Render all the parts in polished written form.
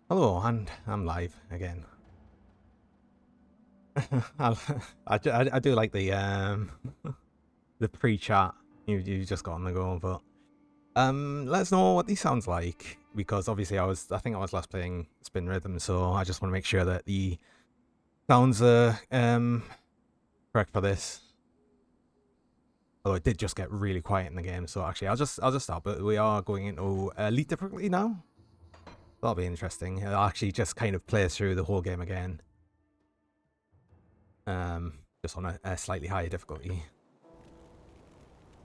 Hello, and I'm live again. I do like the pre-chat you just got on the go, but let us know what these sounds like, because obviously I think I was last playing Spin Rhythm, so I just want to make sure that the sounds are correct for this. Although it did just get really quiet in the game, so actually I'll just stop. But we are going into elite difficulty now. That'll be interesting. I'll actually just kind of play through the whole game again. Just on a slightly higher difficulty.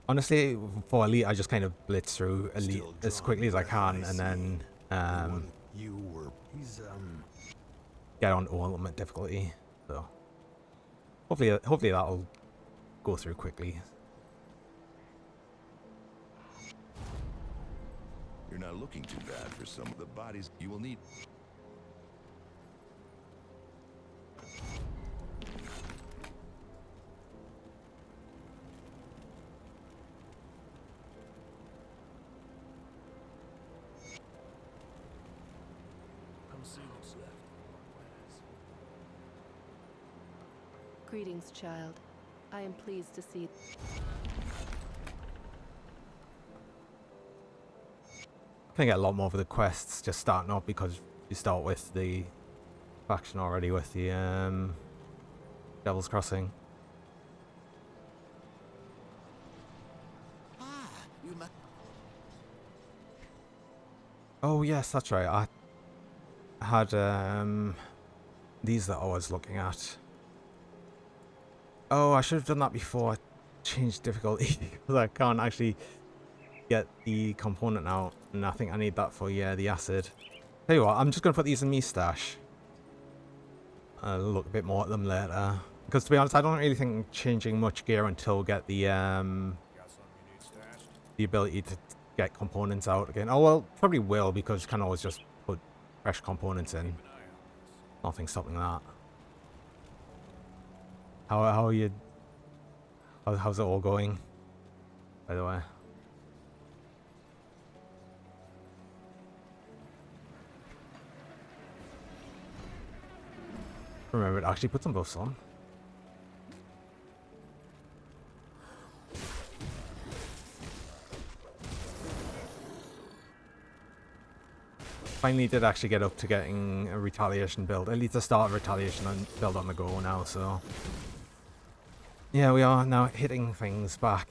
Honestly, for elite, I just kind of blitz through elite as quickly as I can, and then get on to ultimate difficulty. So hopefully that'll go through quickly. You're not looking too bad for some of the bodies you will need. Come see what's left. Greetings, child. I am pleased to see. Can get a lot more of the quests just starting off, because you start with the faction already with the Devil's Crossing. Oh yes, that's right. I had these that I was looking at. Oh, I should have done that before I changed difficulty, because I can't actually get the component out, and I think I need that for the acid. Tell you what, I'm just gonna put these in me stash. I'll look a bit more at them later, because to be honest, I don't really think changing much gear until we get the ability to get components out again. Oh well, probably will, because you can always just put fresh components in. Nothing stopping that. How are you? How's it all going, by the way? Remember to actually put some buffs on. Finally did actually get up to getting a Retaliation build. At least the start of Retaliation build on the go now, so yeah, we are now hitting things back.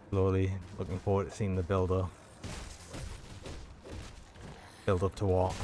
Slowly looking forward to seeing the build up. Build up to what?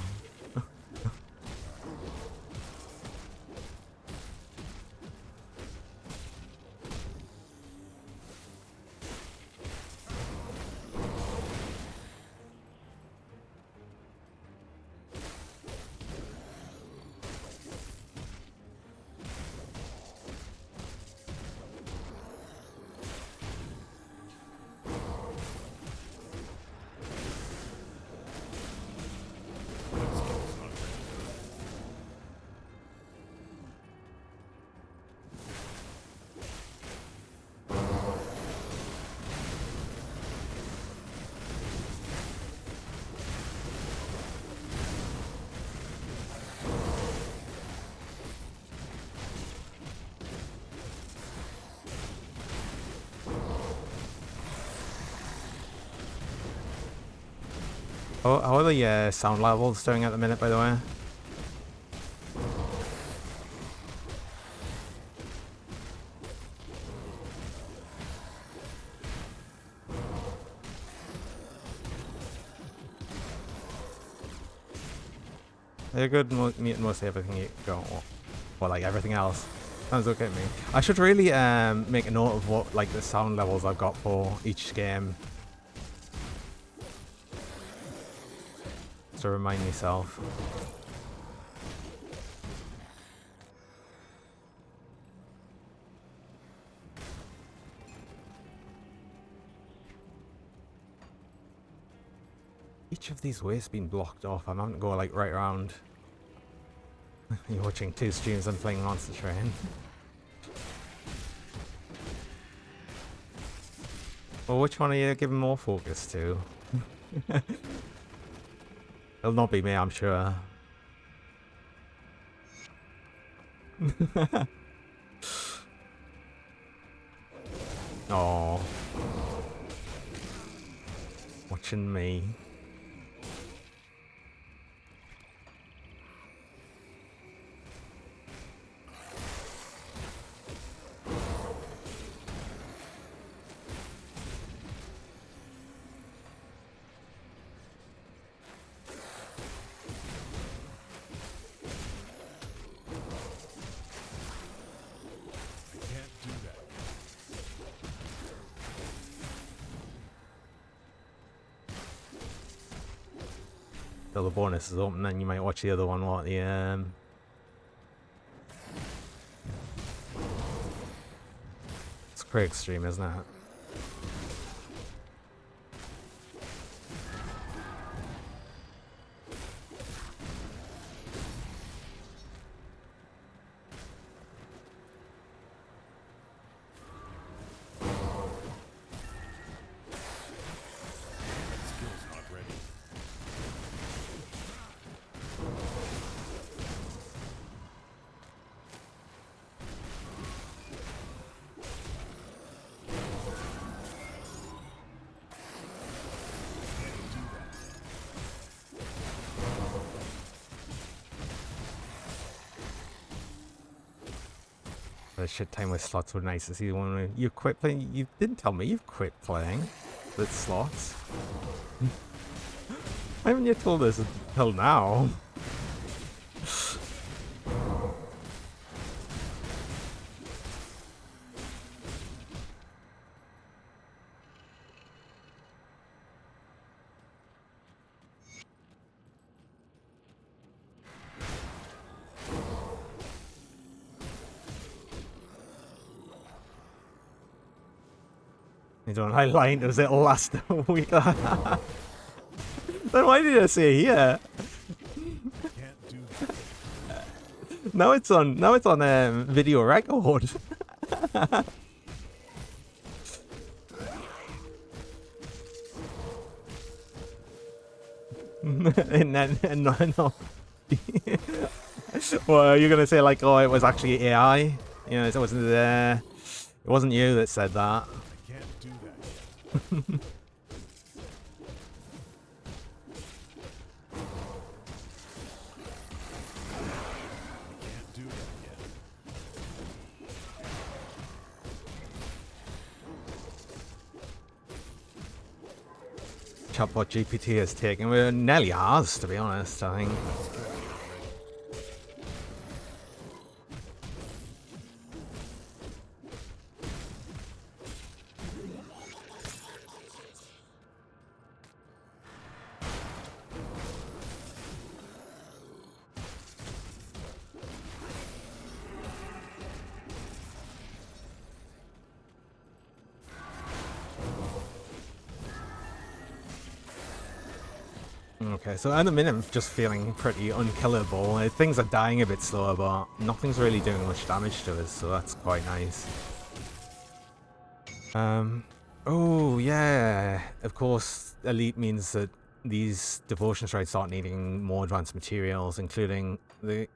How are the sound levels doing at the minute, by the way? They're good meeting mostly everything you go, or like everything else. Sounds okay to me. I should really make a note of what like the sound levels I've got for each game. to remind myself. Each of these ways been blocked off. I'm having to go like right around. You're watching 2 streams and playing Monster Train. Well, which one are you giving more focus to? It'll not be me, I'm sure. Oh, watching me. Till the bonus is open, then you might watch the other one. What the It's Craig's stream, isn't it? The shit time with slots were nice to see. When you quit playing, you didn't tell me you've quit playing with slots. Why haven't you told us until now? You don't highlight, does it last a week? Then why did I say here? Can't do that. Now it's on video record. No. Well, you're gonna say like, oh, it was actually AI? You know, it wasn't there. It wasn't you that said that. I can't do that yet. Can't do that yet. Chatbot GPT has taken. Well, it nearly has, to be honest, I think. Okay, so at the minute I'm just feeling pretty unkillable. Things are dying a bit slower, but nothing's really doing much damage to us, so that's quite nice. Oh yeah, of course Elite means that these devotion shrines start needing more advanced materials, including the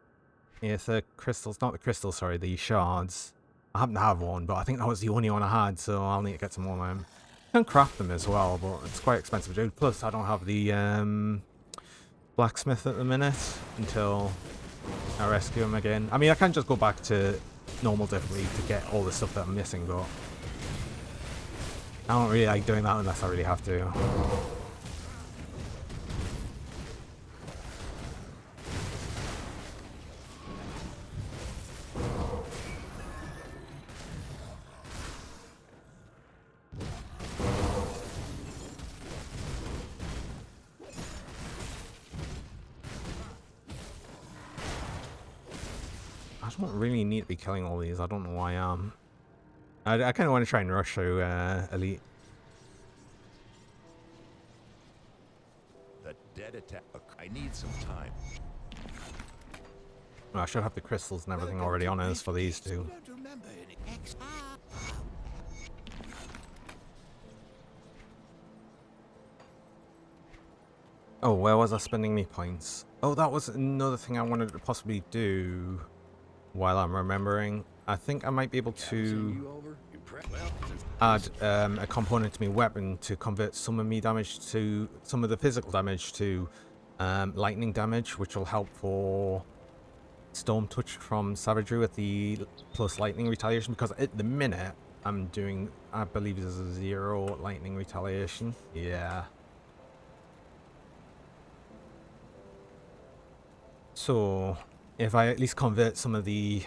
Aether crystals, not the crystals, sorry, the shards. I happen to have one, but I think that was the only one I had, so I'll need to get some more of them. I can craft them as well, but it's quite expensive to do. Plus, I don't have the blacksmith at the minute until I rescue him again. I mean, I can just go back to normal difficulty to get all the stuff that I'm missing, but I don't really like doing that unless I really have to. don't really need to be killing all these. I don't know why I am. I kind of want to try and rush through Elite. The dead attack. I need some time. Well, I should have the crystals and everything already on us for these two. Oh, where was I spending me points? Oh, that was another thing I wanted to possibly do while I'm remembering. I think I might be able to add a component to my weapon to convert some of me damage to some of the physical damage to lightning damage, which will help for Storm Touch from Savagery with the plus lightning retaliation, because at the minute I'm doing, I believe there's a 0 lightning retaliation. Yeah. So if I at least convert some of the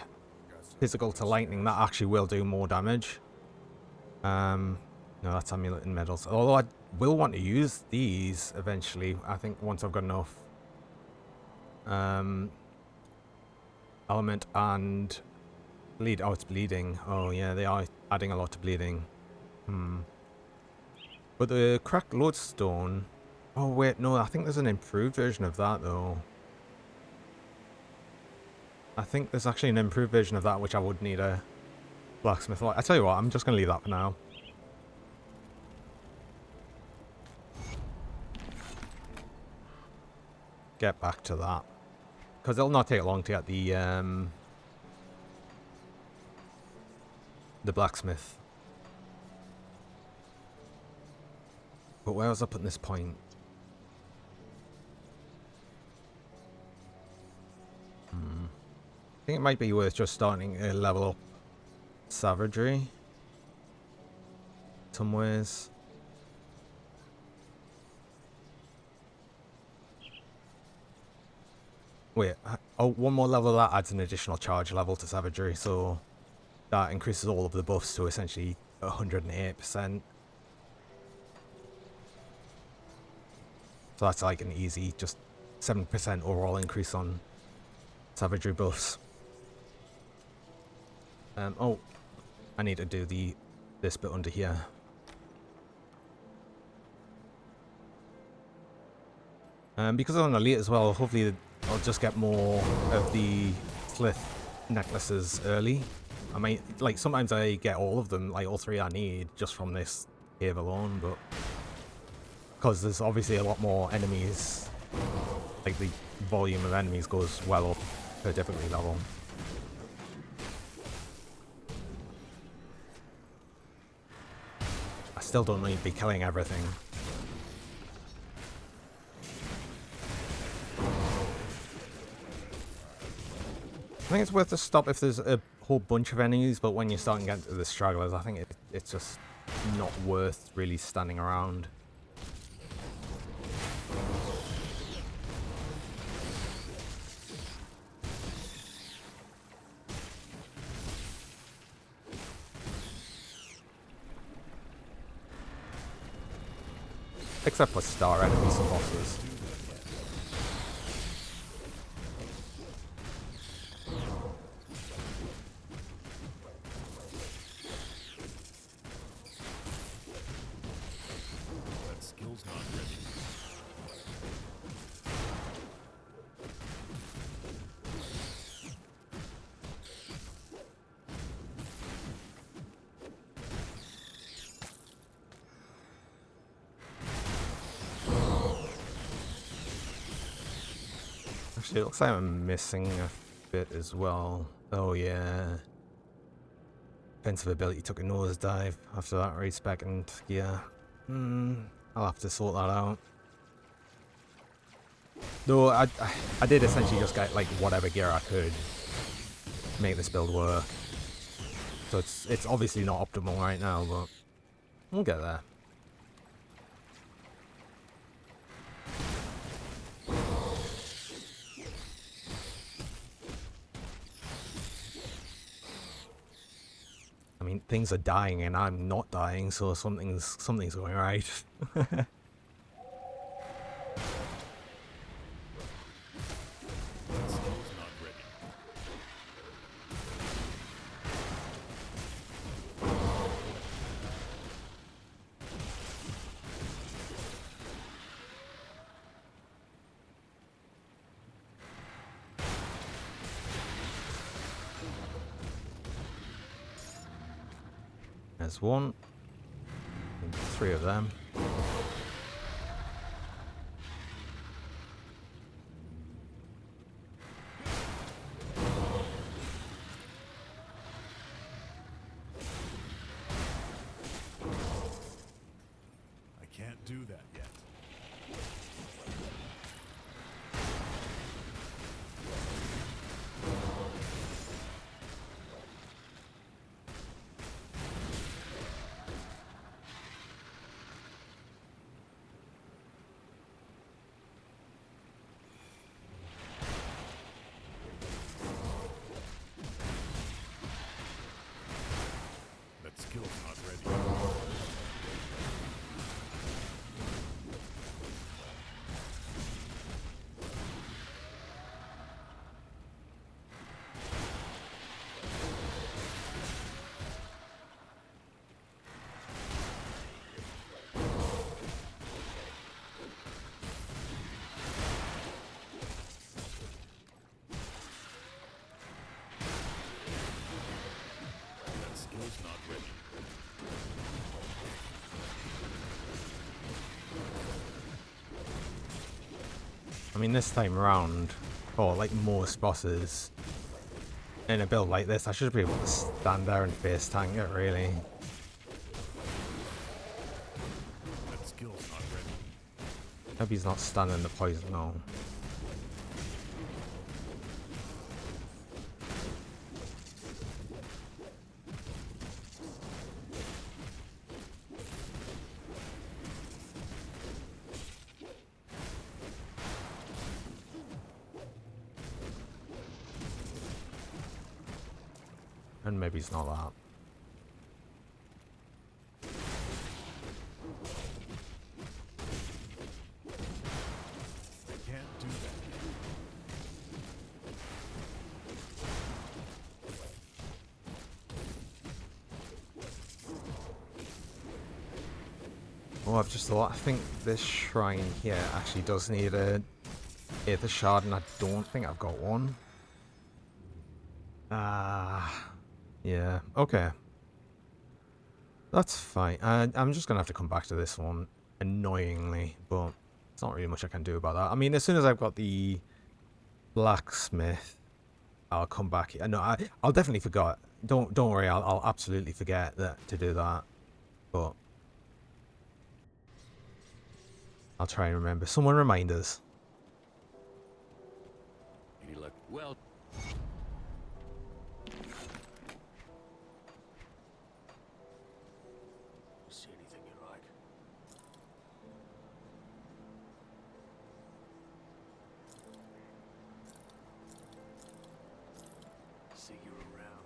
physical to lightning, that actually will do more damage. No, that's amulet and medals. Although I will want to use these eventually. I think once I've got enough element and bleed. Oh, it's bleeding. Oh yeah, they are adding a lot to bleeding. But the cracked lodestone. Oh wait, no, I think there's an improved version of that though. I think there's actually an improved version of that, which I would need a blacksmith. I tell you what, I'm just going to leave that for now. Get back to that. Because it'll not take long to get the blacksmith. But where was I putting this point? I think it might be worth just starting to level up Savagery. Some ways. Wait, oh, one more level of that adds an additional charge level to Savagery, so that increases all of the buffs to essentially 108%. So that's like an easy, just 7% overall increase on Savagery buffs. Oh, I need to do this bit under here. Because I'm an elite as well, hopefully I'll just get more of the Slith necklaces early. I mean, like, sometimes I get all of them, like all 3 I need, just from this cave alone, but because there's obviously a lot more enemies, like the volume of enemies goes well up per difficulty level. I still don't need to be killing everything. I think it's worth to stop if there's a whole bunch of enemies, but when you're starting to get to the stragglers, I think it's just not worth really standing around. Except for star enemies and bosses. That skill's not ready. Actually, it looks like I'm missing a bit as well. Oh yeah. Offensive ability took a nosedive after that respec, and yeah. I'll have to sort that out. Though I did essentially just get like whatever gear I could to make this build work. So it's obviously not optimal right now, but we'll get there. I mean, things are dying and I'm not dying, so something's going right. There's one. And 3 of them. I can't do that yet. That skill's not ready. That skill's not ready. I mean, this time around, for like most bosses in a build like this, I should be able to stand there and face tank it, really. That skill's not ready. Hope he's not standing the poison, no. And maybe it's not that. I can't do that yet. Oh, I've just thought, I think this shrine here actually does need a Aether Shard, and I don't think I've got one. Yeah, okay. That's fine. I'm just going to have to come back to this one, annoyingly, but there's not really much I can do about that. I mean, as soon as I've got the blacksmith, I'll come back. No, I'll definitely forget. Don't worry, I'll absolutely forget to do that. But I'll try and remember. Someone remind us. Any luck? Well, see anything you like. See you around.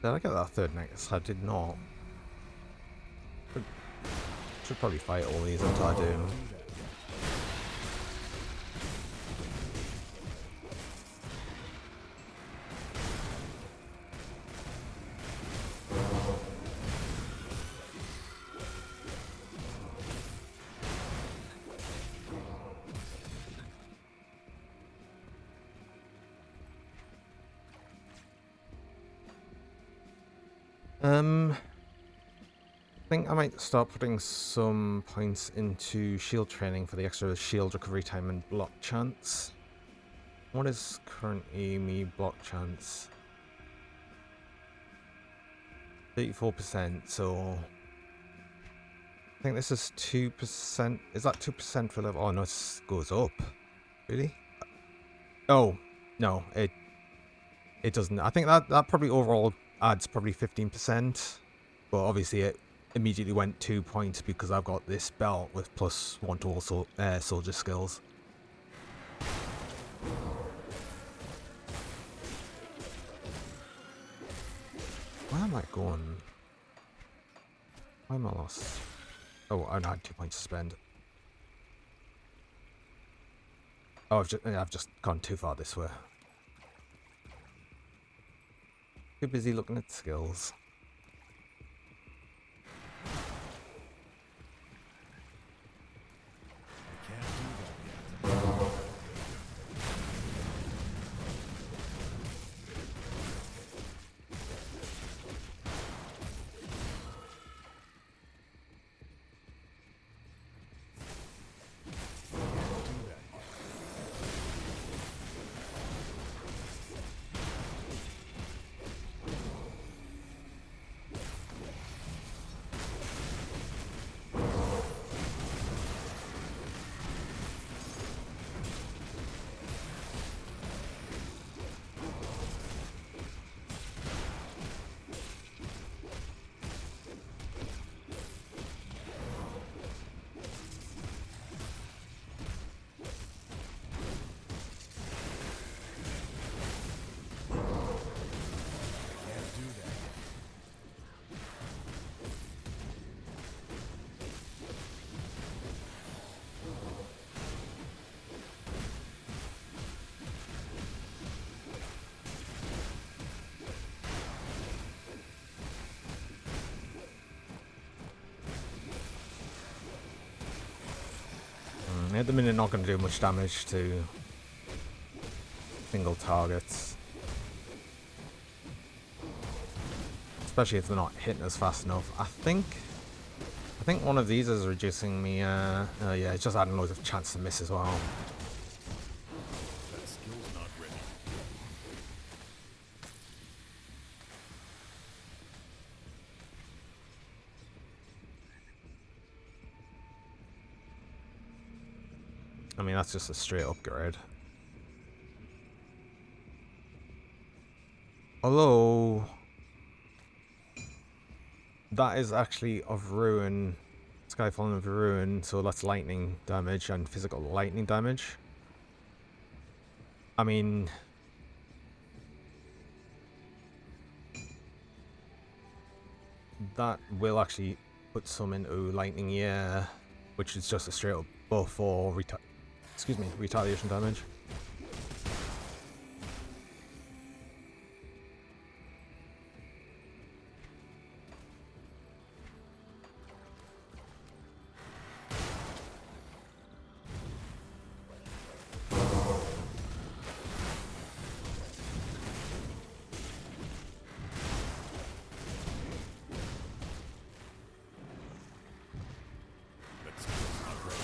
Did I get that third necklace? I did not. Should probably fight all these until I do. I think I might start putting some points into shield training for the extra shield recovery time and block chance. What is currently me block chance? 34%, so I think this is 2%. Is that 2% for level? Oh no, it goes up. Really? Oh, no, it doesn't. I think that probably overall adds probably 15%, but obviously it immediately went 2 points because I've got this belt with +1 to all soldier skills. Where am I going? Why am I lost? Oh, I had 2 points to spend. Oh, I've just gone too far this way. Too busy looking at skills. At the minute, not going to do much damage to single targets, especially if they're not hitting us fast enough. I think one of these is reducing me. Yeah, it's just adding loads of chance to miss as well. That skill's not ready. I mean, that's just a straight upgrade. Although that is actually of ruin, Skyfall of ruin, so that's lightning damage and physical lightning damage. I mean, that will actually put some into lightning, yeah, which is just a straight up buff for retaliation damage. That skill's not ready.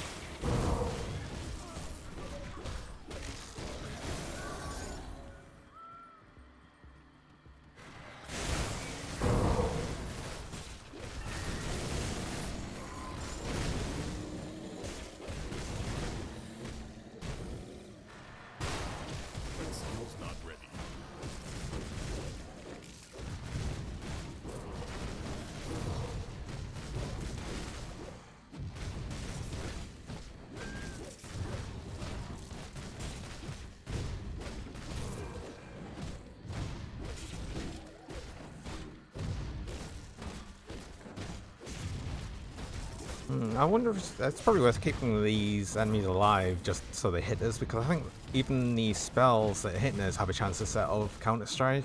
I wonder if it's probably worth keeping these enemies alive just so they hit us, because I think even the spells that are hitting us have a chance to set off Counter-Strike.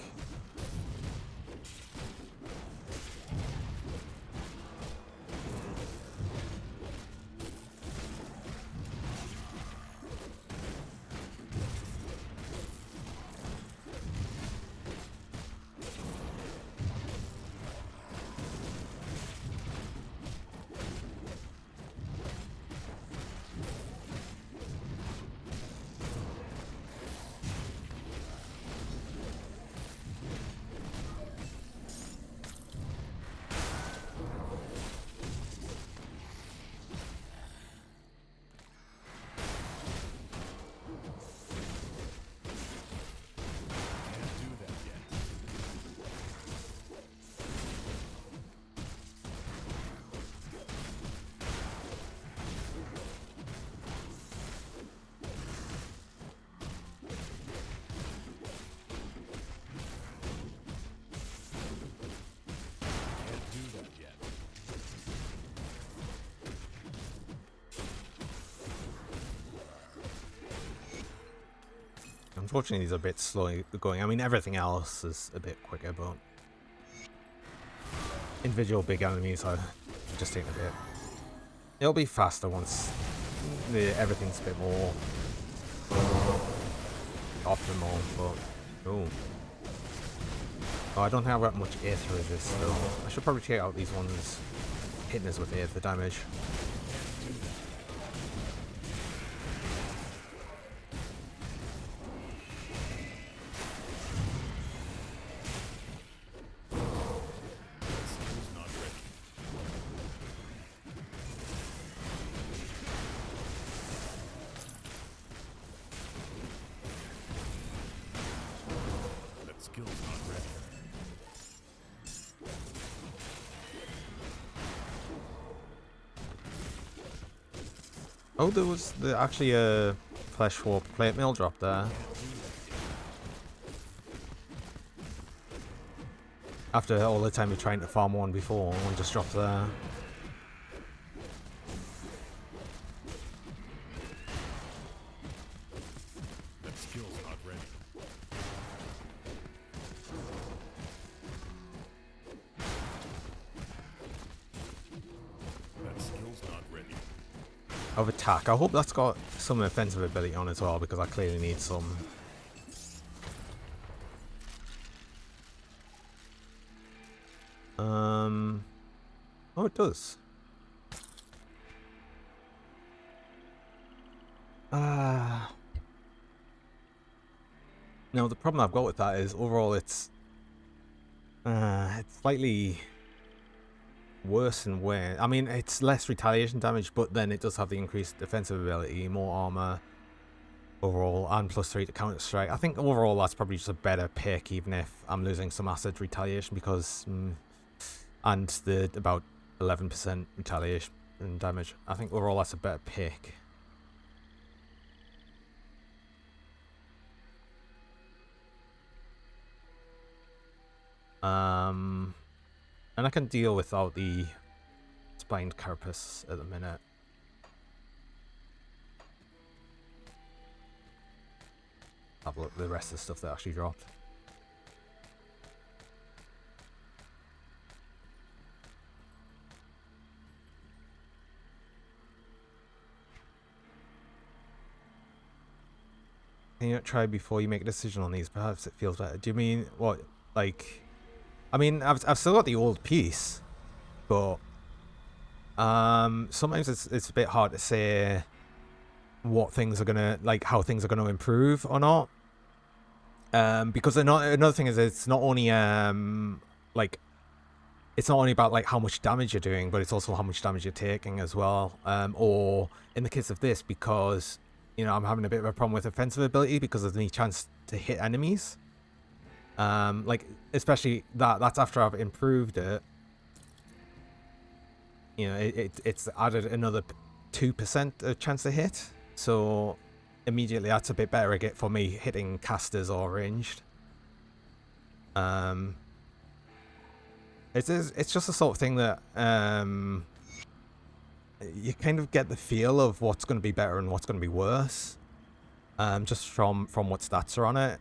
Can't do that yet. Can't do that yet. Unfortunately, these are a bit slow going. I mean, everything else is a bit quicker, but individual big enemies are just taking a bit. It'll be faster once everything's a bit more optimal, but oh, I don't think I've got much aether resist though. I should probably check out these ones hitting us with aether damage. Skill's not ready. That skill's not ready. Oh, there was actually a flesh warp plate mill drop there. After all the time of trying to farm one before, one just dropped there. That skill's not ready. That skill's not ready. Of attack. I hope that's got some offensive ability on as well, because I clearly need some. Oh, it does. Now the problem I've got with that is overall it's slightly worse and wear. I mean, it's less retaliation damage, but then it does have the increased defensive ability, more armor overall, and +3 to counter strike. I think overall that's probably just a better pick, even if I'm losing some acid retaliation, because and the about 11% retaliation damage. I think overall that's a better pick. And I can deal without the spined carapace at the minute. Have a look at the rest of the stuff that actually dropped. Can you not try before you make a decision on these? Perhaps it feels better. Do you mean what? Like, I mean, I've still got the old piece, but sometimes it's a bit hard to say what things are gonna, like, how things are gonna improve or not. Because another thing is it's not only like, it's not only about like how much damage you're doing, but it's also how much damage you're taking as well. Or in the case of this, because you know I'm having a bit of a problem with offensive ability because of the chance to hit enemies. Like especially that's after I've improved it. You know, it's added another 2% chance to hit, so immediately that's a bit better again for me hitting casters or ranged. It's just the sort of thing that you kind of get the feel of what's going to be better and what's going to be worse, just from what stats are on it.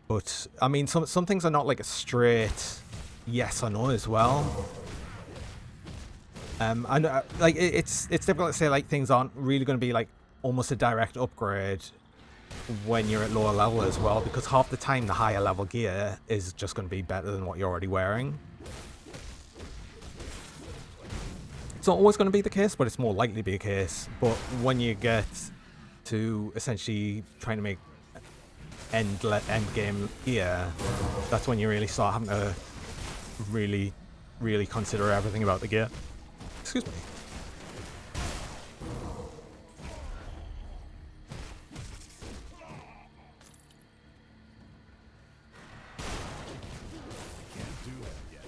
But I mean, some things are not like a straight yes or no as well. I know, like it's difficult to say like things aren't really going to be like almost a direct upgrade when you're at lower level as well, because half the time the higher level gear is just going to be better than what you're already wearing. It's not always going to be the case, but it's more likely to be the case. But when you get to essentially trying to make end game gear, that's when you really start having to really consider everything about the gear. Excuse me. Can't do that yet.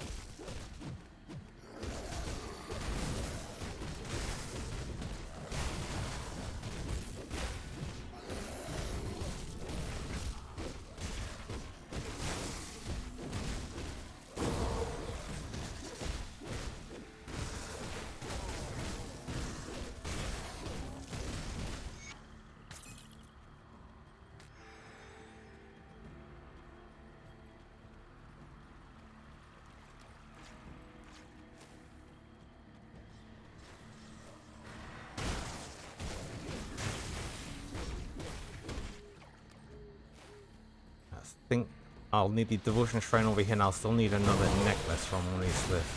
I think I'll need the devotion shrine over here, and I'll still need another necklace from one of these cliffs.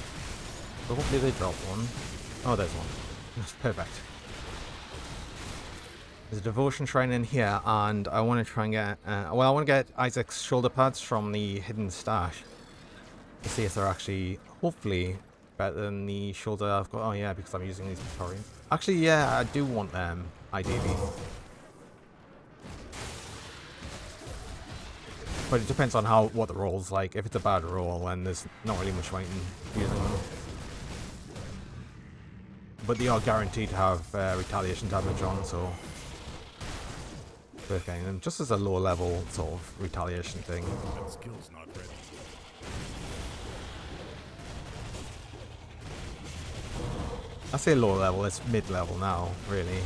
So hopefully they drop one. Oh, there's one. That's perfect. There's a devotion shrine in here, and I want to try and get... well, I want to get Isaac's shoulder pads from the hidden stash to see if they're actually, hopefully, better than the shoulder I've got. Oh yeah, because I'm using these tutorials. Actually, yeah, I do want them, ideally. But it depends on what the roll's like. If it's a bad roll, then there's not really much point in using them. But they are guaranteed to have retaliation damage on, so worth getting them. Just as a low level sort of retaliation thing. That skill's not ready. I say low level, it's mid level now, really.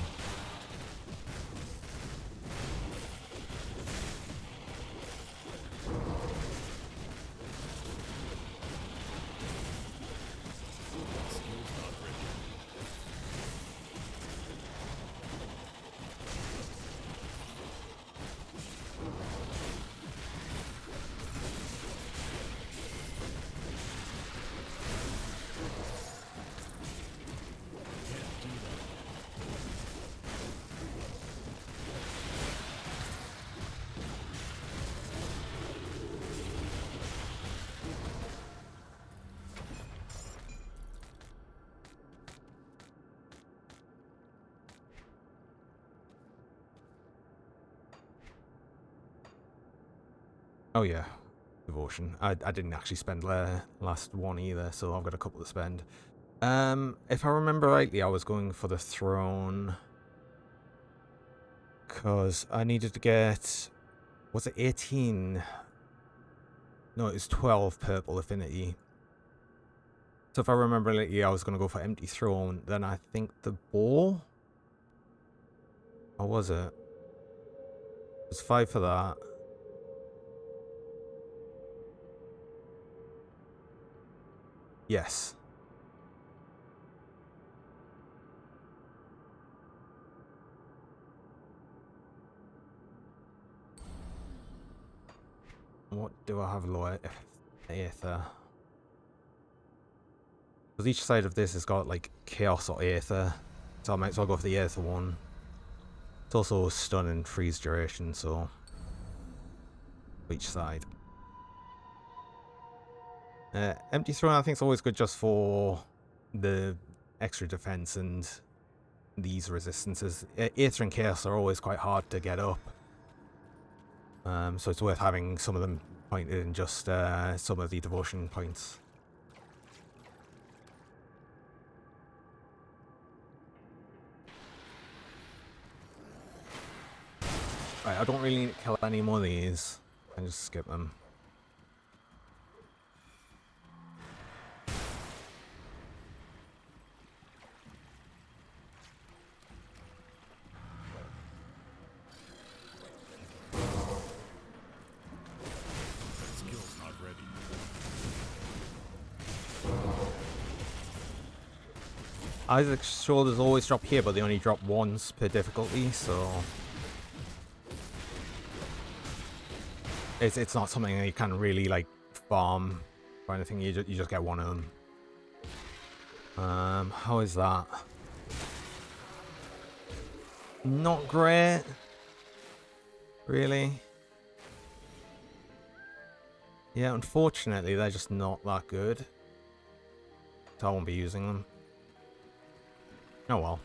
Oh yeah, devotion. I didn't actually spend the last one either, so I've got a couple to spend. If I remember rightly, I was going for the throne because I needed to get, was it 18? No, it was 12 purple affinity. So if I remember rightly, I was going to go for empty throne. Then I think the bow, or was it? It was 5 for that. Yes. What do I have lower Aether? Because each side of this has got like Chaos or Aether, so I might as well go for the Aether one. It's also stun and freeze duration, so each side. Empty throne I think is always good just for the extra defense and these resistances. Aether and Chaos are always quite hard to get up. So it's worth having some of them pointed in just some of the devotion points. Right, I don't really need to kill any more of these. I can just skip them. Isaac's shoulders always drop here, but they only drop once per difficulty, so it's not something that you can really like farm or anything. You just get one of them. How is that? Not great, really. Yeah, unfortunately, they're just not that good. So I won't be using them. Oh well.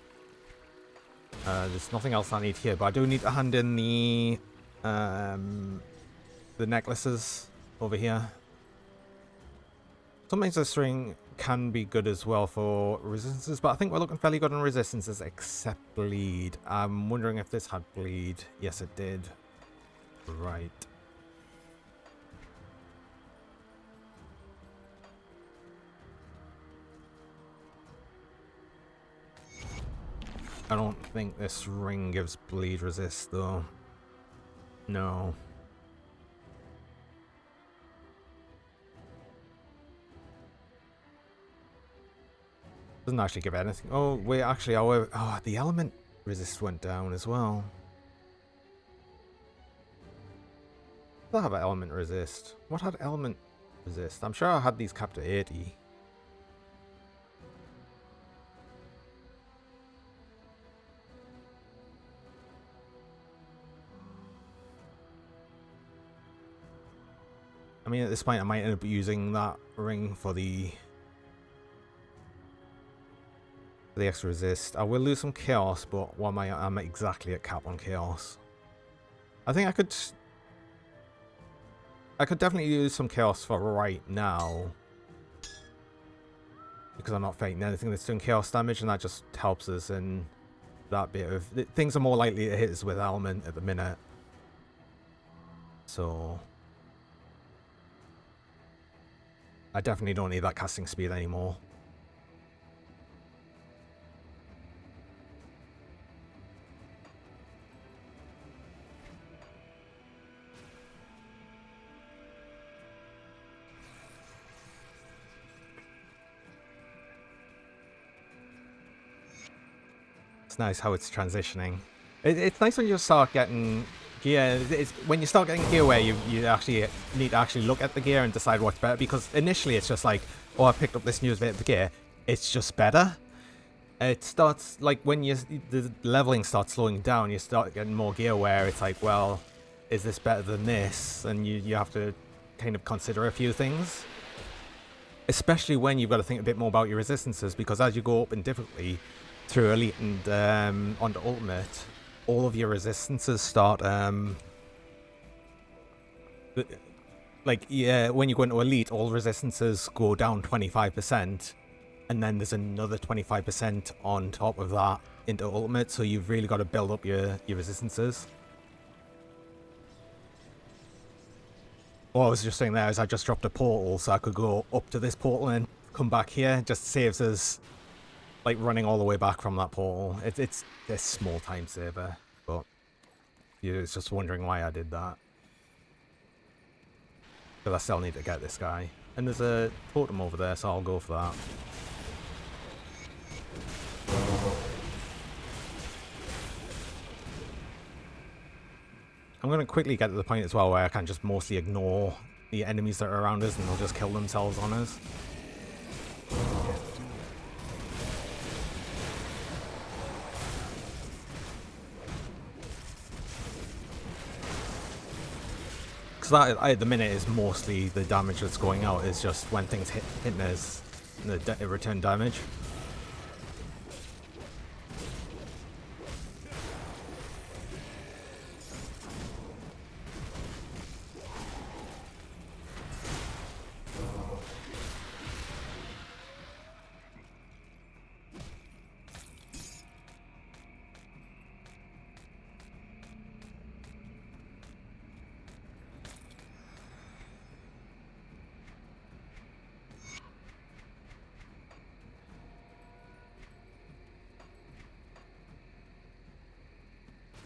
There's nothing else I need here, but I do need to hand in the necklaces over here. Sometimes the string can be good as well for resistances, but I think we're looking fairly good on resistances except bleed. I'm wondering if this had bleed. Yes, it did. Right. I don't think this ring gives bleed resist though. No. Doesn't actually give anything. Oh, wait, actually, the element resist went down as well. Does I have an element resist? What had element resist? I'm sure I had these capped at 80. I mean, at this point, I might end up using that ring for the extra resist. I will lose some chaos, but I'm exactly at cap on chaos. I think I could definitely use some chaos for right now, because I'm not fighting anything that's doing chaos damage, and that just helps us in that bit of things are more likely to hit us with element at the minute. So I definitely don't need that casting speed anymore. It's nice how it's transitioning. It's nice when you start getting gear. It's when you start getting gear where you actually need to actually look at the gear and decide what's better, because initially it's just like, oh, I picked up this new bit of gear. It's just better. It starts like when the leveling starts slowing down, you start getting more gear where it's like, well, is this better than this? And you have to kind of consider a few things. Especially when you've got to think a bit more about your resistances, because as you go up in difficulty through Elite and onto Ultimate, all of your resistances start when you go into Elite, all resistances go down 25%, and then there's another 25% on top of that into Ultimate, so you've really got to build up your resistances. What I was just saying there is I just dropped a portal, so I could go up to this portal and come back here. Just saves us like running all the way back from that portal. It's a small time saver, but you're just wondering why I did that. Because I still need to get this guy. And there's a totem over there, so I'll go for that. I'm going to quickly get to the point as well where I can just mostly ignore the enemies that are around us and they'll just kill themselves on us. Because that at the minute is mostly the damage that's going out, is just when things hitting us, the return damage.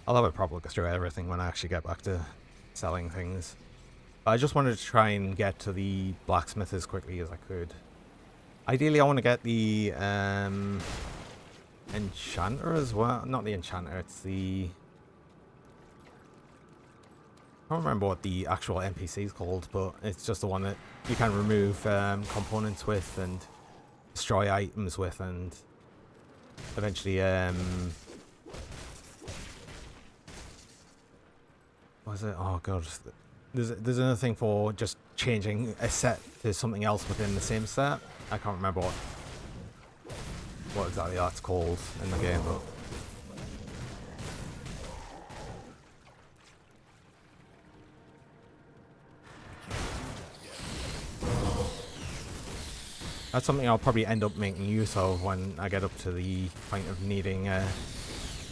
I'll have a proper look through everything when I actually get back to selling things. I just wanted to try and get to the blacksmith as quickly as I could. Ideally, I want to get the enchanter as well. Not the enchanter, it's the... I don't remember what the actual NPC is called, but it's just the one that you can remove components with and destroy items with, and eventually what is it? Oh god, there's another thing for just changing a set to something else within the same set. I can't remember what exactly that's called in the game, but that's something I'll probably end up making use of when I get up to the point of needing a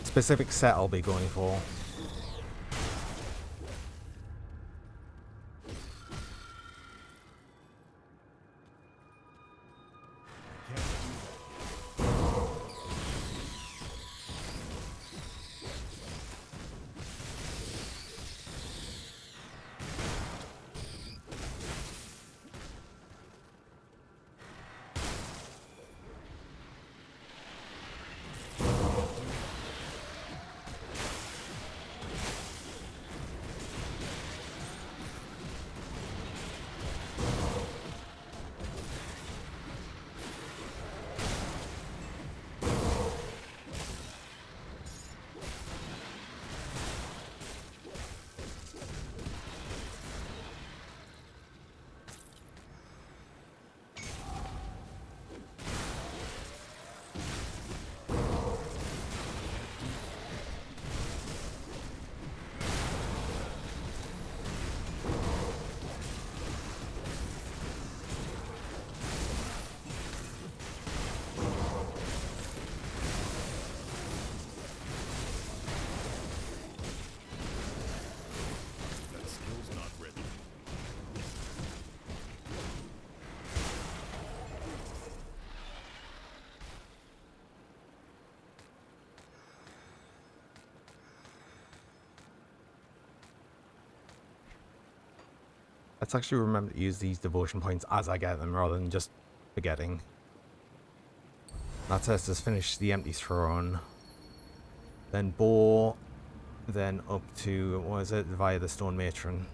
specific set I'll be going for. That skill's not ready. Let's actually remember to use these devotion points as I get them rather than just forgetting. That's us finish the empty throne. Then boar, then up to, what is it, via the stone matron.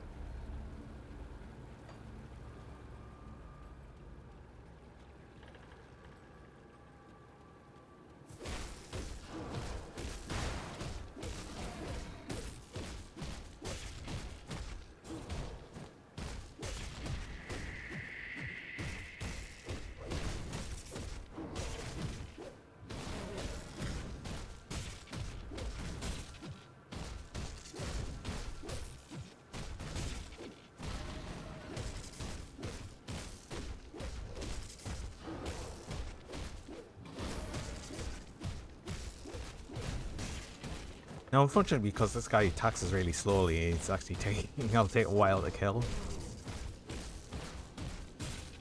Now, unfortunately, because this guy attacks us really slowly, it's actually it'll take a while to kill.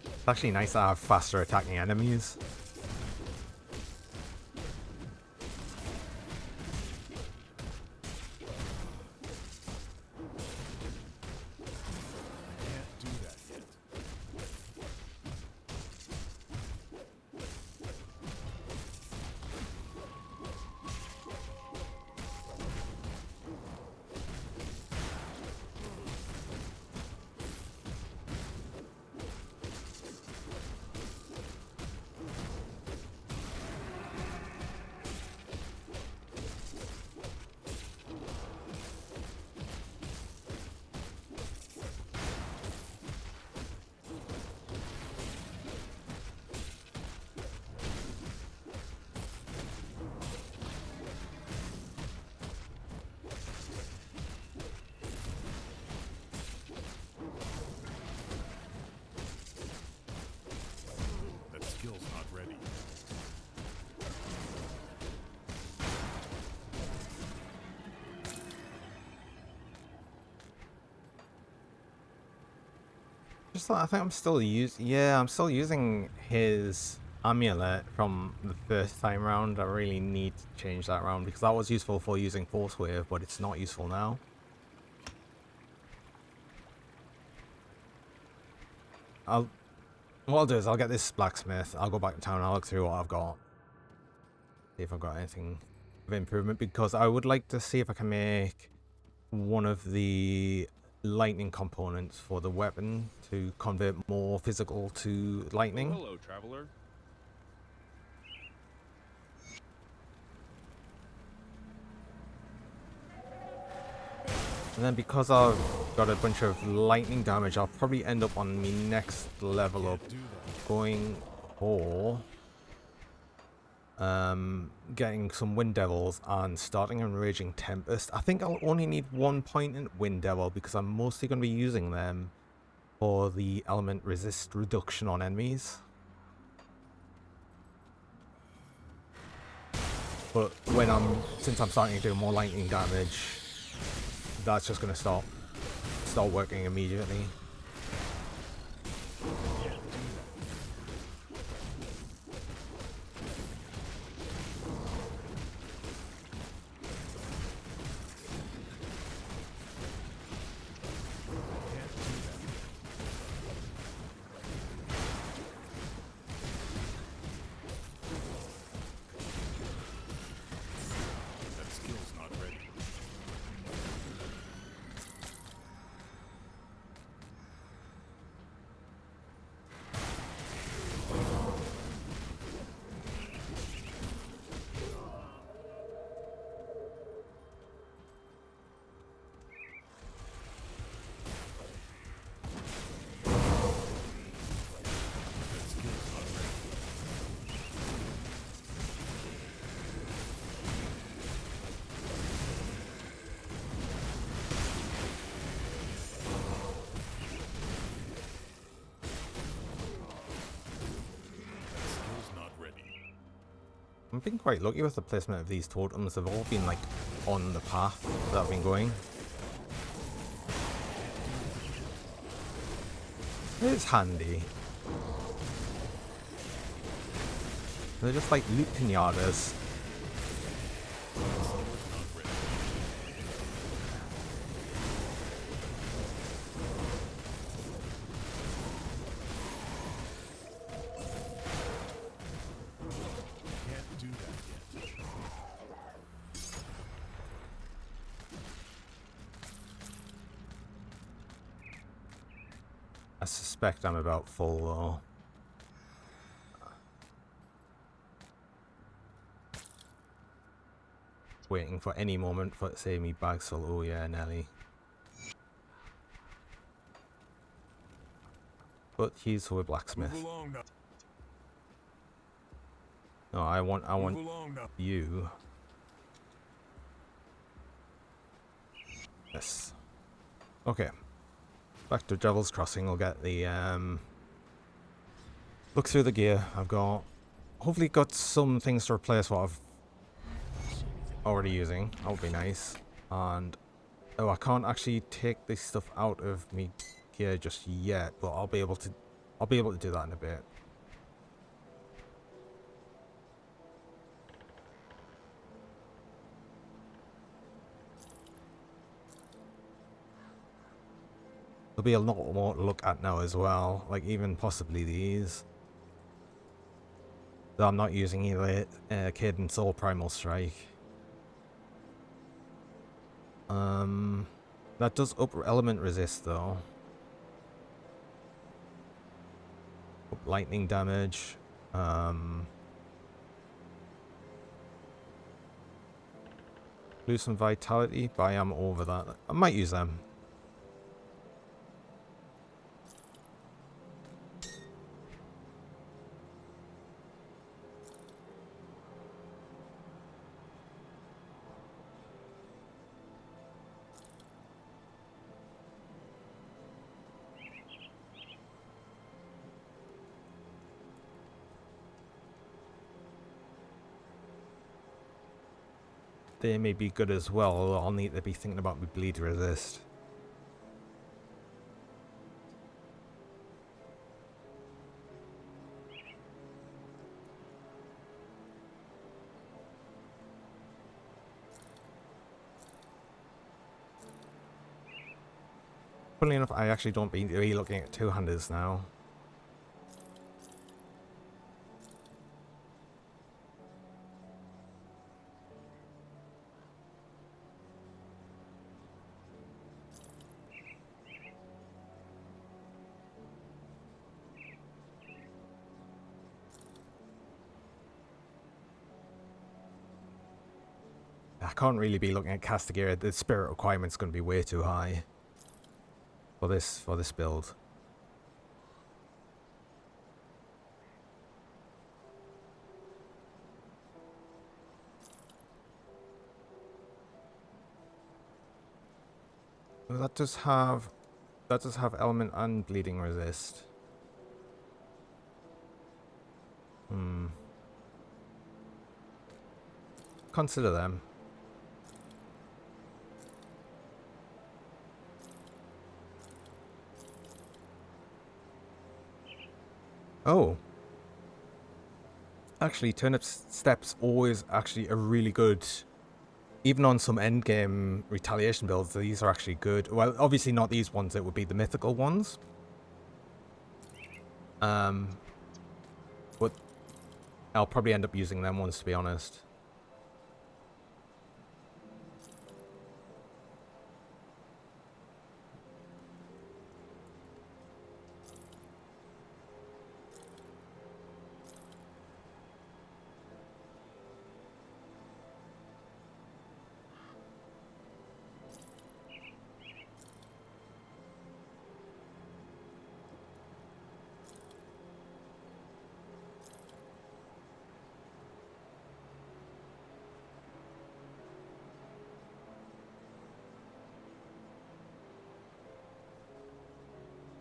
It's actually nice to have faster attacking enemies. Can't do that yet. That skill's not ready. Just thought, I think I'm still I'm still using his amulet from the first time round. I really need to change that round because that was useful for using Force Wave, but it's not useful now. What I'll do is I'll get this blacksmith, I'll go back to town and I'll look through what I've got. See if I've got anything of improvement, because I would like to see if I can make one of the lightning components for the weapon to convert more physical to lightning. Oh, hello, traveler. And then because I've got a bunch of lightning damage, I'll probably end up on my next level up going for getting some Wind Devils and starting a Raging Tempest. I think I'll only need 1 point in Wind Devil because I'm mostly going to be using them for the element resist reduction on enemies. But since I'm starting to do more lightning damage, that's just going to start working immediately. That skill's not ready. I've been quite lucky with the placement of these totems. They've all been like on the path that I've been going. It's handy. They're just like loot pinatas. Can't do that yet. I suspect I'm about full though. Waiting for any moment for it to say me bag's full. Oh yeah, Nelly. But he's for a blacksmith. Move along now. No, I want Move along now. you. Yes. Okay. Back to Devil's Crossing. We'll get the look through the gear. I've got hopefully got some things to replace what I've already using. That would be nice. And oh, I can't actually take this stuff out of me gear just yet, but I'll be able to do that in a bit. There'll be a lot more to look at now as well, like even possibly these. Though I'm not using either Cadence or Primal Strike. That does up element resist though. Up lightning damage. Lose some vitality, but I am over that. I might use them. They may be good as well, although I'll need to be thinking about my bleed resist. Funnily enough, I actually don't be really looking at two-handers now. can't really be looking at caster gear. The spirit requirement's going to be way too high for this build. Well, that does have element and bleeding resist. Consider them. Oh. Actually, turnip steps always actually a really good, even on some endgame retaliation builds, these are actually good. Well, obviously not these ones, it would be the mythical ones. But I'll probably end up using them ones, to be honest.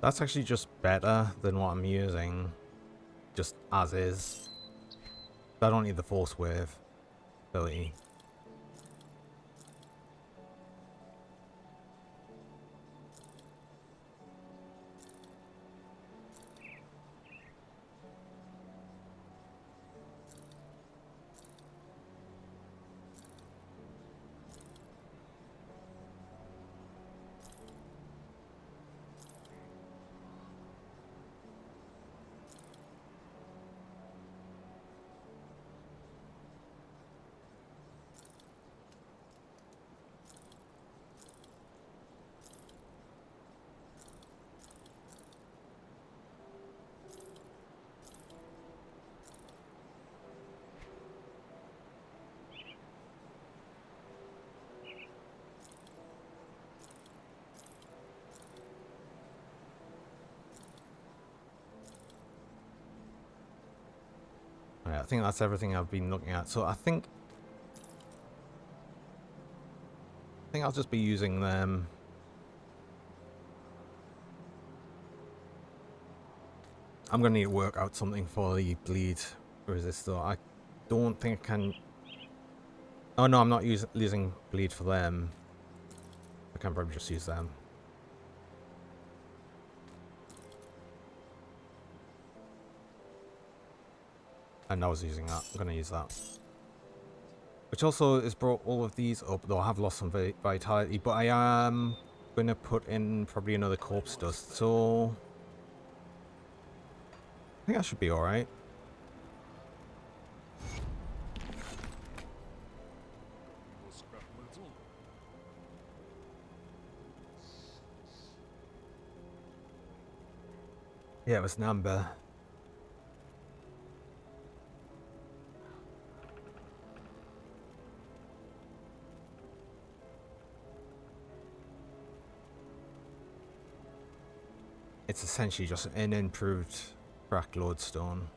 That's actually just better than what I'm using, just as is. I don't need the force wave ability. Right, I think that's everything I've been looking at. So I think I'll just be using them. I'm gonna need to work out something for the bleed resist though. I don't think I can. Oh no, I'm not using bleed for them. I can probably just use them. And I was using that. I'm gonna use that. Which also has brought all of these up, though I have lost some vitality, but I am gonna put in probably another corpse dust, so I think I should be alright. Yeah, it was Namba. It's essentially just an improved crack lodestone.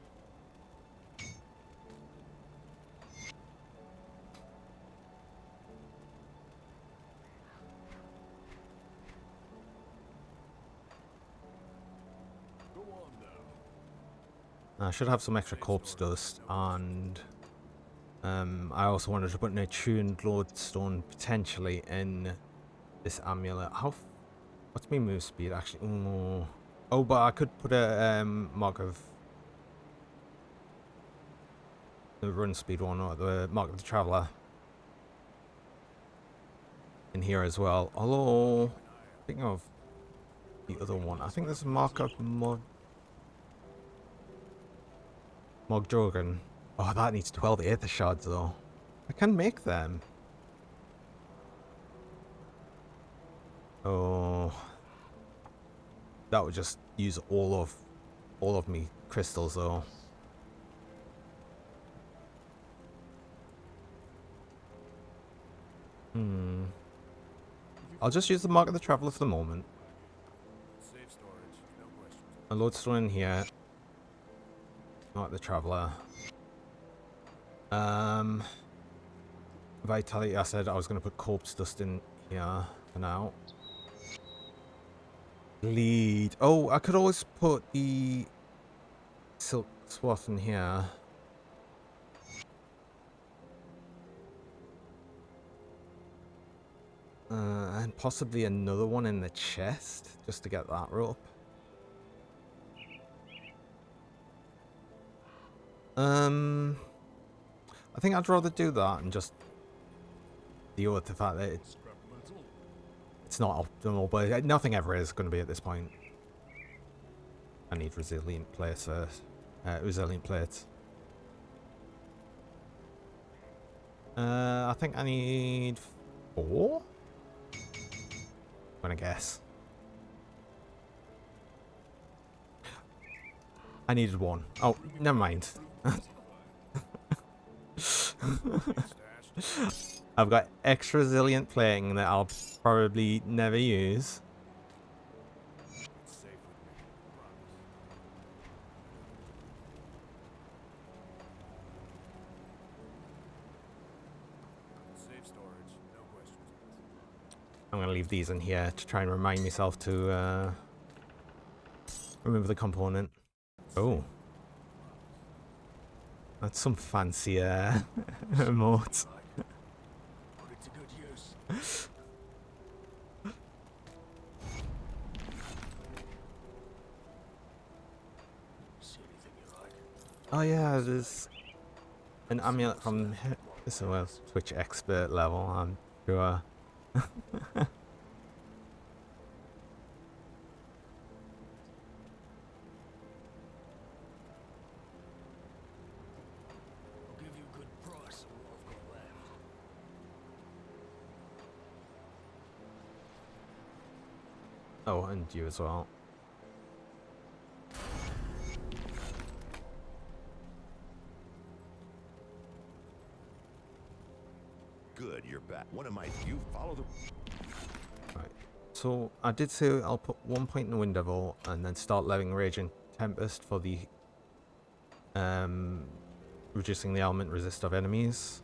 I should have some extra corpse dust, and I also wanted to put an attuned lodestone potentially in this amulet. What's my move speed actually? Ooh. Oh, but I could put a mark of the run speed one, or the mark of the traveler in here as well. Although, speaking of the other one, I think there's a mark of Mogdrogan. Oh, that needs 12 Aether Shards though. I can make them. Oh, that would just use all of me crystals though. I'll just use the Mark of the Traveler for the moment. Safe storage, no questions. A load still in here. Mark of the Traveler. Vitality, I said I was going to put corpse dust in here for now. Lead. Oh, I could always put the silk swath in here. And possibly another one in the chest, just to get that rope. I think I'd rather do that and just deal with the fact that it's not optimal, but nothing ever is going to be at this point. I need resilient plates first. Resilient plates. I think I need 4? I'm gonna guess. I needed 1. Oh, never mind. I've got extra resilient plating that I'll probably never use. It's safe with me, promise. Safe storage, no questions. I'm gonna leave these in here to try and remind myself to remove the component. Oh. That's some fancy emotes. Put it to good use. See anything you like? Oh yeah, there's an amulet from this is a Twitch expert level, I'm sure. I'll give you a good price on what I've got left. Oh, and you as well. Good, you're back. One of my... You follow the... Right. So I did say I'll put 1 point in the Wind Devil and then start leveling Raging Tempest for the reducing the element resist of enemies.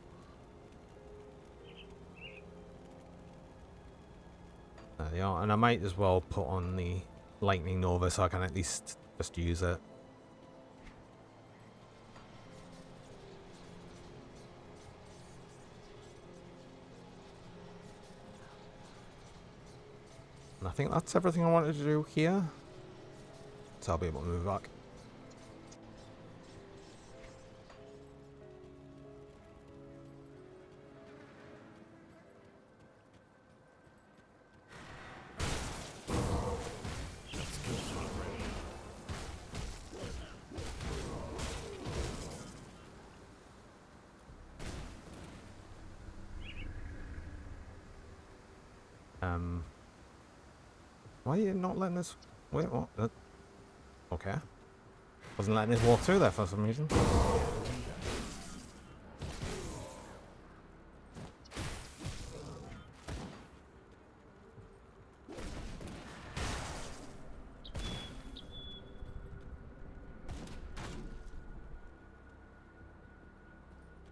There they are, and I might as well put on the Lightning Nova so I can at least just use it. And I think that's everything I wanted to do here. So I'll be able to move back. Why are you not letting us... Wait, what? Okay. Wasn't letting us walk through there for some reason.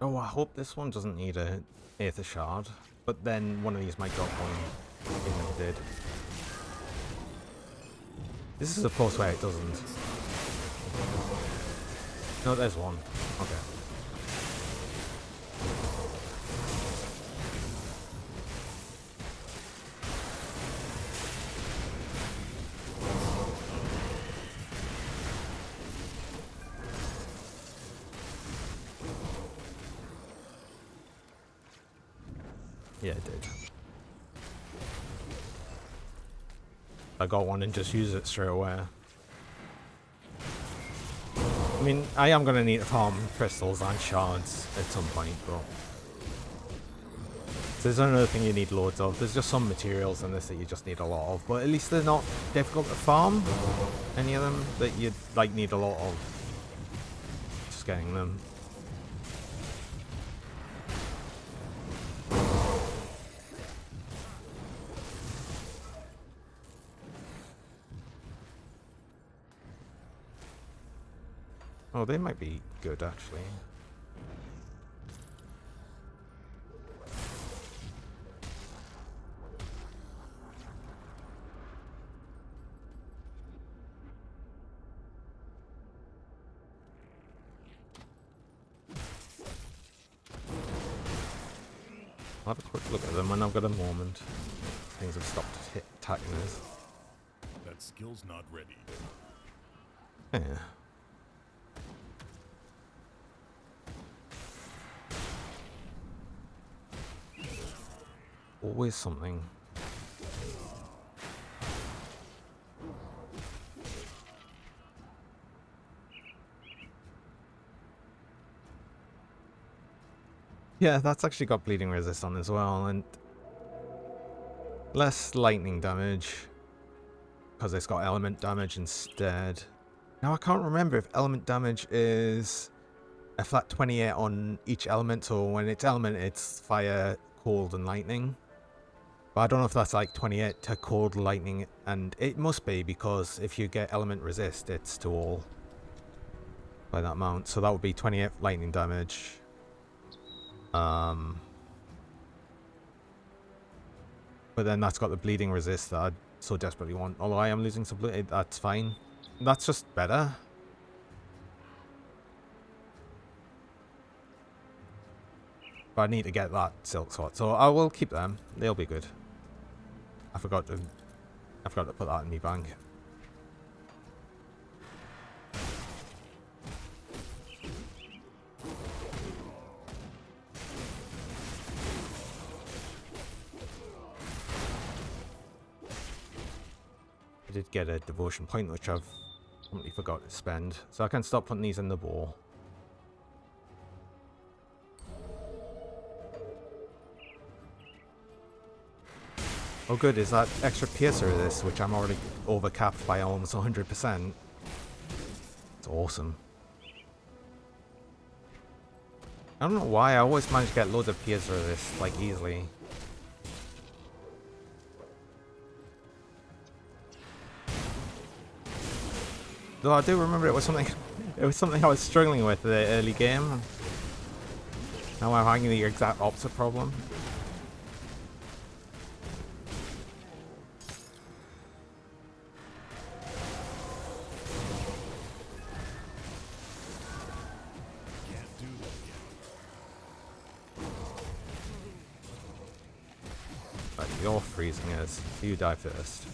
Oh, I hope this one doesn't need a Aether Shard. But then one of these might drop one. It never did. This is a post where it doesn't. No, there's one. Okay. Yeah, it did. I got one and just use it straight away. I mean, I am going to need to farm crystals and shards at some point, but... There's another thing you need loads of. There's just some materials in this that you just need a lot of, but at least they're not difficult to farm. Any of them that you'd like need a lot of. Just getting them. Oh, they might be good, actually. I'll have a quick look at them when I've got a moment. Things have stopped attacking us. That skill's not ready. Yeah. Always something. Yeah, that's actually got bleeding resist on as well, and less lightning damage because it's got element damage instead. Now I can't remember if element damage is a flat 28 on each element, or when it's element it's fire, cold and lightning. But I don't know if that's like 28 to cold, lightning, and it must be, because if you get element resist it's to all by that amount. So that would be 28 lightning damage. But then that's got the bleeding resist that I so desperately want. Although I am losing some bleed, that's fine. That's just better. But I need to get that silk sword, so I will keep them. They'll be good. I forgot to put that in my bank. I did get a devotion point, which I've completely forgot to spend, so I can stop putting these in the bowl. Oh good, is that extra piercer of this, which I'm already overcapped by almost 100%. It's awesome. I don't know why, I always manage to get loads of piercer of this, like, easily. Though I do remember it was something I was struggling with in the early game. Now I'm having the exact opposite problem. Can't do that yet. Right, you're freezing us. You die first.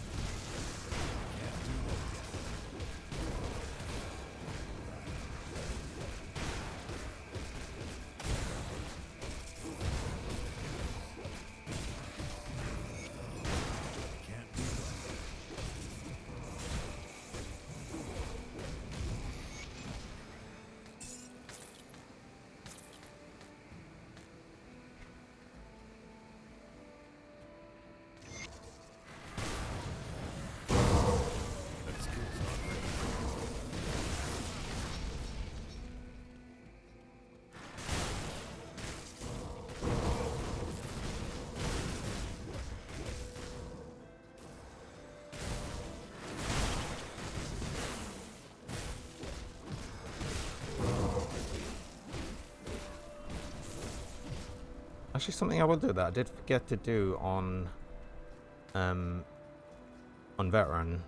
Actually, something I will do that I did forget to do on veteran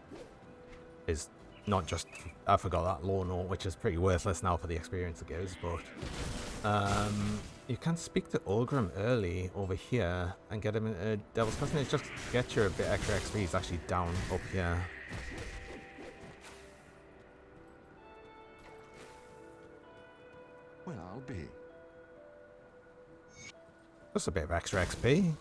is not just, I forgot that lore note, which is pretty worthless now for the experience it gives, but you can speak to Ulgrim early over here and get him in a Devil's Cousin. It just gets you a bit extra XP. He's actually down up here. Well, I'll be. Just a bit of extra XP.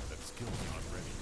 That skill's not ready.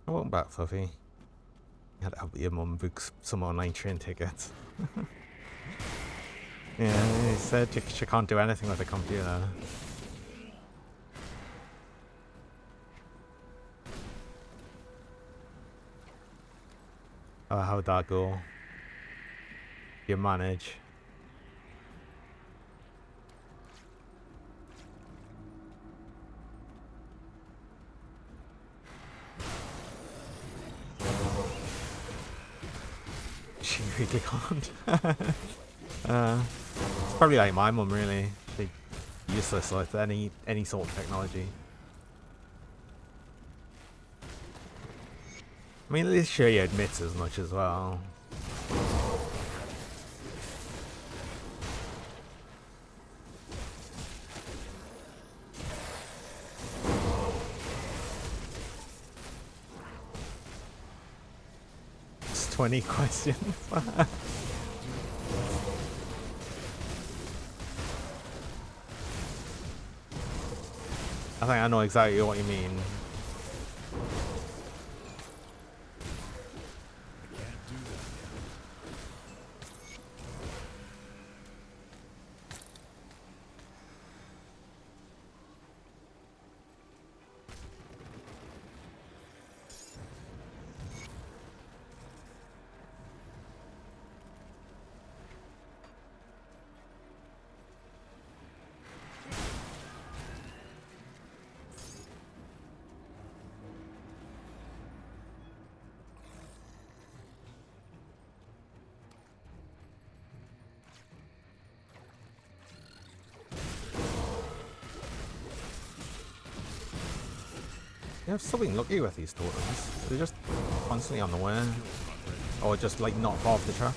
Welcome back, Fluffy. You had to help your mum book some online train tickets. Yeah, he said she can't do anything with a computer. Oh, how'd that go? You manage. She really can't. It's probably like my mum, really. She's useless with any sort of technology. I mean, at least she admits as much as well. It's 20 questions. I think I know exactly what you mean. Yeah, I've still been lucky with these totems. They're just constantly on the way. Or just like not far off the track.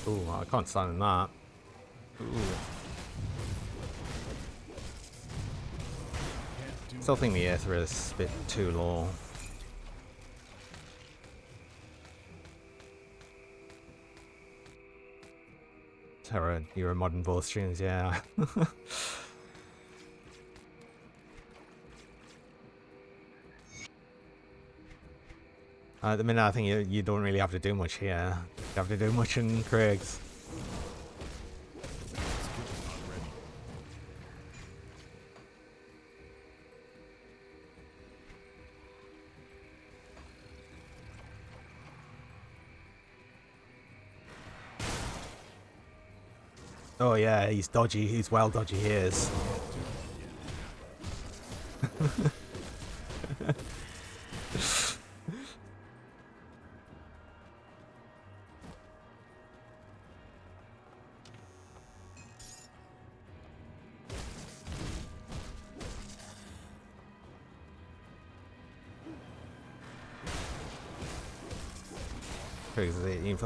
Ooh, I can't stand in that. Ooh. Still think the Aether is a bit too low. Terra, you're a modern both streams, yeah. At the minute, I think you don't really have to do much here. You have to do much in Craig's. Oh yeah, he's dodgy. He's well dodgy. He is.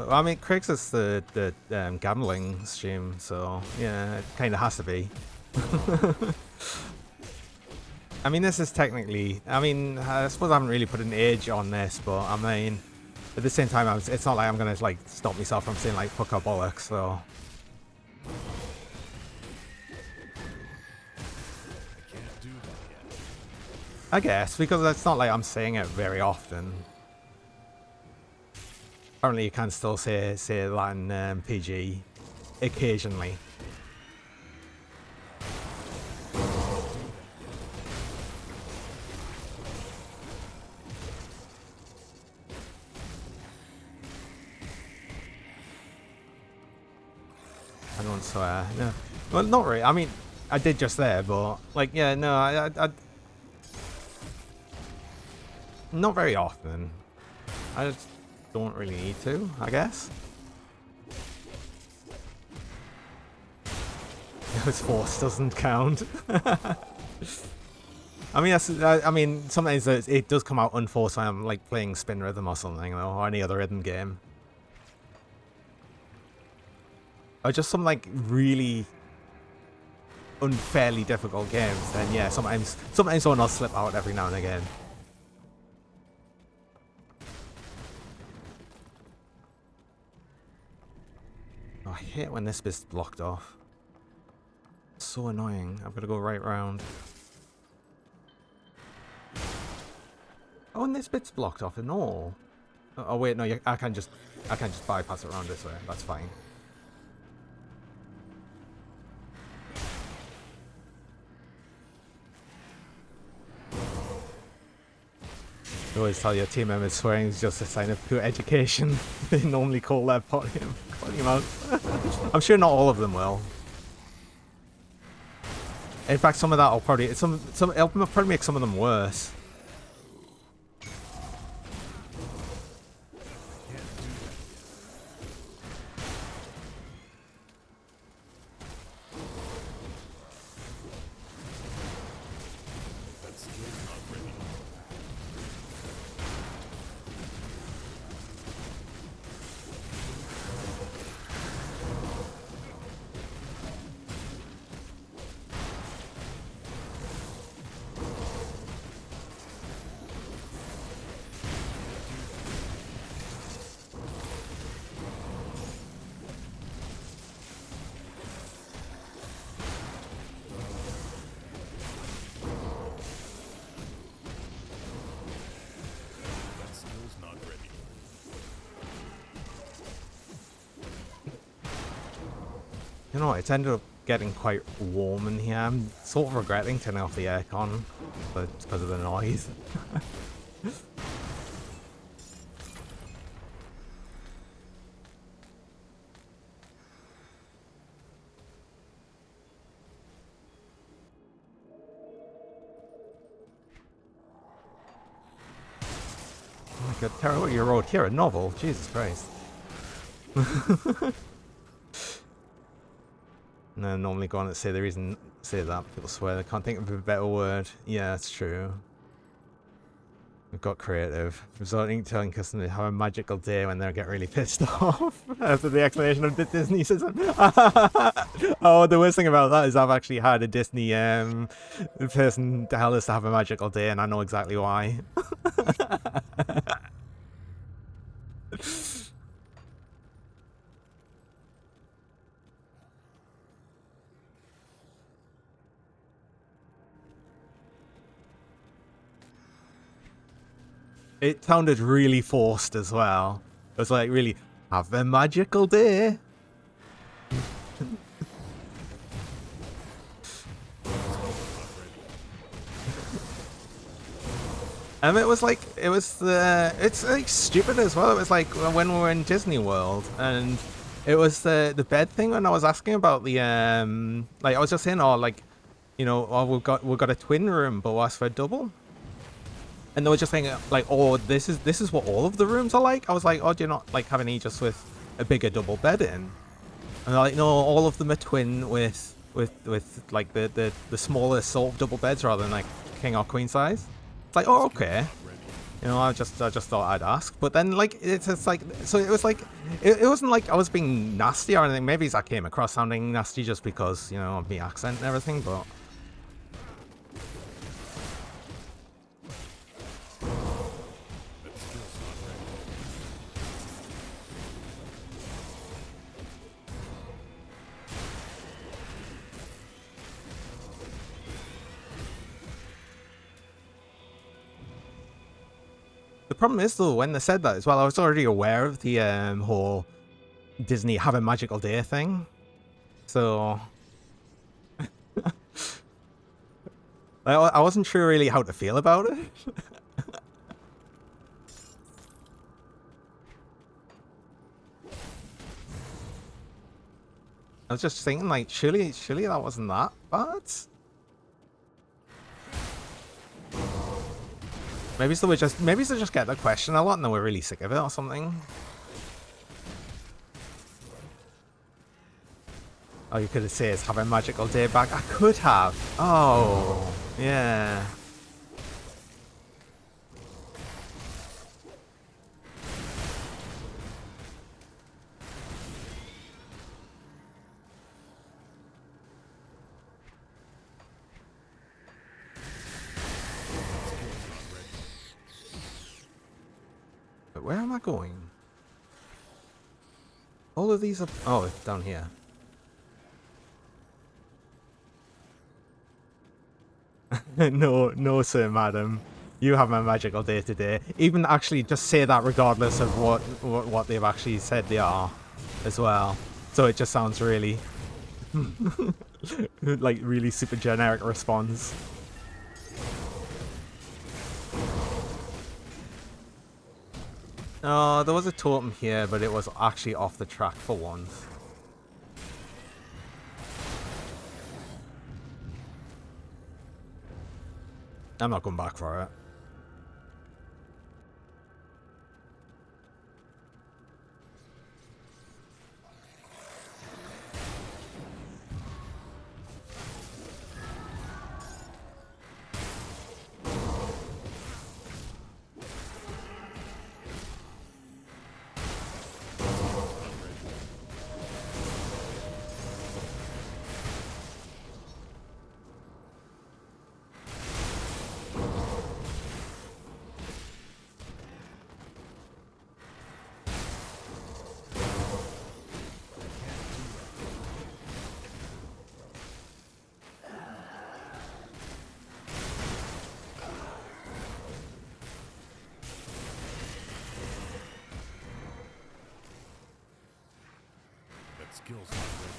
I mean, Craig's is the gambling stream, so yeah, it kind of has to be. I mean, this is technically. I mean, I suppose I haven't really put an age on this, but I mean, at the same time, it's not like I'm gonna like stop myself from saying like fuck up bollocks. So. I guess because it's not like I'm saying it very often. Apparently, you can still say that in PG occasionally. I don't swear. No, well, not really. I mean, I did just there, but like, yeah, no, I not very often. I just don't really need to, I guess. His force doesn't count. I mean, I mean, sometimes it does come out unforced when I'm like playing Spin Rhythm or something, or any other rhythm game. Or just some like really unfairly difficult games. Then yeah, sometimes one will slip out every now and again. Oh, I hate when this bit's blocked off. It's so annoying. I've got to go right round. Oh, and this bit's blocked off and all. Oh wait, no, I can just bypass it around this way. That's fine. You always tell your team members swearing is just a sign of poor education. They normally call that podium out. I'm sure not all of them will. In fact, some of that will probably it'll probably make some of them worse. You know, it's ended up getting quite warm in here. I'm sort of regretting turning off the aircon, but it's because of the noise. Oh my god, Terra, what you wrote here? A novel? Jesus Christ. No, normally go on and say the reason say that. People swear. I can't think of a better word. Yeah, that's true. We've got creative. Resulting telling customers have a magical day when they get really pissed off. After the explanation of the Disney system. Oh, the worst thing about that is I've actually had a Disney person tell us to have a magical day, and I know exactly why. It sounded really forced as well. It was like, really, have a magical day. And it was like, it's like stupid as well. It was like when we were in Disney World, and it was the bed thing when I was asking about the like I was just saying, oh, like, you know, oh, we've got a twin room, but what's for a double? And they were just saying like, oh, this is what all of the rooms are like. I was like, oh, do you not like have any just with a bigger double bed in? And they're like, no, all of them are twin with like the smaller sort of double beds rather than like king or queen size. It's like, oh, okay. You know, I just thought I'd ask. But then like it's just like, so it was like it wasn't like I was being nasty or anything. Maybe I came across sounding nasty just because, you know, of the accent and everything, but. The problem is, though, when they said that as well, I was already aware of the whole Disney have a magical day thing. So I wasn't sure really how to feel about it. I was just thinking, like, surely that wasn't that bad. Maybe they just get the question a lot and they were really sick of it or something. Oh, you could have said have a magical day back. I could have. Oh, yeah. am I going? All of these are... Oh, it's down here. No, no, sir, madam. You have my magical day today. Even actually just say that regardless of what they've actually said they are as well. So it just sounds really... like, really super generic response. Oh, there was a totem here, but it was actually off the track for once. I'm not going back for it. That skill's not ready.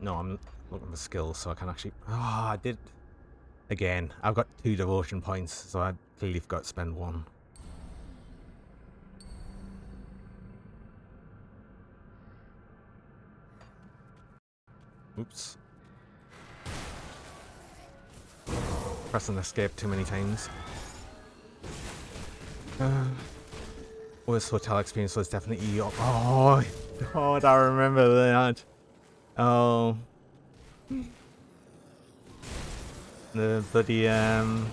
No, I'm looking for skills so I can actually... Oh, I did... Again, I've got 2 devotion points, so I clearly forgot to spend 1. Oops. Pressing escape too many times. Worst hotel experience was definitely... Oh, God, I remember that. Oh. The bloody, the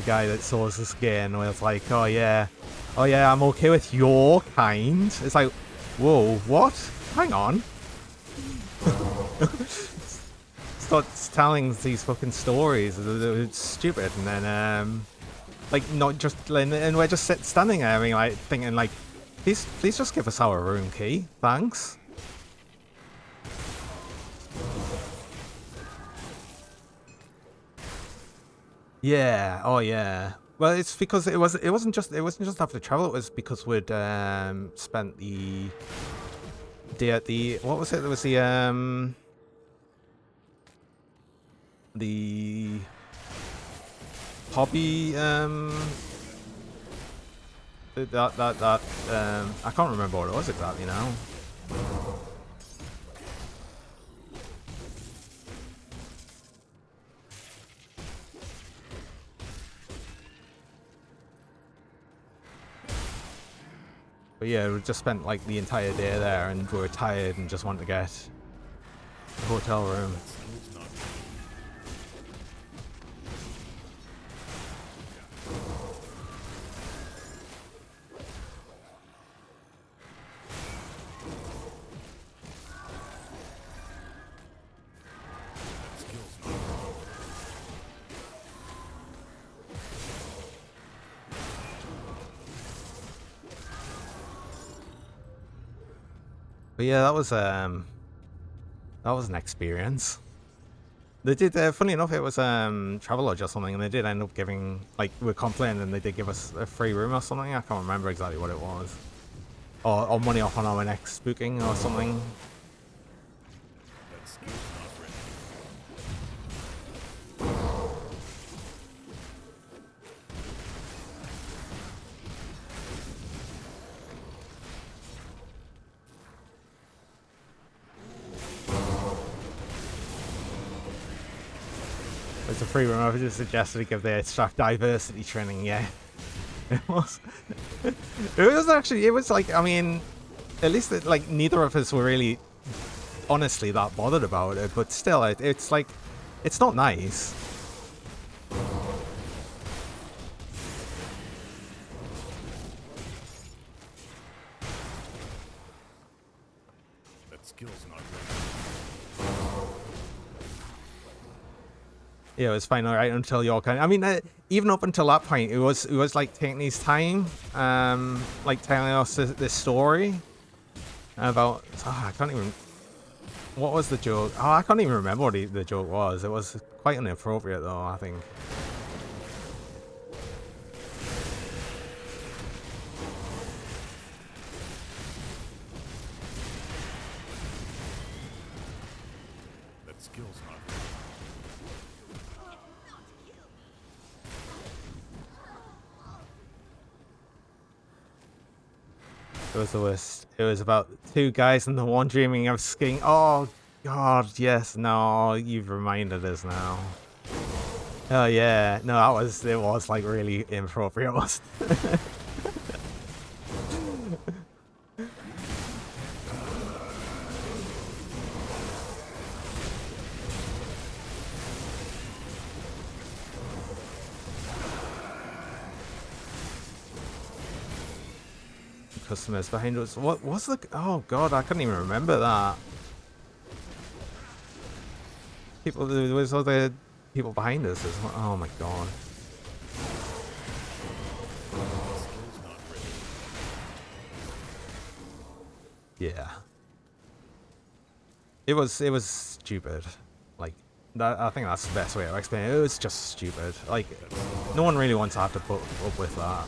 guy that saw us skin was like, oh yeah, I'm okay with your kind. It's like, whoa, what? Hang on. Starts telling these fucking stories. It's stupid, and then, like, not just, and we're just standing there, I mean, like, thinking, like, please just give us our room key, thanks. Yeah. Oh, yeah. Well, it's because it wasn't just after travel. It was because we'd spent the day at the what was it? There was the hobby that I can't remember what it was exactly now. But yeah, we just spent like the entire day there, and we were tired and just wanted to get a hotel room. Skill's not ready. That skill's not ready. But yeah, that was an experience. They did, funny enough, it was Travelodge or something, and they did end up giving, like, we were complaining, and they did give us a free room or something. I can't remember exactly what it was, or money off on our next booking or something. That skill's not ready. It's a free room. I was just suggested to give the staff diversity training. Yeah, it was. It was actually. It was like. I mean, at least like neither of us were really honestly that bothered about it, but still, it's like, it's not nice. That skill's not ready. Yeah, it was fine, alright, until your kind. I mean, even up until that point, it was like taking his time, like telling us this story about. Oh, I can't even. What was the joke? Oh, I can't even remember what the joke was. It was quite inappropriate, though, I think. That skill's not ready. It was the worst. It was about two guys and the one dreaming of skiing. Oh, God, yes. No, you've reminded us now. Oh, yeah. No, it was like really inappropriate, wasn't it? Customers behind us. What was the? Oh God, I couldn't even remember that. There was other people behind us as well. Oh my God. Yeah. It was stupid. Like that. I think that's the best way to explain it. It was just stupid. Like no one really wants to have to put up with that.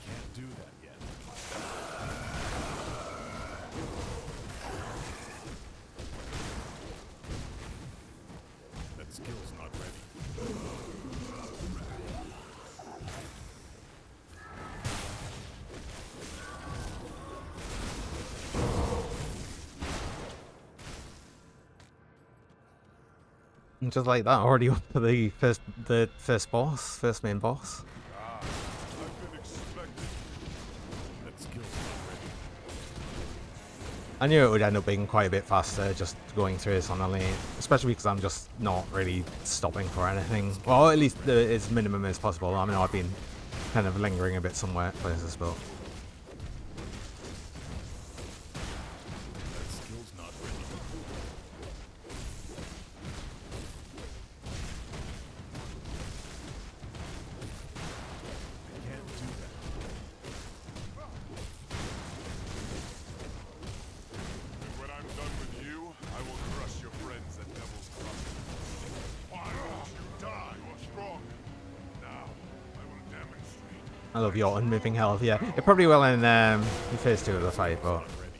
Can't do that yet. That skill's not ready. And just like that, already up to the first main boss. I've been expecting. That skill's not ready. I knew it would end up being quite a bit faster just going through this on a lane, especially because I'm just not really stopping for anything. Well, at least as minimum as possible. I mean, I've been kind of lingering a bit somewhere places, but That skill's not ready. I can't do that. And when I'm done with you, I will crush your friends at Devil's Crossing. Why won't you die? You're strong. Now, I will demonstrate. I love your unmoving health. Yeah, it probably will in phase 2 of the fight, but Not ready.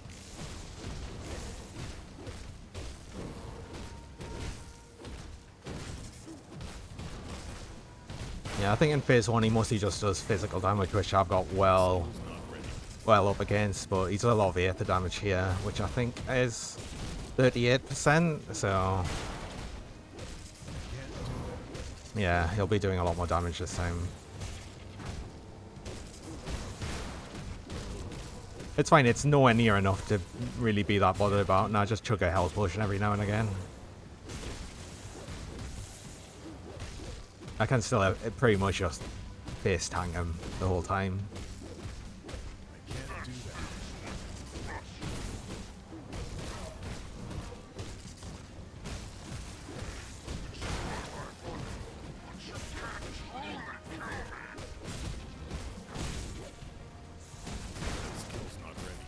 yeah, I think in phase 1 he mostly just does physical damage, which I've got well up against, but he does a lot of aether damage here, which I think is 38%, so yeah, he'll be doing a lot more damage this time. It's fine, it's nowhere near enough to really be that bothered about, and I just chug a health potion every now and again. I can still pretty much just face tank him the whole time. I can't do that. That skill's not ready.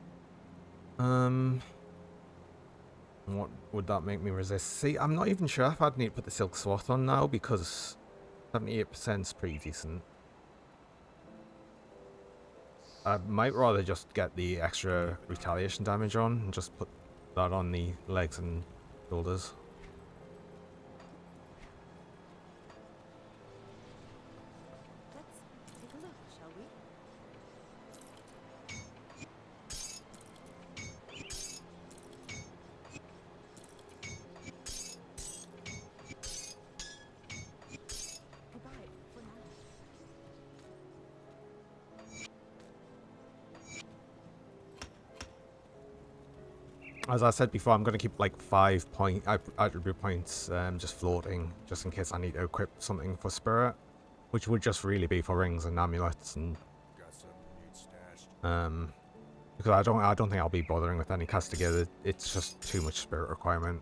What would that make me resist? See, I'm not even sure if I'd need to put the Silk Swat on now because 78% is pretty decent. I might rather just get the extra retaliation damage on and just put that on the legs and shoulders. Let's take a look, shall we? Goodbye for now. As I said before, I'm going to keep like 5 attribute points just floating, just in case I need to equip something for Spirit, which would just really be for rings and amulets and Got something you'd stashed. because I don't think I'll be bothering with any castigated. It's just too much Spirit requirement.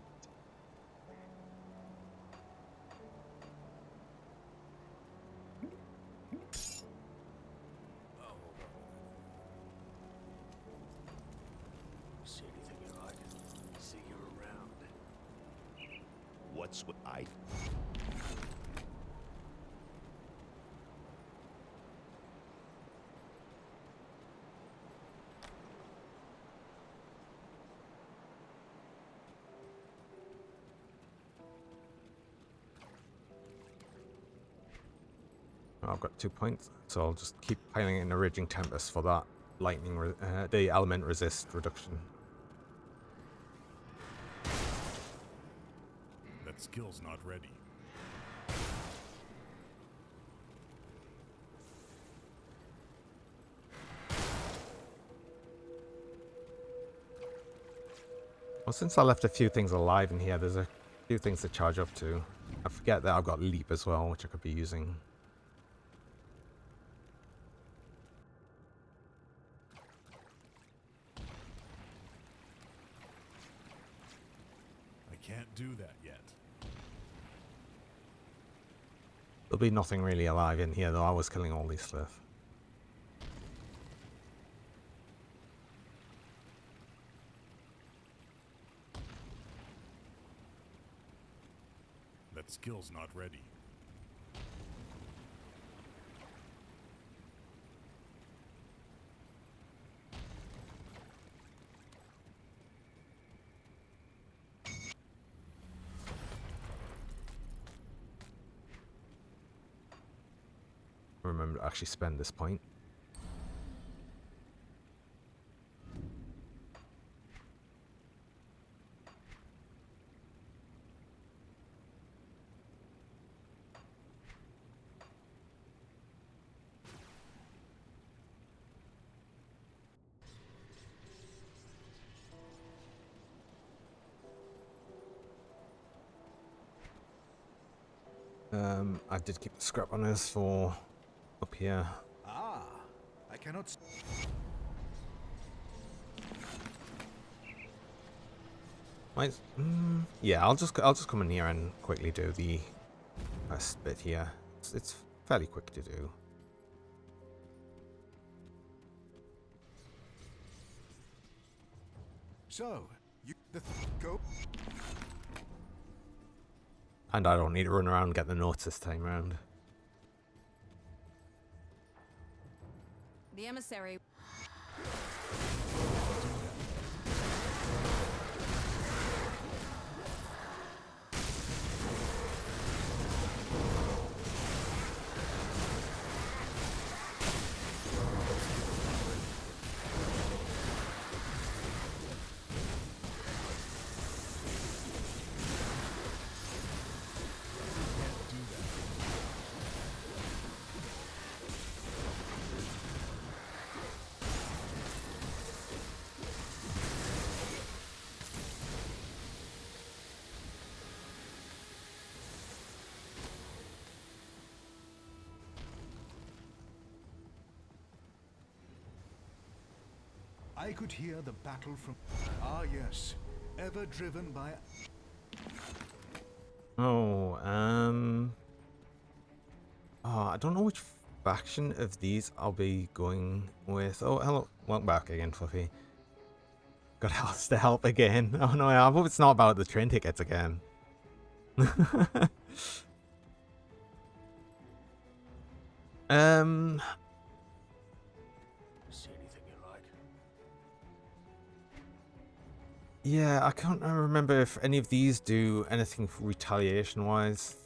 See anything you like? See you around. What's what I... I've got 2 points, so I'll just keep piling in a Raging Tempest for that lightning, the element resist reduction. That skill's not ready. Well, since I left a few things alive in here, there's a few things to charge up to. I forget that I've got Leap as well, which I could be using. I can't do that yet. There'll be nothing really alive in here, though. I was killing all these Slith. That skill's not ready. Remember to actually spend this point. I did keep the scrap on this for up here. Ah, I cannot... Yeah, I'll just come in here and quickly do the first bit here. It's fairly quick to do. So, you... go... And I don't need to run around and get the notes this time round. The emissary. I could hear the battle from... Ah, yes. Ever driven by... Oh, I don't know which faction of these I'll be going with. Oh, hello. Welcome back again, Fluffy. Got asked to help again. Oh no, I hope it's not about the train tickets again. See anything you like? Yeah, I can't remember if any of these do anything retaliation wise.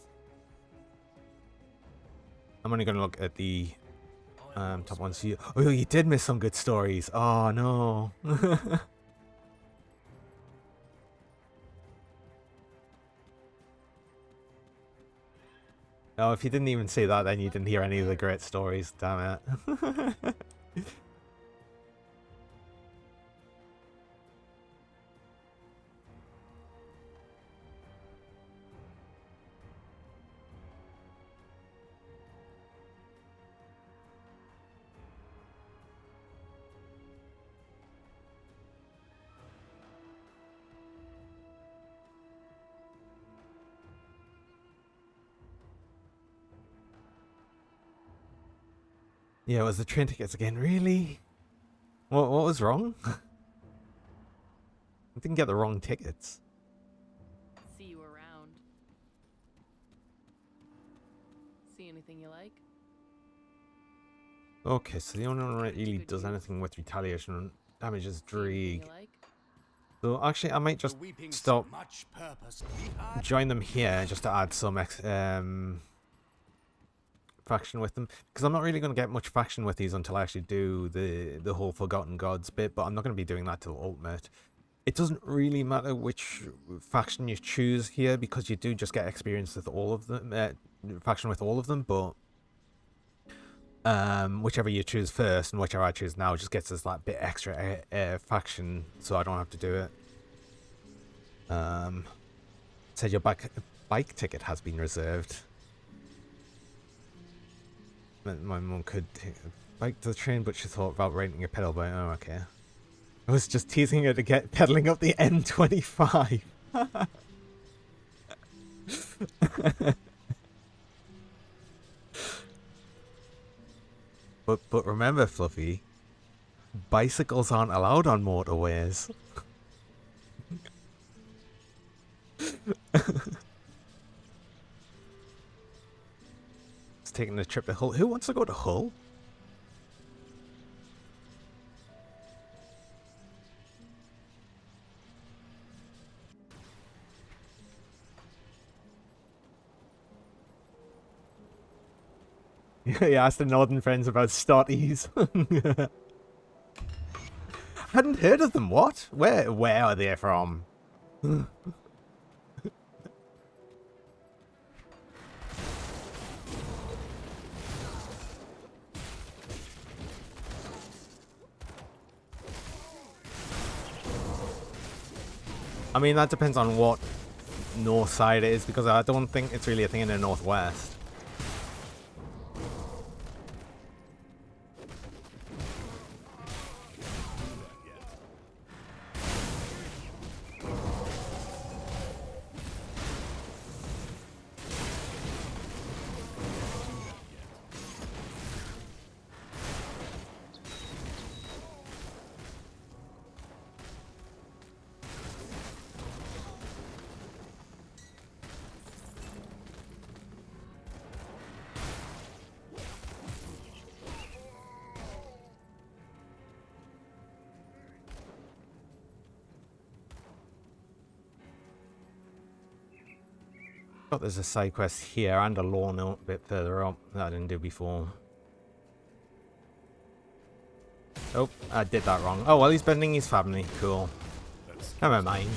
I'm only gonna look at the top ones. Oh, you did miss some good stories. Oh no. Oh, if you didn't even see that, then you didn't hear any of the great stories. Damn it. Yeah, it was the train tickets again. Really? What was wrong? I didn't get the wrong tickets. See you around. See anything you like? Okay, so the only one that really does anything with retaliation damages Dreeg. So actually, I might just stop, join them here just to add some faction with them, because I'm not really going to get much faction with these until I actually do the whole Forgotten Gods bit, but I'm not going to be doing that till Ultimate. It doesn't really matter which faction you choose here, because you do just get experience with all of them, faction with all of them, but whichever you choose first and whichever I choose now just gets us that bit extra faction, so I don't have to do it. Said your bike ticket has been reserved. My mum could bike to the train, but she thought about renting a pedal bike. Oh, okay. I was just teasing her to get pedaling up the N25. But remember, Fluffy, bicycles aren't allowed on motorways. It's taking a trip to Hull. Who wants to go to Hull? Yeah, ask the northern friends about Stotties. Hadn't heard of them. What? Where are they from? I mean, that depends on what north side it is, because I don't think it's really a thing in the northwest. Oh, there's a side quest here and a lore note a bit further up that I didn't do before. Oh, I did that wrong. Oh, well, he's bending his family. Cool. Never mind.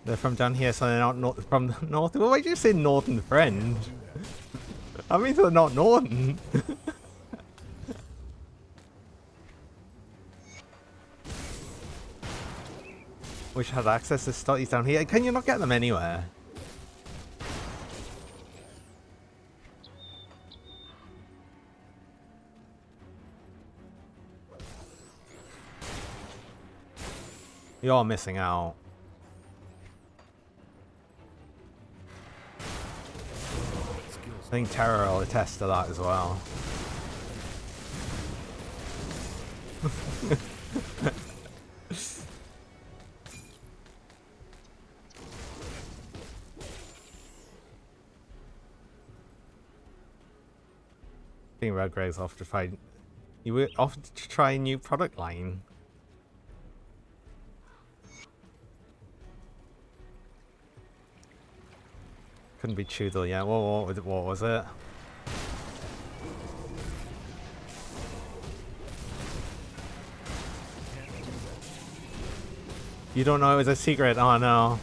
They're from down here, so they're not from the north. Well, why did you say northern friend? I mean, they're not northern. Which has access to Stotties down here. Can you not get them anywhere? You're missing out. I think Terra will attest to that as well. I think Red Gray's off to find. You were off to try a new product line. Couldn't be Tudor yet. What was it? You don't know it was a secret? Oh no.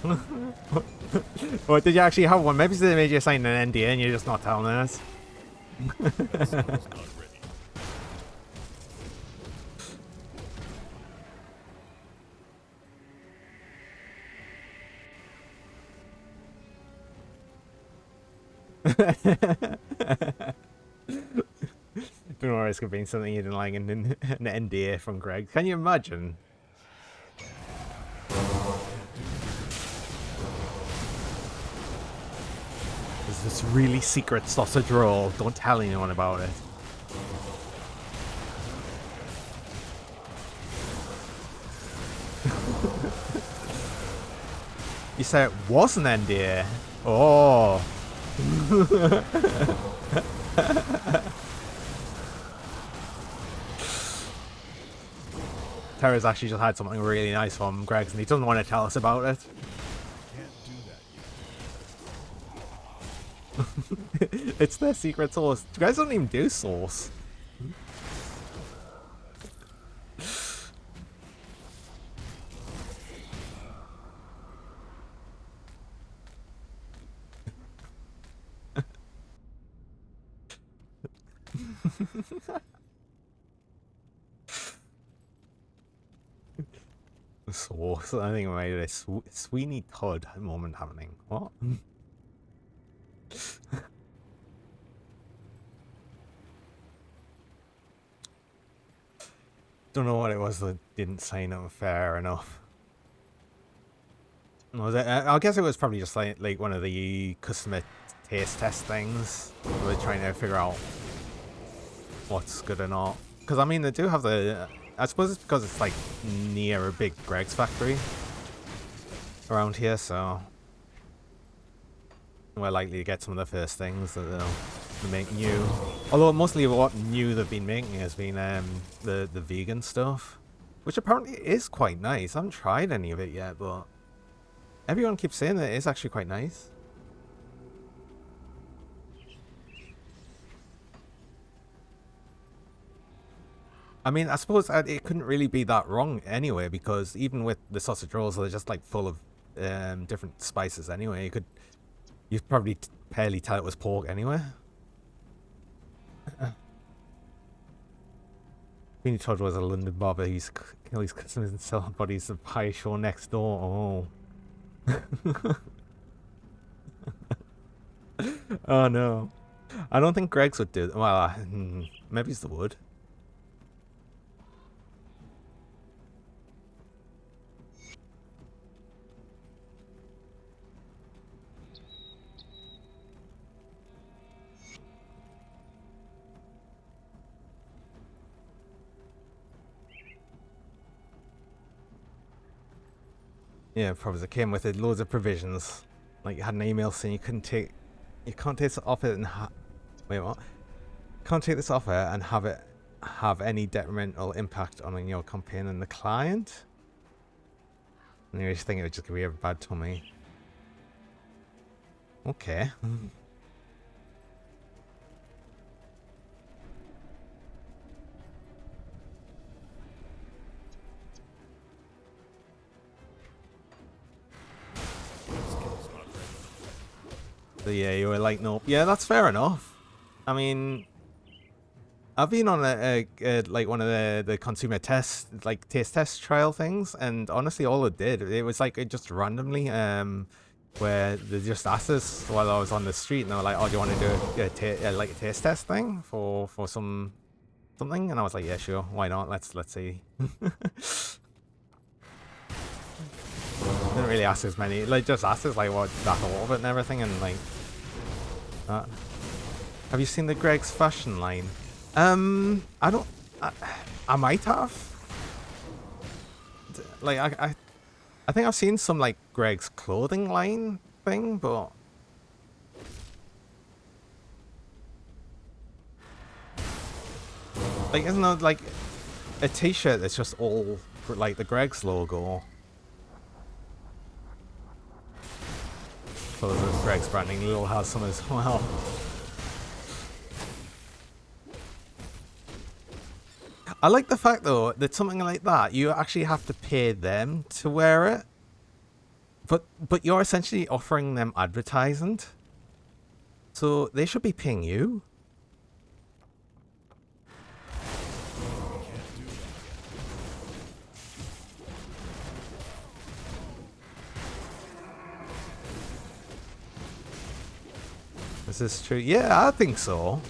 Or did you actually have one? Maybe they made you sign an NDA and you're just not telling us. Don't know, it's been something you didn't like an NDA from Greg. Can you imagine? There's this really secret sausage roll. Don't tell anyone about it. You said it was an NDA. Oh. Terra's actually just had something really nice from Greg's and he doesn't want to tell us about it. It's their secret sauce. You guys don't even do sauce. Sauce. I think I made a Sweeney Todd moment happening. What? Don't know what it was that didn't sign up fair enough. Was it? I guess it was probably just like one of the customer taste test things. We're trying to figure out what's good or not. Because I mean, they do have the. I suppose it's because it's like near a big Greg's factory around here, so we're likely to get some of the first things that they'll make new. Although mostly what new they've been making has been the vegan stuff, which apparently is quite nice. I haven't tried any of it yet, but everyone keeps saying that it is actually quite nice. I mean, I suppose it couldn't really be that wrong anyway, because even with the sausage rolls, they're just like full of different spices anyway. You'd probably barely tell it was pork anyway. Sweeney Todd was a London barber who used to kill his customers and sell bodies of pie show next door. Oh. Oh no. I don't think Greg's would do that. Well, maybe they would. Yeah, probably it came with it loads of provisions. Like you had an email saying you can't take this offer and wait, what? Can't take this offer and have any detrimental impact on your campaign and the client. And you just think it would just be a bad tummy. Okay. So yeah, you were like, nope. Yeah, that's fair enough. I mean, I've been on a like one of the consumer test, like taste test trial things, and honestly, all it did, it was like it just randomly, where they just asked us while I was on the street, and they were like, "Oh, do you want to do like a taste test thing for something?" And I was like, "Yeah, sure, why not? Let's see." Didn't really ask as many. Like, just asked us like what I thought of it and everything, and like. Have you seen the Greg's fashion line? I don't. I might have. Like, I think I've seen some like Greg's clothing line thing, but. Like, isn't there like a t-shirt that's just all like the Greg's logo? So the Greg's branding Lil has some as well. I like the fact though that something like that you actually have to pay them to wear it, but you're essentially offering them advertisement, so they should be paying you. Is this true? Yeah, I think so.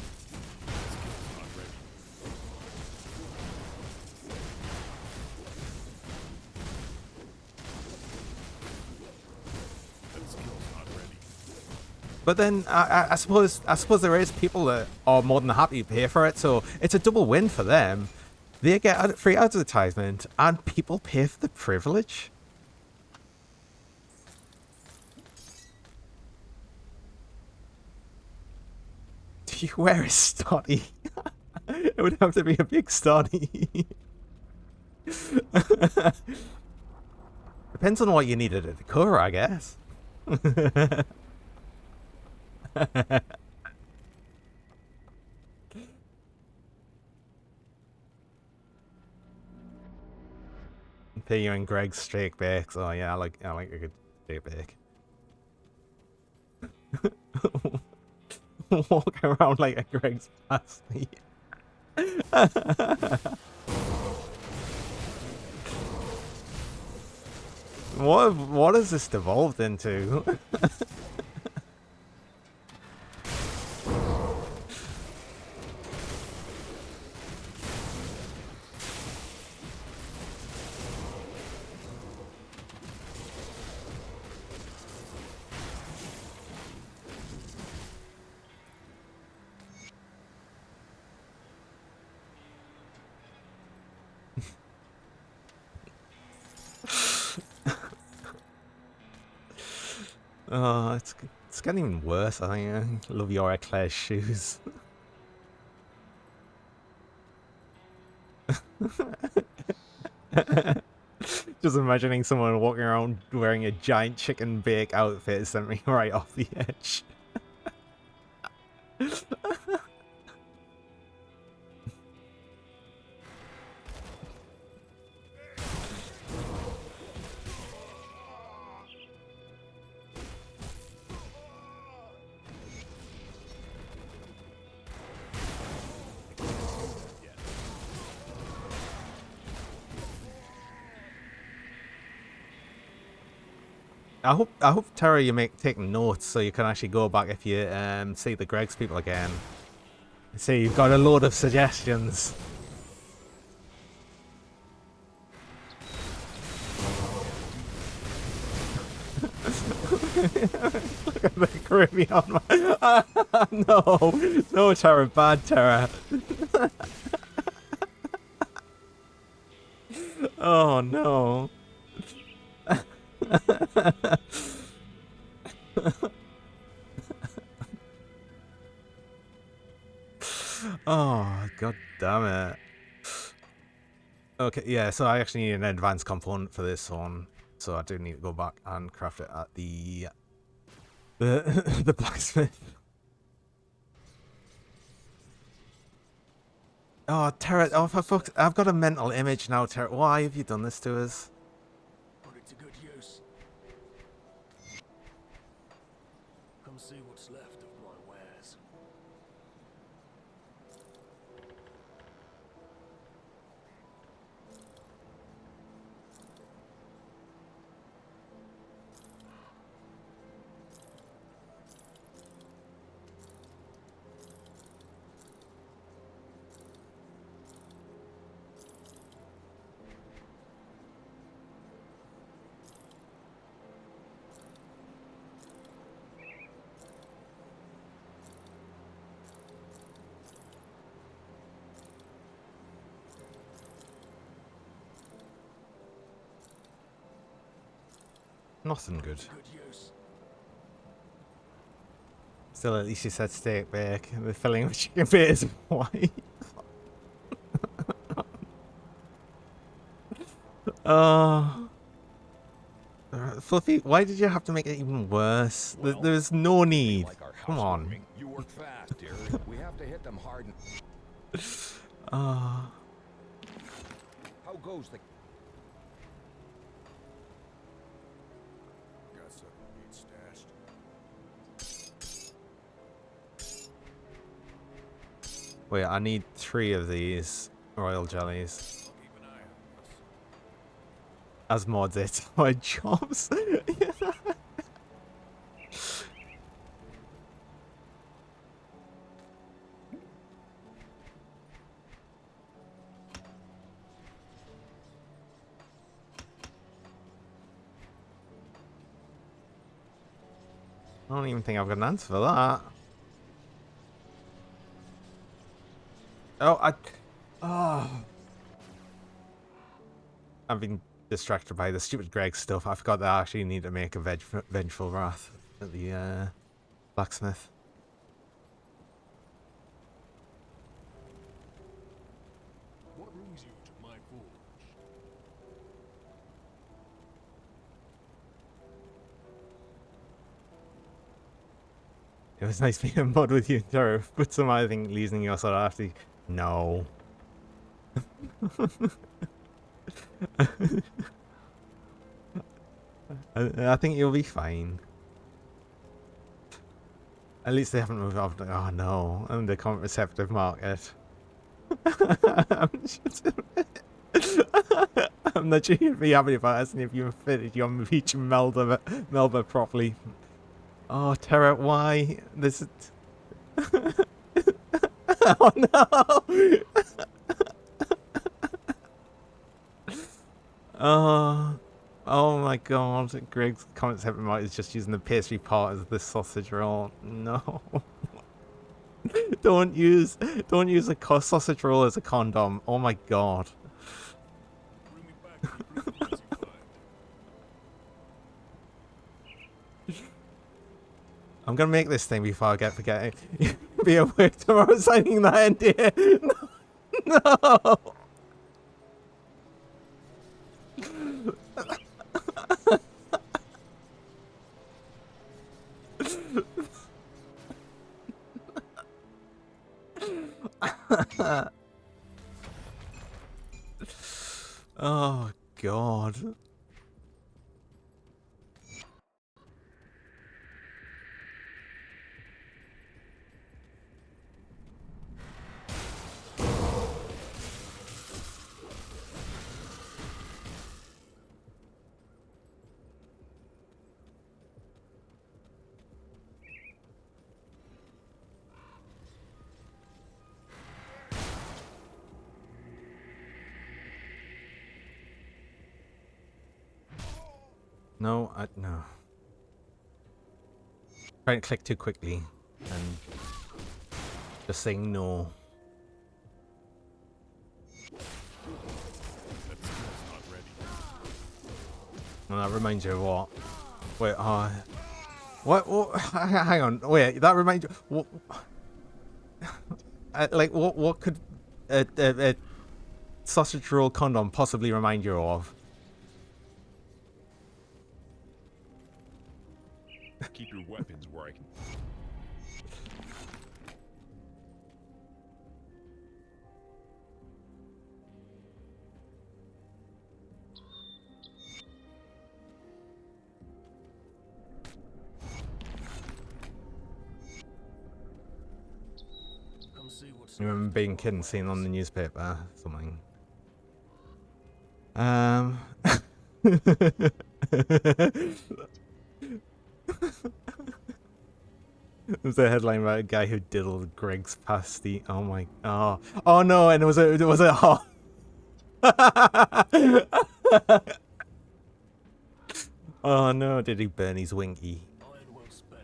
But then I suppose there is people that are more than happy to pay for it, so it's a double win for them. They get free advertisement, and people pay for the privilege. Do you wear a stoddy? It would have to be a big stoddy. Depends on what you needed at the core, I guess. Pay you and Greg's steak bakes. Oh yeah, I like a good steak bake. Walk around like a Greg's pasty. What has this devolved into? Oh, it's getting even worse. I think. I love your Eclair's shoes. Just imagining someone walking around wearing a giant chicken bake outfit sent me right off the edge. I hope Tara, you taking notes so you can actually go back if you see the Greg's people again. See, you've got a load of suggestions. Look at the Caribbean. No, Tara, bad Tara. Oh no. Oh, god damn it. Okay, yeah, so I actually need an advanced component for this one. So I do need to go back and craft it at the blacksmith. Oh, Tara, oh for fuck's, I've got a mental image now, Tara. Why have you done this to us? Put it to good use. Come see what's left of my wares. Nothing good. Good use. Still, at least you said steak bake. The filling of chicken bake is white. Oh. Fluffy, why did you have to make it even worse? Well, There's no need. Like our Come on. housewarming. You work fast, dear. We have to hit them hard. Oh. How goes the... Got something you need stashed. Wait, I need 3 of these royal jellies. I'll keep an eye on this. As mods it. My jobs. I don't even think I've got an answer for that. I've been distracted by the stupid Greg stuff. I forgot that I actually need to make a vengeful wrath at the blacksmith. What brings you to my forge? It was nice being in mod with you, Taro, but somehow I think losing your sort of after. No. I think you'll be fine. At least they haven't moved off. Oh no, I'm the contraceptive market. I'm not sure you'd be happy about asking if you fitted your beach Melba properly. Oh, Terra, why? This is... Oh no! Oh my god, Greg's comment seven is just using the pastry part as the sausage roll. No. don't use a sausage roll as a condom. Oh my god. Bring me back to the proof of what you find. I'm gonna make this thing before I forget it. Be at work tomorrow signing that NDA. No. Oh god. No, no. Trying to click too quickly and just saying no. And that reminds you of what? Wait, what? Hang on. Wait, that reminds you. What? Like, what could a sausage roll condom possibly remind you of? Keep your weapons where I can. Come see what's You remember left being a of kid and my seeing on the wares. newspaper something? There's a headline about a guy who diddled Greg's pasty. Oh my, oh no, and it was a oh no, did he burn his winky? Iron well spent.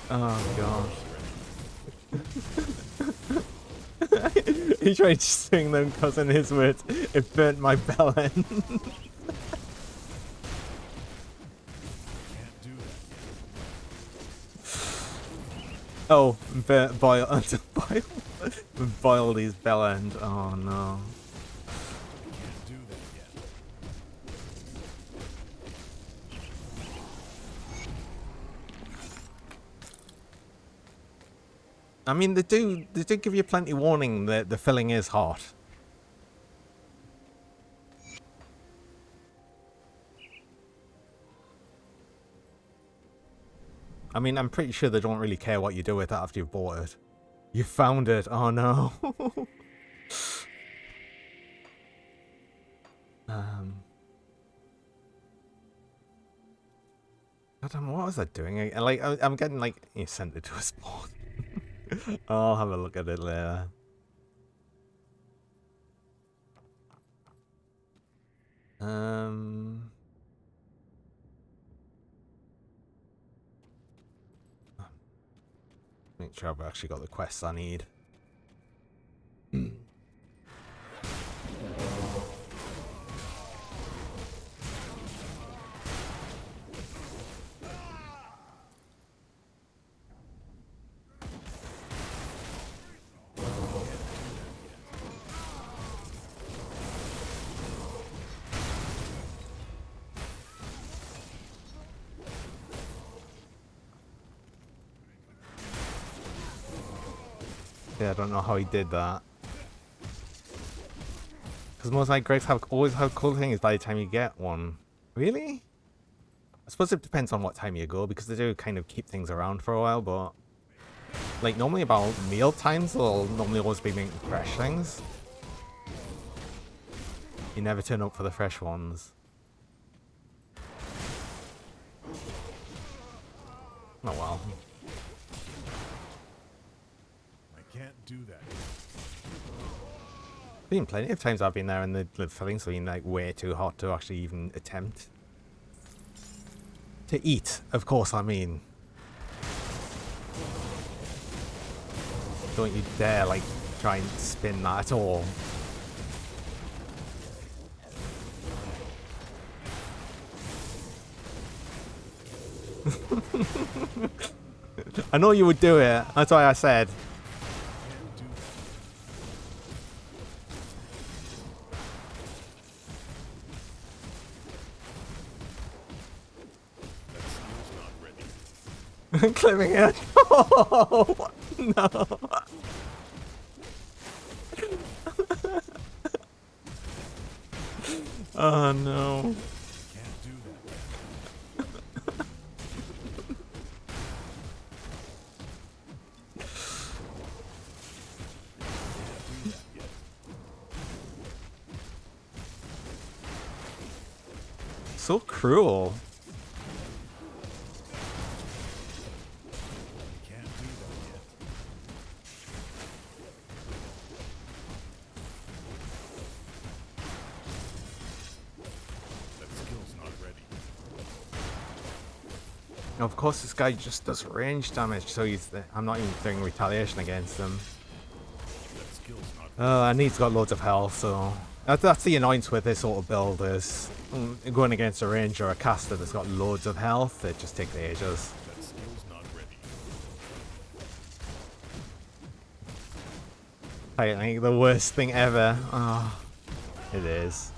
Oh god. He tried to sing them because in his words, it burnt my bell end. Can't do that. Oh, boil, boil these bell end. Oh no. Can't do that yet. I mean, they do give you plenty warning that the filling is hot. I mean, I'm pretty sure they don't really care what you do with it after you've bought it. You found it. Oh no. God damn, what was I doing? Like, I'm getting like you sent it to a spot. I'll have a look at it later. Make sure I've actually got the quests I need. Yeah, I don't know how he did that. Because most like Gregs always have cool things by the time you get one. Really? I suppose it depends on what time you go, because they do kind of keep things around for a while, but like normally about meal times they'll normally always be making fresh things. You never turn up for the fresh ones. Oh well. Can't do that. Been plenty of times I've been there and the fillings have been like way too hot to actually even attempt to eat. Of course, I mean, don't you dare like try and spin that at all. I know you would do it. That's why I said. Clipping it. Oh, no. Oh no. Can't do that. So cruel. Of course, this guy just does range damage, so I'm not even doing retaliation against him. And he's got loads of health, so that's the annoyance with this sort of build is going against a ranger or a caster that's got loads of health. It just takes ages. I think the worst thing ever. Oh, it is.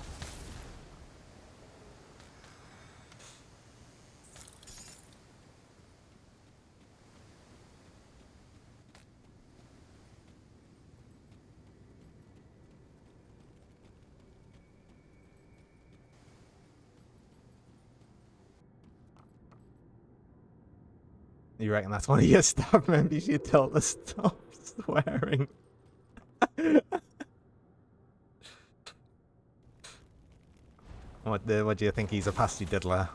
You reckon that's one of your staff members you tell to stop swearing? What do you think, he's a pasty diddler?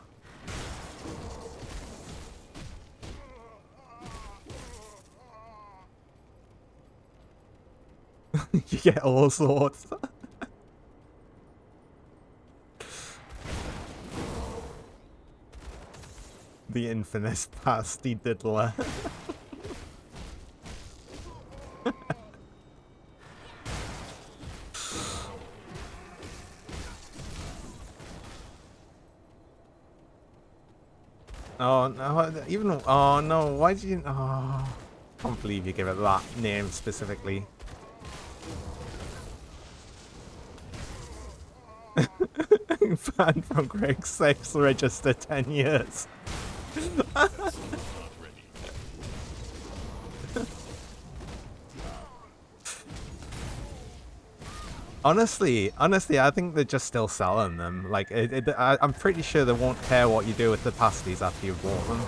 You get all sorts. The infamous pasty diddler. Oh no! Even oh no! Why did you? Oh, I can't believe you give it that name specifically. Banned from Greg's sex register 10 years. Honestly, I think they're just still selling them. Like, I'm pretty sure they won't care what you do with the pasties after you've bought them.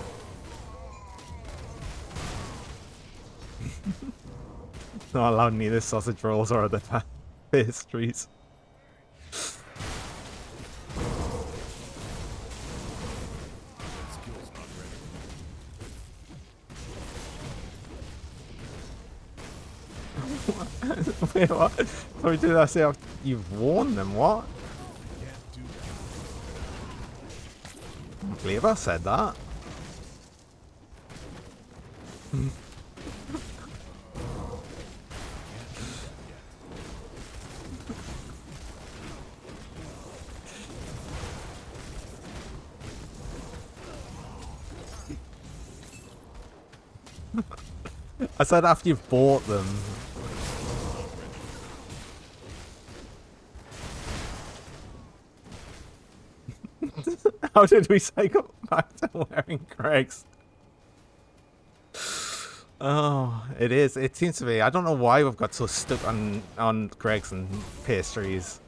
Not allowed neither sausage rolls or other pastries. Wait, what? Sorry, did I say you've worn them? What? I can't believe I said that. I said after you've bought them. How did we cycle back to wearing Greg's? Oh, it is. It seems to be. I don't know why we've got so stuck on Greg's and pastries.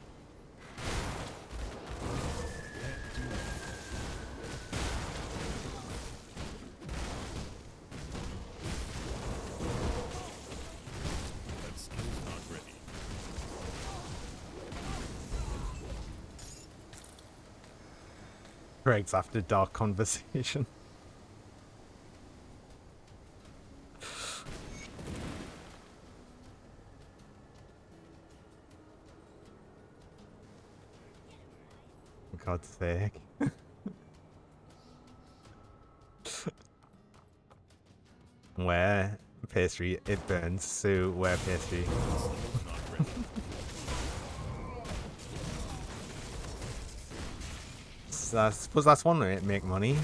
Greg's after dark conversation. For God's sake. Where pastry, it burns. So where pastry. So I suppose that's one way to make money.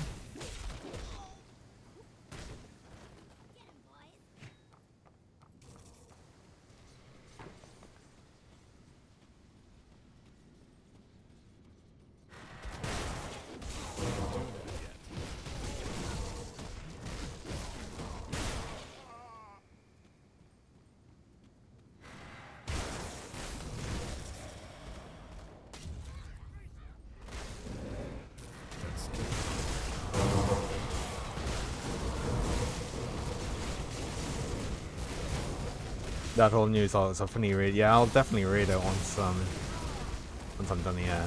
That whole news all is a funny read. Yeah, I'll definitely read it once I'm done here.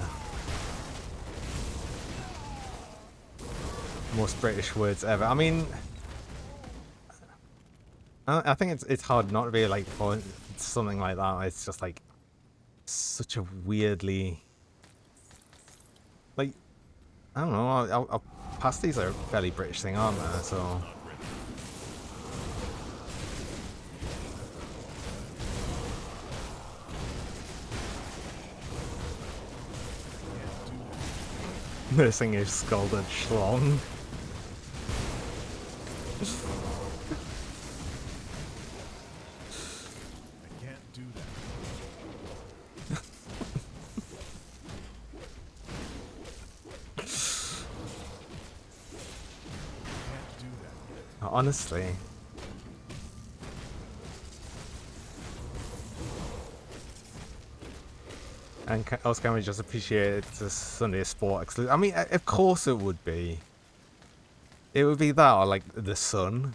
Most British words ever. I mean, I think it's hard not to be like for something like that. It's just like such a weirdly, like, I don't know. Pasties are a fairly British thing, aren't they? So. Nursing a scalded schlong. I can't do that. Can't do that yet. Honestly. And else can we just appreciate the Sunday sport exclusive? I mean, of course it would be. It would be that or like the sun.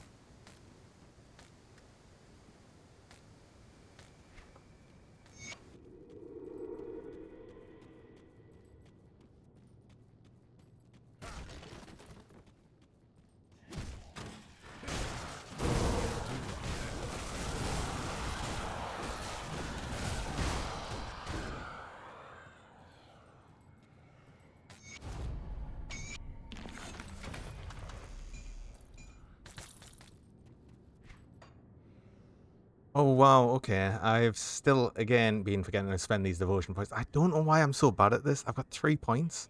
Oh wow, okay. I've still again been forgetting to spend these devotion points. I don't know why I'm so bad at this. I've got 3 points.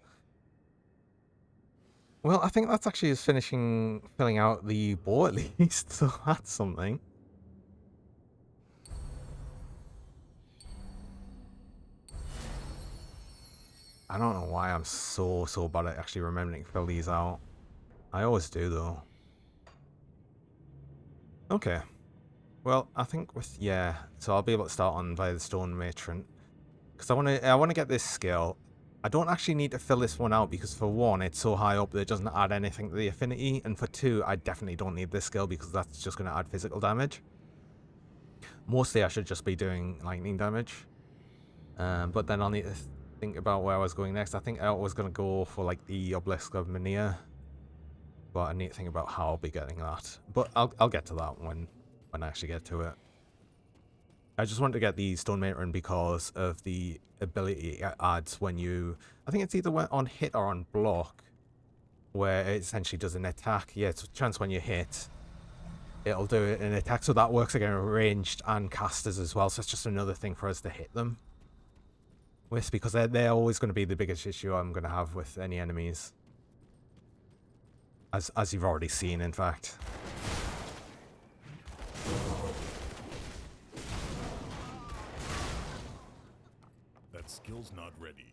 Well, I think that's actually just filling out the bow at least, so that's something. I don't know why I'm so bad at actually remembering to fill these out. I always do though. Okay. Well, I think with so I'll be able to start on via the stone matron. Because I wanna get this skill. I don't actually need to fill this one out because for one, it's so high up that it doesn't add anything to the affinity, and for two, I definitely don't need this skill because that's just gonna add physical damage. Mostly I should just be doing lightning damage. But then I'll need to think about where I was going next. I think I was gonna go for like the obelisk of Mania. But I need to think about how I'll be getting that. But I'll get to that when I actually get to it. I just want to get the Stone Matron because of the ability it adds when you... I think it's either on hit or on block, where it essentially does an attack. Yeah, it's a chance when you hit, it'll do an attack. So that works against ranged and casters as well. So it's just another thing for us to hit them with, because they're always going to be the biggest issue I'm going to have with any enemies. As you've already seen, in fact. That skill's not ready.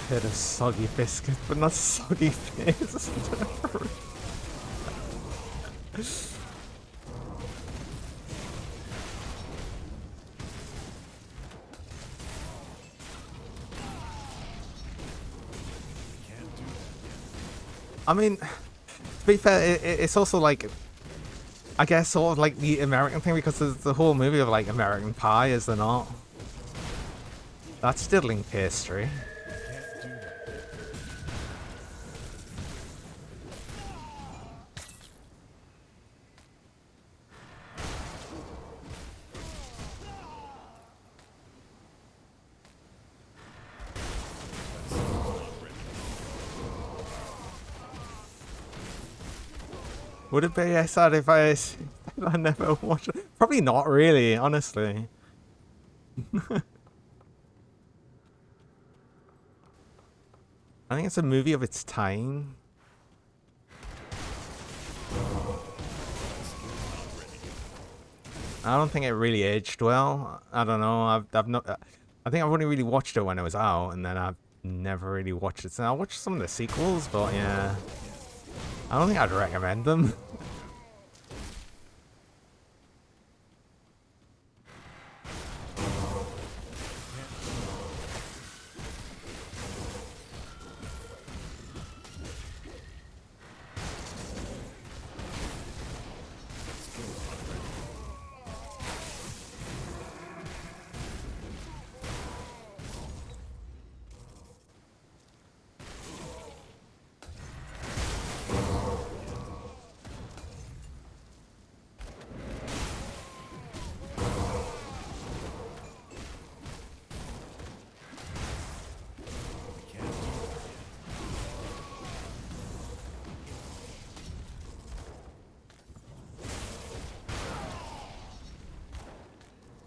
Hit a soggy biscuit, but not soggy face. I mean, to be fair, it's also like, I guess, sort of like the American thing, because there's the whole movie of like American Pie, is there not? That's diddling pastry. Would it be sad if I never watched it? Probably not really, honestly. I think it's a movie of its time. I don't think it really aged well. I don't know. I've not. I think I've only really watched it when it was out, and then I've never really watched it. So I watched some of the sequels, but yeah, I don't think I'd recommend them.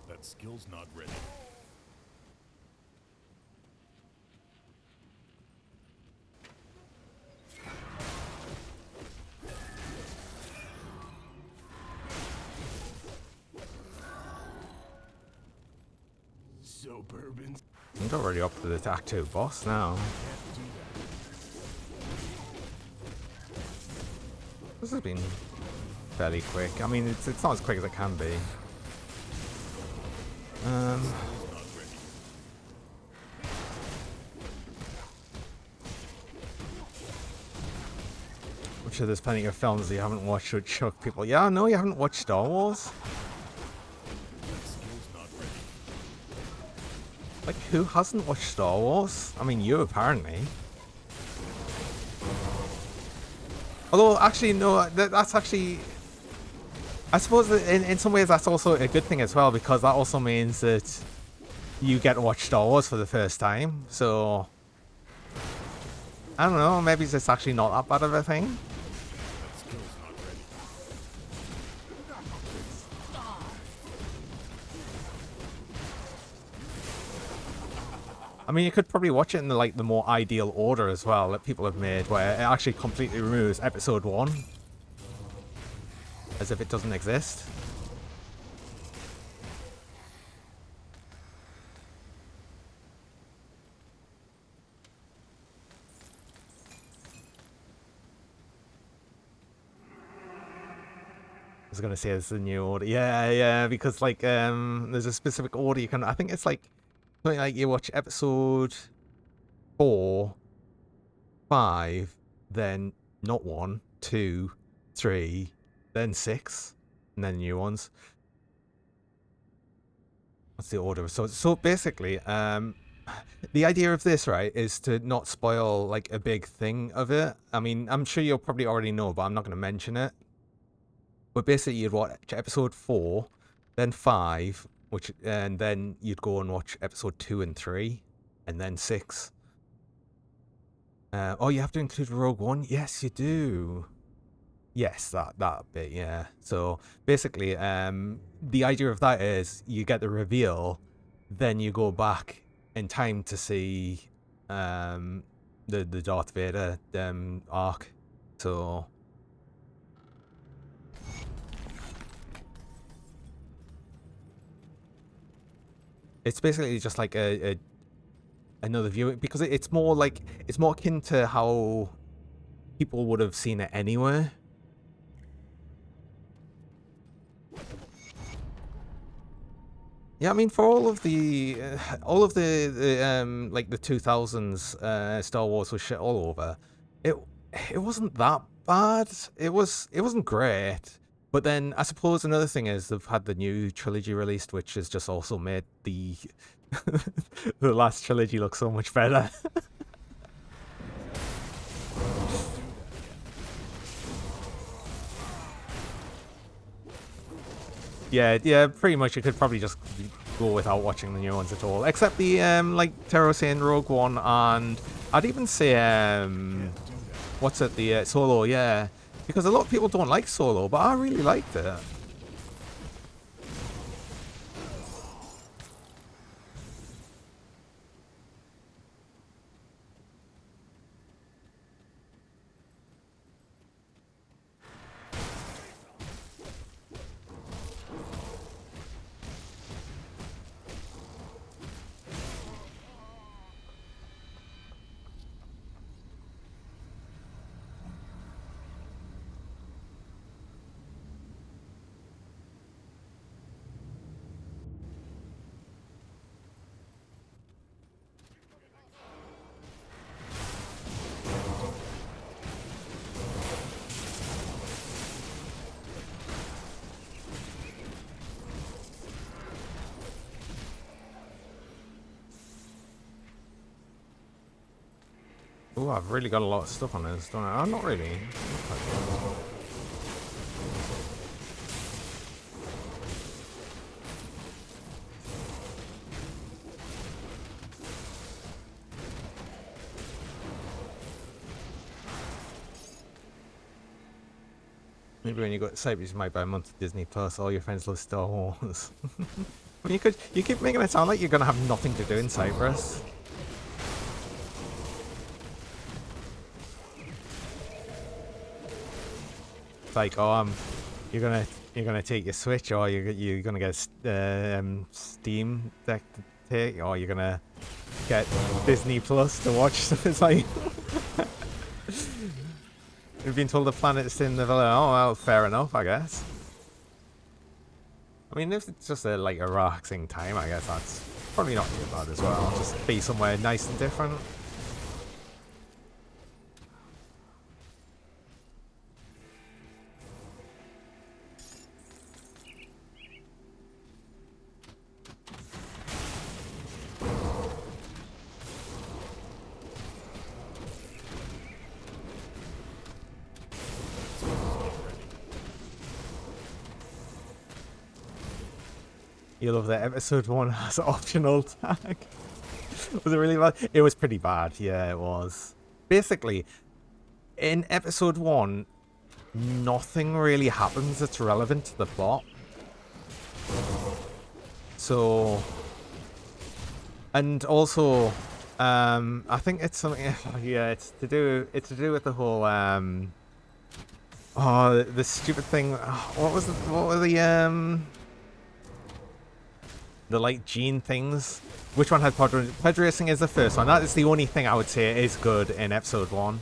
That skill's not ready. So bourbon. I'm already up to the Act 2 boss now. This has been fairly quick. I mean, it's not as quick as it can be. I'm sure there's plenty of films that you haven't watched that shock people. Yeah, I know you haven't watched Star Wars. Like, who hasn't watched Star Wars? I mean, you apparently. Although, actually, no, that's actually... I suppose that in some ways that's also a good thing as well, because that also means that you get to watch Star Wars for the first time. So, I don't know, maybe it's actually not that bad of a thing. I mean, you could probably watch it in the, like, the more ideal order as well that people have made, where it actually completely removes episode 1. As if it doesn't exist. I was gonna say it's a new order. Yeah, because like there's a specific order you can, I think it's like something like you watch episode 4, 5, then not 1, 2, 3, then 6, and then new ones. What's the order? So basically, the idea of this, right, is to not spoil like a big thing of it. I mean, I'm sure you'll probably already know, but I'm not going to mention it. But basically, you'd watch episode 4, then 5, and then you'd go and watch episode 2 and 3, and then 6. Oh, you have to include Rogue One? Yes, you do. Yes, that bit, yeah. So basically, the idea of that is you get the reveal, then you go back in time to see the Darth Vader arc. So it's basically just like another view, because it's more like, it's more akin to how people would have seen it anyway. Yeah, I mean, for all of the like the 2000s Star Wars was shit all over. It wasn't that bad. It wasn't great. But then I suppose another thing is they've had the new trilogy released, which has just also made the the last trilogy look so much better. Yeah, pretty much you could probably just go without watching the new ones at all. Except the, like Taro saying Rogue One, and I'd even say, what's it, the Solo, yeah. Because a lot of people don't like Solo, but I really liked it. Oh, I've really got a lot of stuff on this, don't I? Oh, not really. Maybe when you got Cyprus, you might buy a month of Disney Plus. All your friends love Star Wars. I mean, you keep making it sound like you're gonna have nothing to do in Cyprus. Like, oh, you're gonna take your Switch, or you're gonna get Steam Deck to take, or you're gonna get Disney Plus to watch. It's like we've been told the planet's in the villa. Oh well, fair enough, I guess. I mean, if it's just a like a relaxing time, I guess that's probably not too bad as well. Just be somewhere nice and different. You love that episode 1 has optional tag. Was it really bad? It was pretty bad. Yeah, it was. Basically, in episode 1, nothing really happens that's relevant to the plot. So, and also, I think it's something. Yeah, it's to do with the whole oh, the stupid thing. What were the like gene things? Which one had pod racing? Is the first one. That is the only thing I would say is good in episode 1.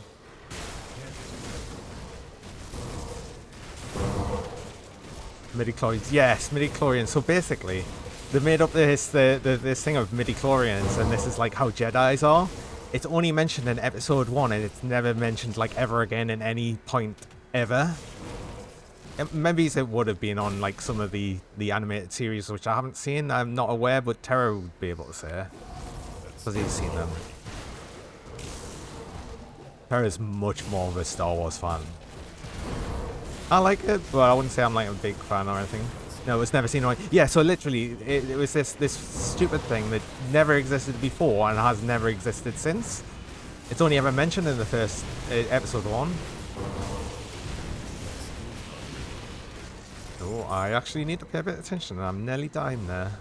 Midichlorians, yes, midichlorians. So basically, they made up this this thing of midichlorians, and this is like how Jedi's are. It's only mentioned in episode 1, and it's never mentioned like ever again in any point ever. Maybe it would have been on like some of the animated series, which I haven't seen. I'm not aware, but Terra would be able to say because he's seen them. Terra's much more of a Star Wars fan. I like it, but I wouldn't say I'm like a big fan or anything. No, it's never seen on. Yeah, so literally, it was this stupid thing that never existed before and has never existed since. It's only ever mentioned in the first episode 1. Oh, I actually need to pay a bit of attention. I'm nearly dying there.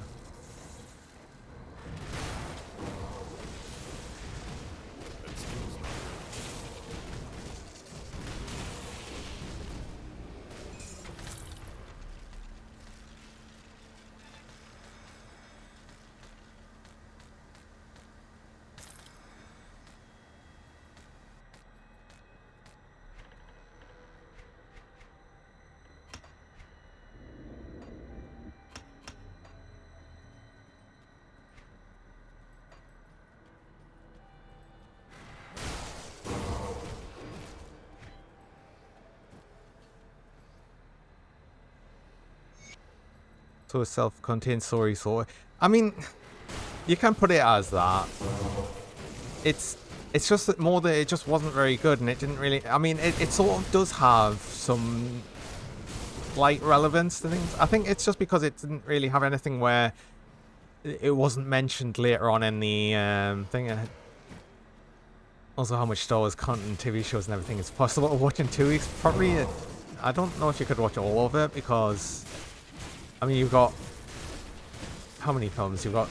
So a self-contained story, so I mean, you can put it as that. It's just that more that it just wasn't very good, and it didn't really. I mean, it sort of does have some slight relevance to things. I think it's just because it didn't really have anything where it wasn't mentioned later on in the thing. Also, how much Star Wars content, TV shows, and everything is possible to watch in 2 weeks. Probably, I don't know if you could watch all of it because. I mean, you've got how many films? You've got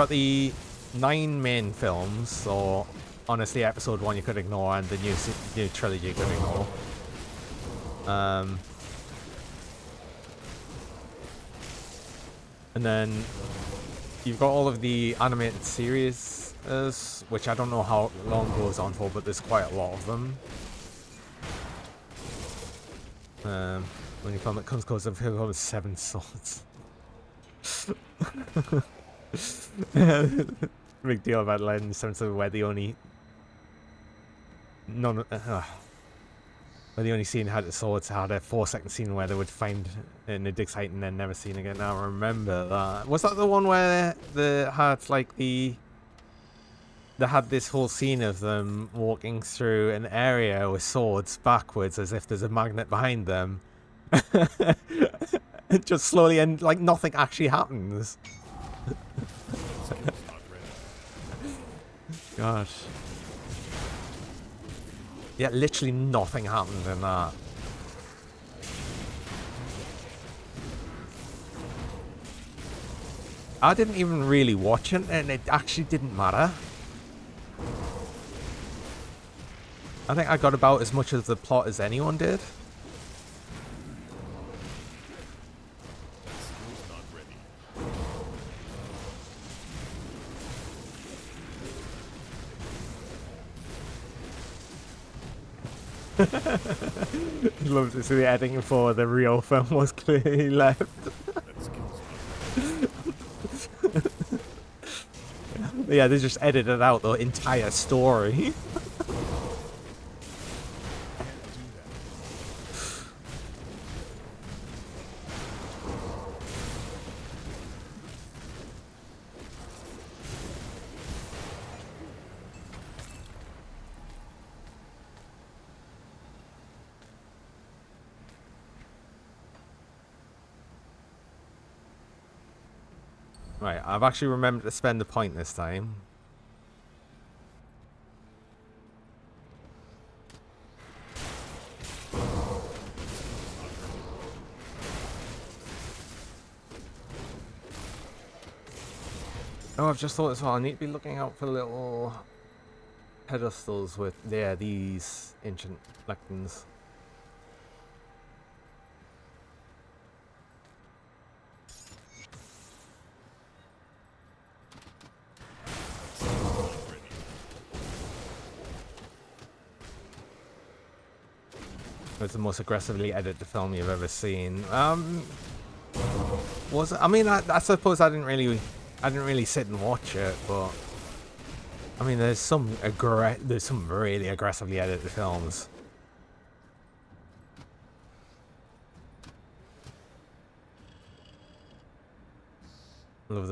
the 9 main films. So honestly, episode 1 you could ignore, and the new trilogy you could ignore. And then you've got all of the animated series, which I don't know how long goes on for, but there's quite a lot of them. When you film it comes close, I've got 7 swords. Big deal about Legend 7 where the only where the only scene had the swords had a 4-second scene where they would find in a dig site and then never seen again. Now I remember that. Was that the one where they had like they had this whole scene of them walking through an area with swords backwards as if there's a magnet behind them? Just slowly, and like nothing actually happens. Gosh. Yeah, literally nothing happened in that. I didn't even really watch it, and it actually didn't matter. I think I got about as much of the plot as anyone did. Love to see the editing for the real film was clearly left. Yeah, they just edited out the entire story. Right, I've actually remembered to spend the point this time. Oh, I've just thought as well. I need to be looking out for little pedestals with these ancient lecterns. It's the most aggressively edited film you've ever seen. Was it? I mean, I suppose I didn't really sit and watch it, but I mean, there's some really aggressively edited films. Love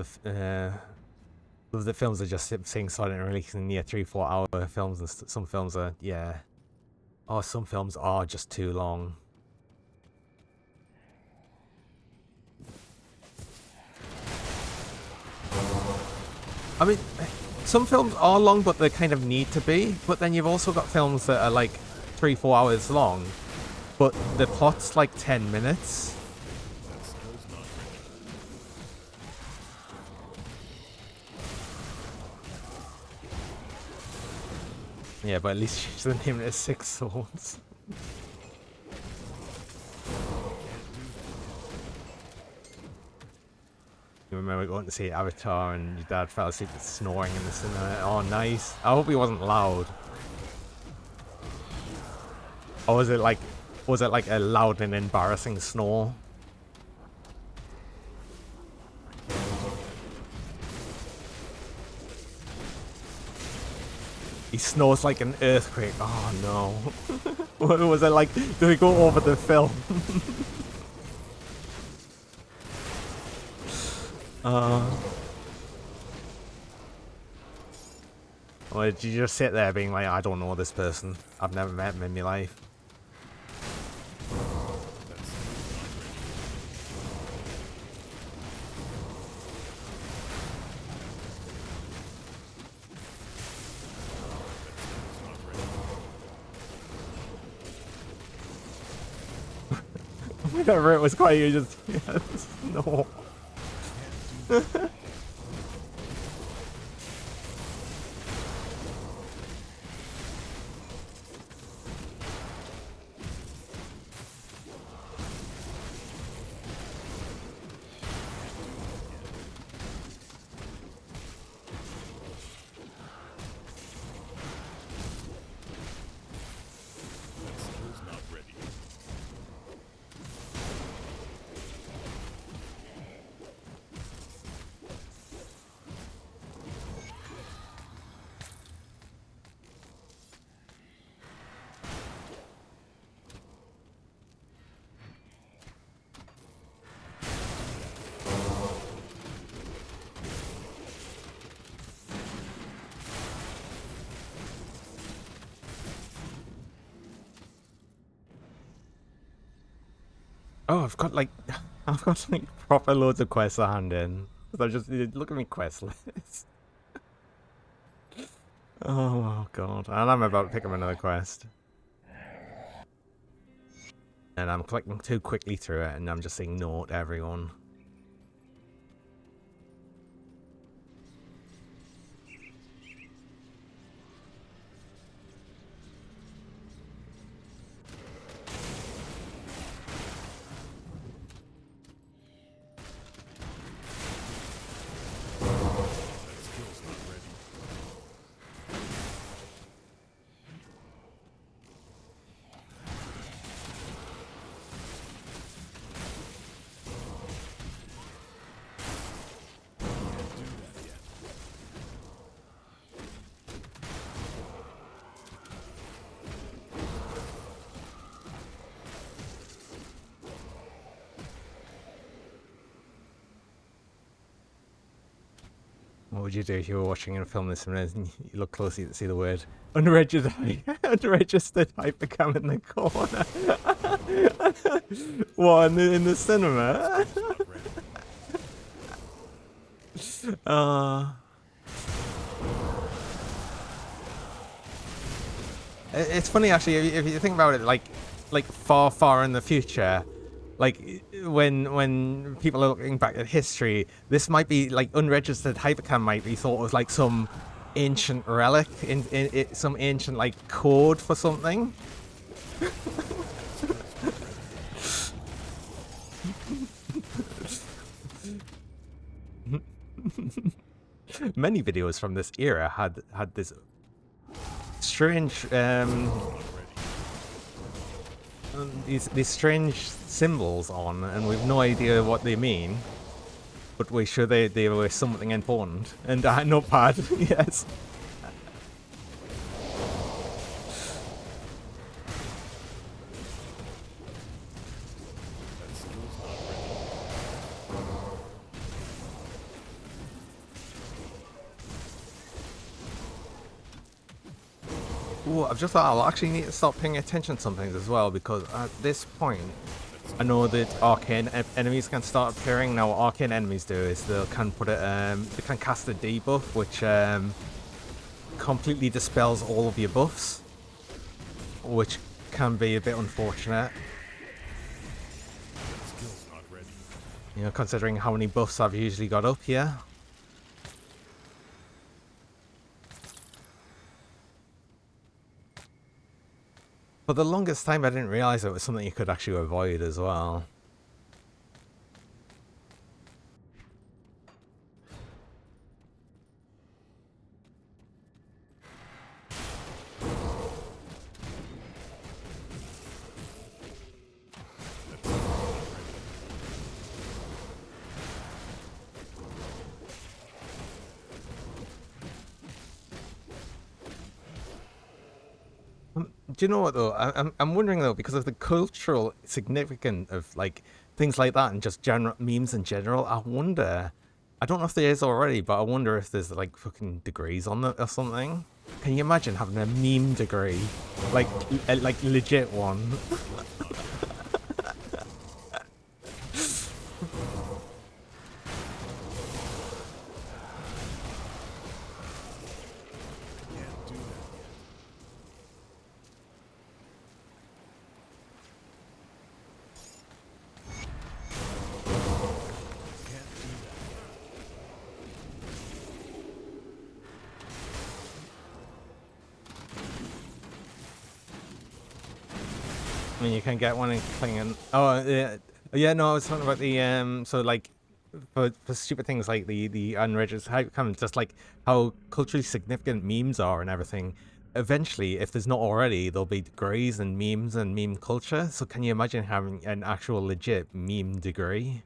the films are just seeing silent and releasing near 3-4 hour films, and some films are some films are just too long. I mean, some films are long, but they kind of need to be. But then you've also got films that are like 3-4 hours long, but the plot's like 10 minutes. Yeah, but at least she's the name is Six Swords. You remember going to see Avatar and your dad fell asleep snoring in the cinema? Oh, nice. I hope he wasn't loud. Or was it like a loud and embarrassing snore? He snores like an earthquake. Oh no. What was it like? Did it go over the film? Or did you just sit there being like, I don't know this person. I've never met him in my life. Whatever it was quite, you just no. Oh, I've got like proper loads of quests to hand in. So just look at me quest list. Oh god, and I'm about to pick up another quest. And I'm clicking too quickly through it, and I'm just saying no to everyone. What would you do if you were watching a film this and you look closely to see the word unregistered hypercam in the corner? What, in the cinema? It's funny actually if you think about it, like far in the future, like when people are looking back at history, this might be like unregistered hypercam might be thought of like some ancient relic in some ancient like code for something. Many videos from this era had this strange these strange symbols on, and we've no idea what they mean, but we're sure they were something important. And notepad, yes. Ooh, I've just thought I'll actually need to start paying attention to some things as well, because at this point, I know that arcane enemies can start appearing. Now, what arcane enemies do is they can cast a debuff, which completely dispels all of your buffs, which can be a bit unfortunate. You know, considering how many buffs I've usually got up here. For the longest time, I didn't realize it was something you could actually avoid as well. Do you know what though? I'm wondering though, because of the cultural significance of like things like that and just general memes in general. I wonder. I don't know if there is already, but I wonder if there's like fucking degrees on it or something. Can you imagine having a meme degree, like legit one? I mean, you can get one in Klingen. Oh, yeah, no, I was talking about the, so, like, for stupid things like the unregistered hypercam, just, like, how culturally significant memes are and everything. Eventually, if there's not already, there'll be degrees and memes and meme culture. So can you imagine having an actual legit meme degree?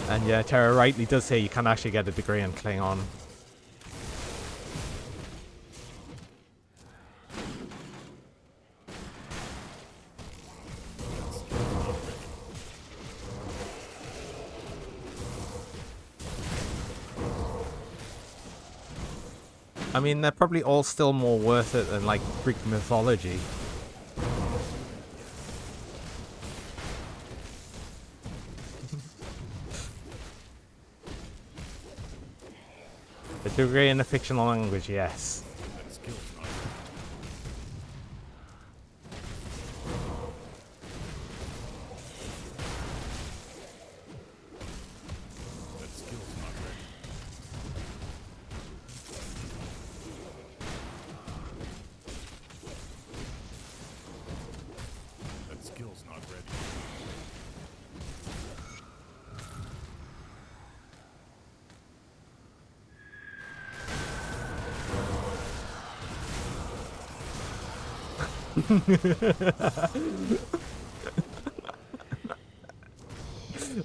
And yeah, Terra rightly does say you can actually get a degree in Klingon. I mean, they're probably all still more worth it than, like, Greek mythology. A degree in a fictional language, yes.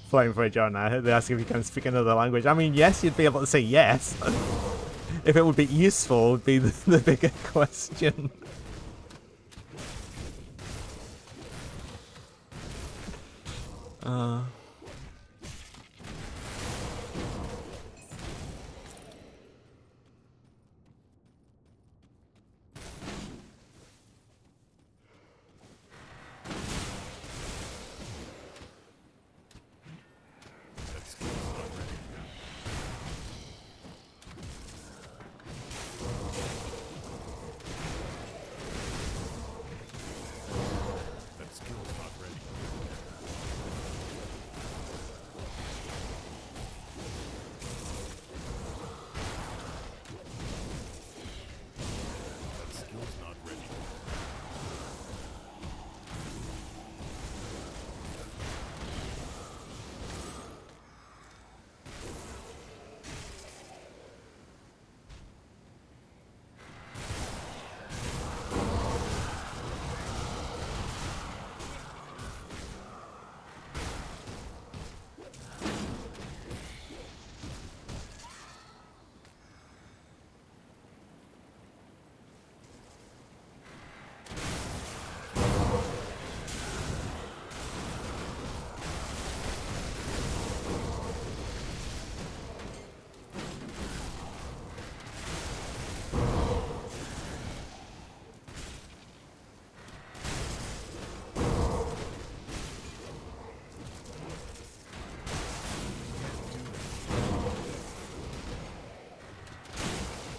Flying for a John now. They ask if you can speak another language. I mean, yes, you'd be able to say yes. If it would be useful, would be the bigger question.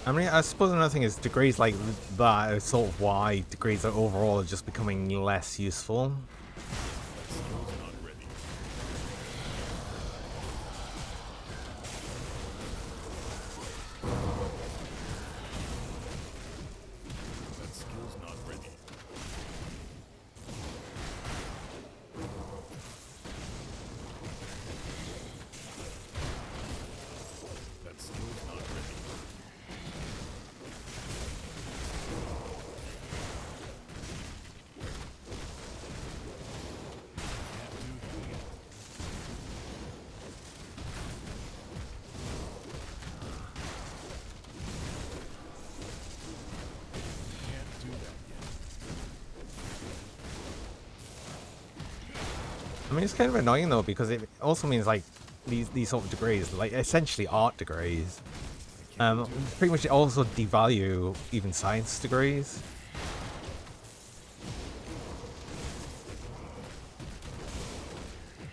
I mean, I suppose another thing is degrees like that is sort of why degrees are overall are just becoming less useful. That skill's not ready. That skill's not ready. Can't do that yet. I mean, it's kind of annoying though because it also means like these sort of degrees, like essentially art degrees, pretty much also devalue even science degrees.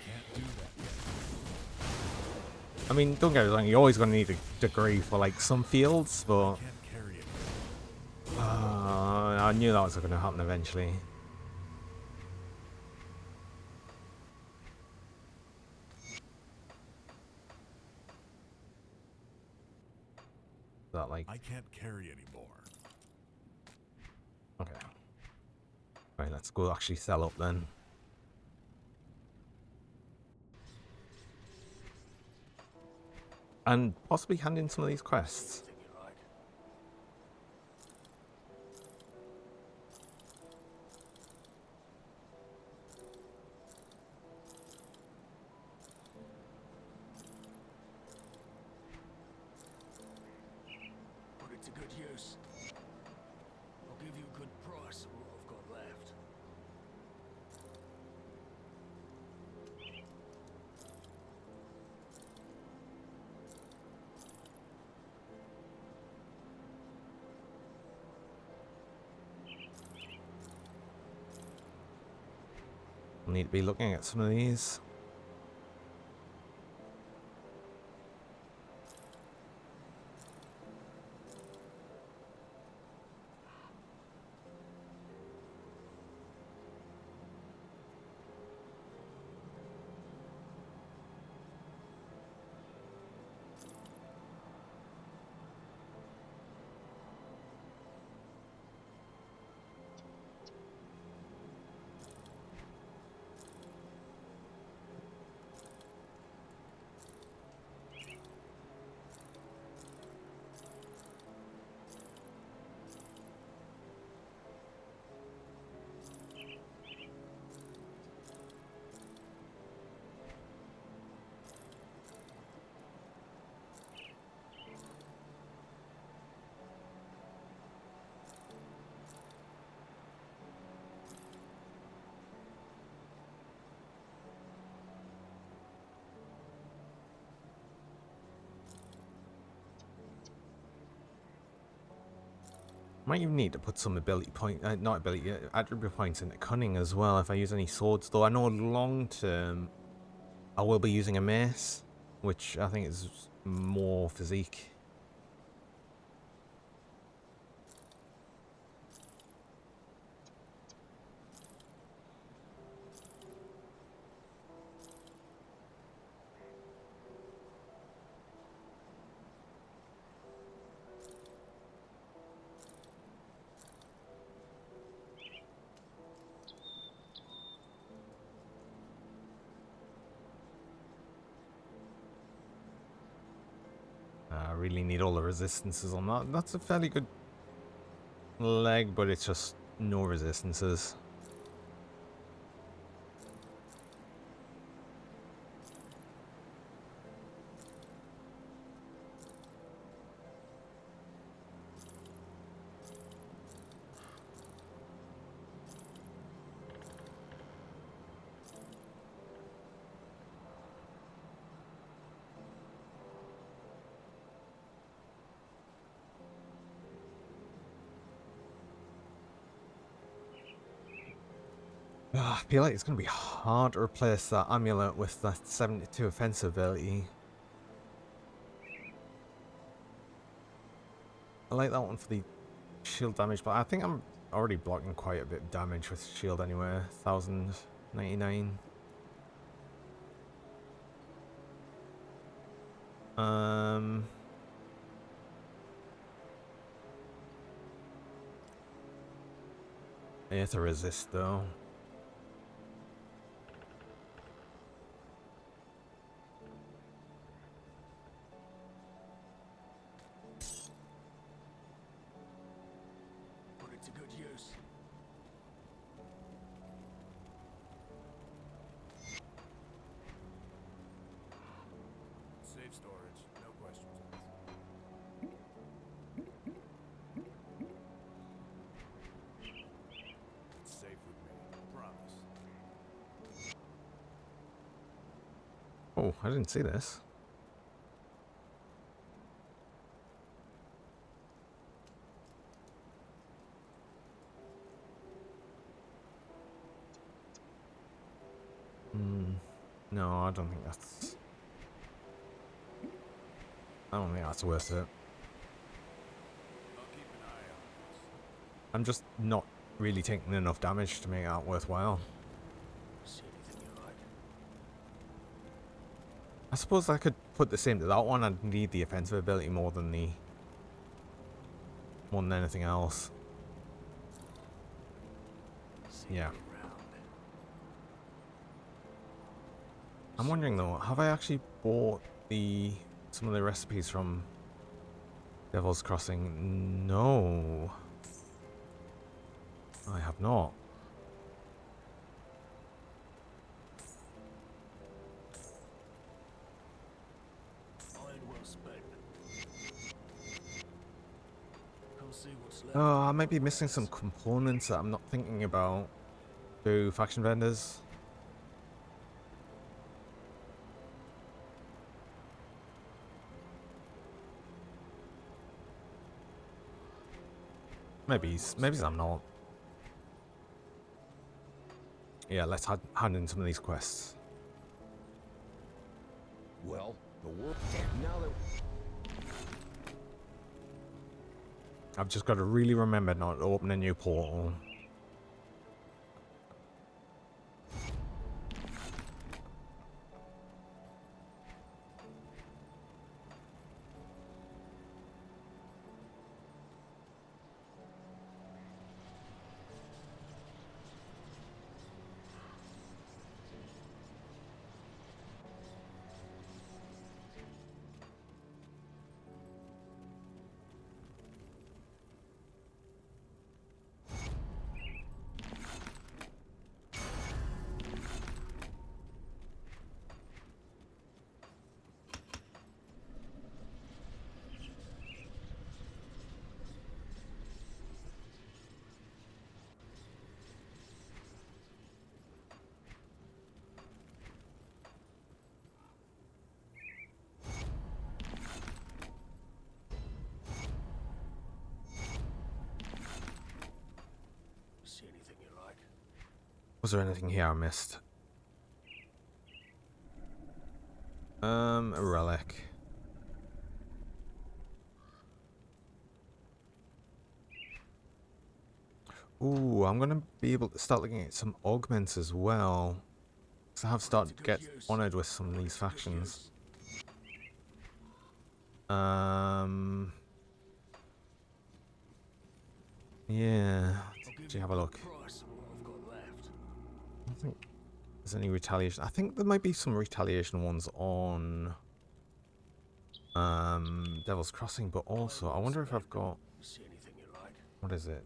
Can't do that yet. I mean, don't get me wrong, you're always going to need a degree for like some fields, but Can't carry it. I knew that was going to happen eventually. That like I can't carry anymore. okay. Right, let's go actually sell up then. And possibly hand in some of these quests. Think you like? Put it to good use. I'll give you a good price for what I've got left. We'll need to be looking at some of these. Might even need to put some ability point, not ability, attribute points into cunning as well if I use any swords. Though I know long term, I will be using a mace, which I think is more physique. I really need all the resistances on that. That's a fairly good leg, but it's just no resistances. I feel like it's going to be hard to replace that amulet with that 72 offensive ability. I like that one for the shield damage, but I think I'm already blocking quite a bit of damage with shield anyway. 1099. I have to resist though. Put it to good use. Safe storage, no questions asked. It's safe with me, promise. Oh, I didn't see this. No, I don't think that's... I don't think that's worth it. I'll keep an eye on this. I'm just not really taking enough damage to make that worthwhile. See anything you like? I suppose I could put the same to that one. I'd need the offensive ability more than anything else. See Yeah. you around. I'm wondering though, have I actually bought some of the recipes from Devil's Crossing? No. I have not. Iron well spent. Can't see what's left. Oh, I might be missing some components that I'm not thinking about. Do faction vendors? Maybe I'm not. Yeah, let's hand in some of these quests. Well, the world now that I've just got to really remember not to open a new portal. see anything you like. Was there anything here I missed? A relic. Ooh, I'm gonna be able to start looking at some augments as well. Because I have started to get honored with some of these factions. Yeah. Let's have a look. Price of what I've got left. I don't think there's any retaliation. I think there might be some retaliation ones on Devil's Crossing, but also I wonder if I've got, See anything you like. what is it?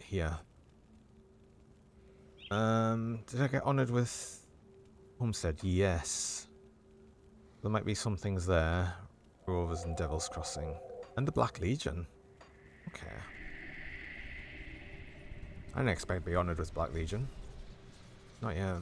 Here. Did I get honored with Homestead? Yes. There might be some things there. Rovers and Devil's Crossing. And the Black Legion. Okay. I didn't expect to be honored with Black Legion. Not yet.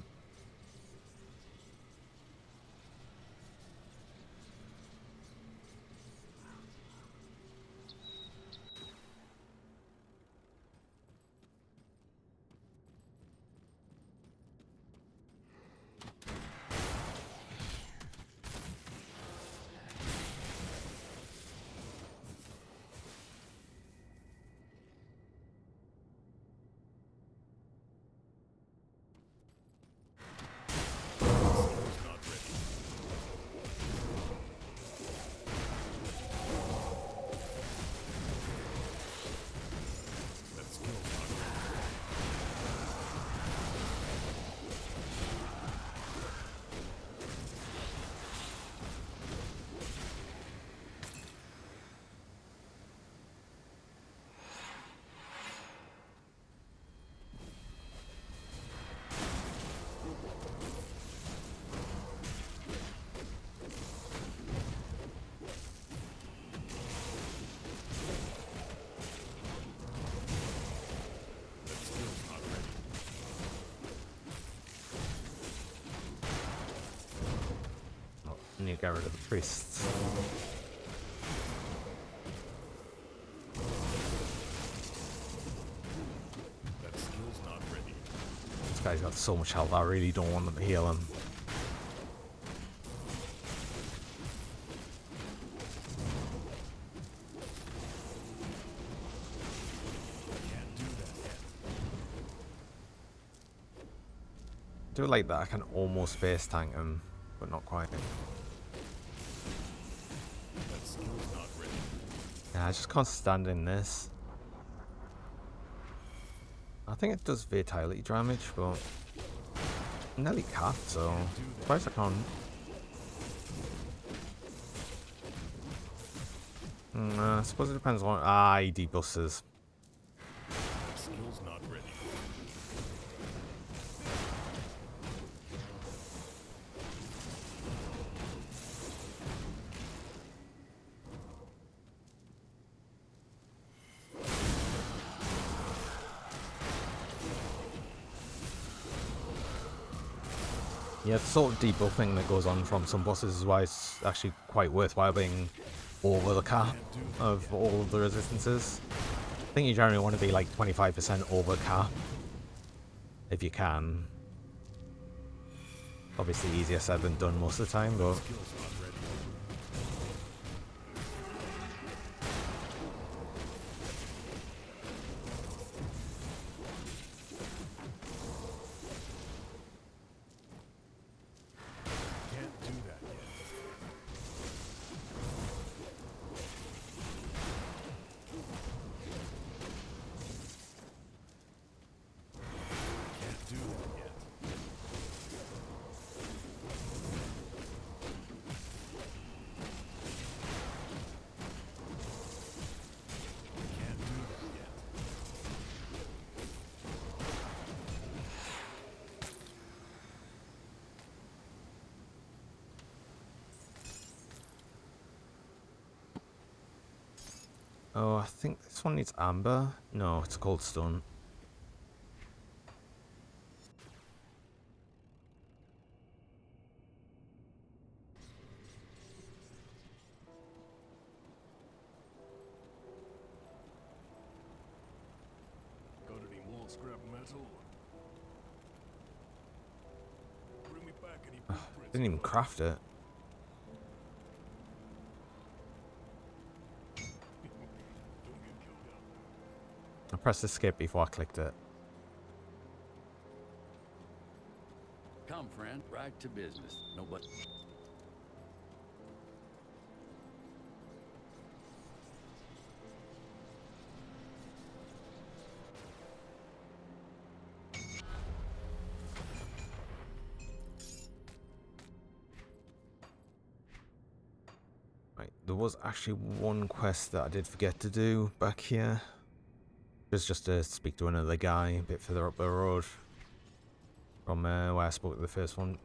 get rid of the priests. That skill's not ready. This guy's got so much health, I really don't want them to heal him. Can't do that yet. I do like that I can almost base tank him, but not quite. That skill's not ready. Yeah, I just can't stand in this. I think it does vitality damage, but I'm nearly capped, so twice I can't. I suppose it depends on. Ah, he debusters. That skill's not ready. Yeah, the sort of debuffing that goes on from some bosses is why it's actually quite worthwhile being over the cap of all of the resistances. I think you generally want to be like 25% over cap, if you can. Obviously easier said than done most of the time, but Skill's not ready. Can't do that yet. Can't do that yet. Can't do that yet. oh, I think this one needs amber. No, it's cold stone. Got any more scrap metal? Bring me back any blueprints. Didn't even craft it. Don't get killed out there. I pressed escape before I clicked it. Come, friend, right to business. Nobody. Right, there was actually one quest that I did forget to do back here. It was just to speak to another guy a bit further up the road from where I spoke to the first one.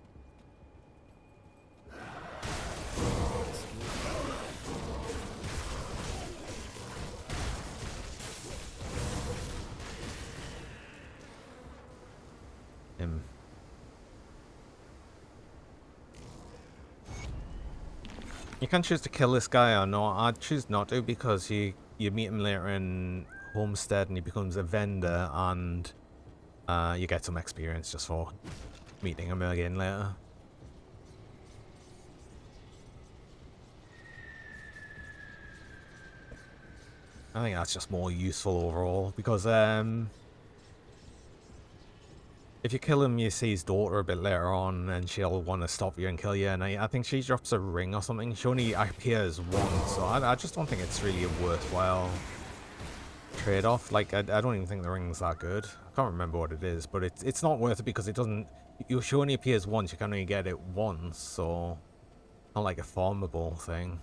Him. You can choose to kill this guy or not. I'd choose not to because you meet him later in Homestead and he becomes a vendor and you get some experience just for meeting him again later. I think that's just more useful overall because if you kill him, you see his daughter a bit later on, and she'll want to stop you and kill you. And I think she drops a ring or something. She only appears once, so I just don't think it's really a worthwhile trade-off. Like, I don't even think the ring's that good. I can't remember what it is, but it's not worth it because it doesn't. She only appears once. You can only get it once, so not like a farmable thing.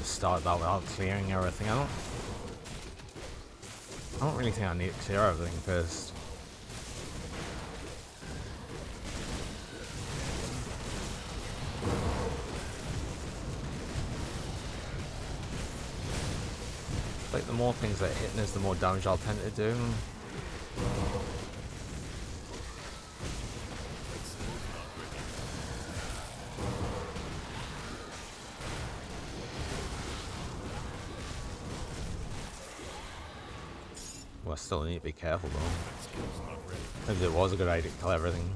just start that without clearing everything. I don't really think I need to clear everything first. Like the more things that hitting us, the more damage I'll tend to do. Well, I still need to be careful though. Maybe it was a good idea to kill everything.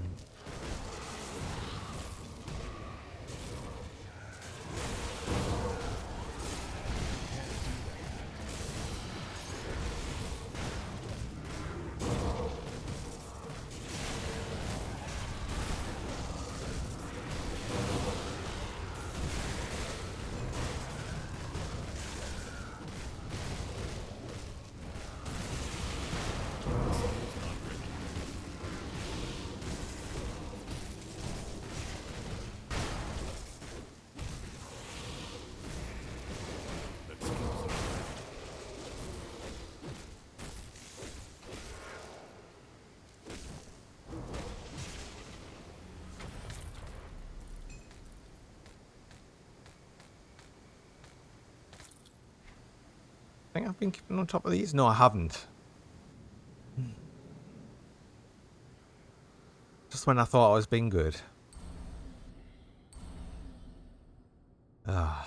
I think I've been keeping on top of these. No, I haven't. Just when I thought I was being good. Ah.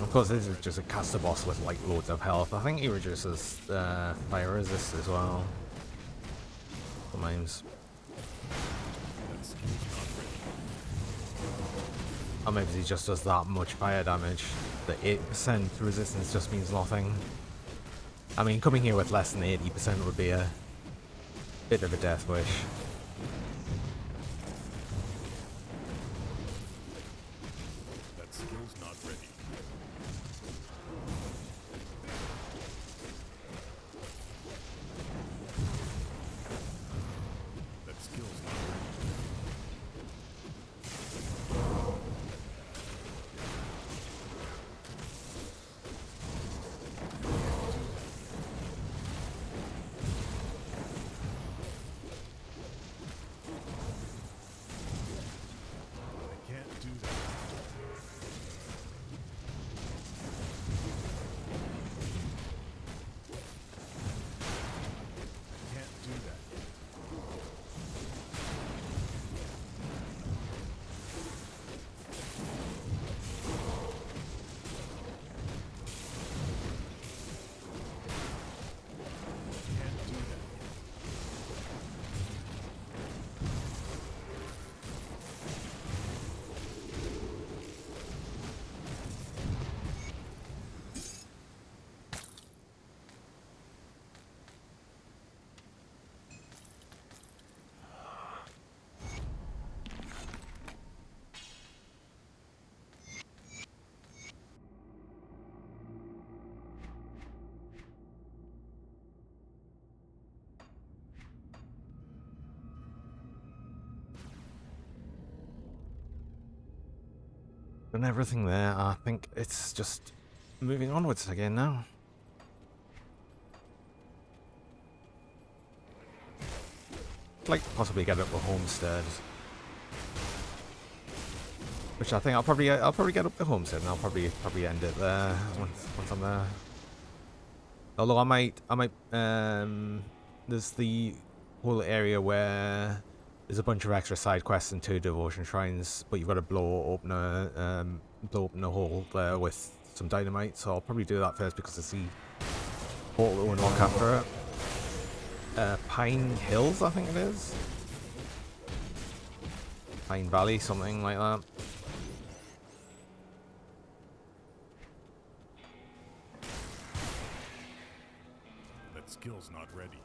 Of course, this is just a caster boss with like loads of health. I think he reduces fire resist as well. Sometimes. Or maybe he just does that much fire damage. The 8% resistance just means nothing. I mean, coming here with less than 80% would be a bit of a death wish. Done everything there. I think it's just moving onwards again now. Like possibly get up the homestead, which I think I'll probably get up the homestead, and I'll probably end it there once I'm there. Although I might there's the whole area where there's a bunch of extra side quests and 2 devotion shrines, but you've got to blow open a hole there with some dynamite. So I'll probably do that first because it's the portal to unlock after it. Pine Hills, I think it is. Pine Valley, something like that. That skill's not ready.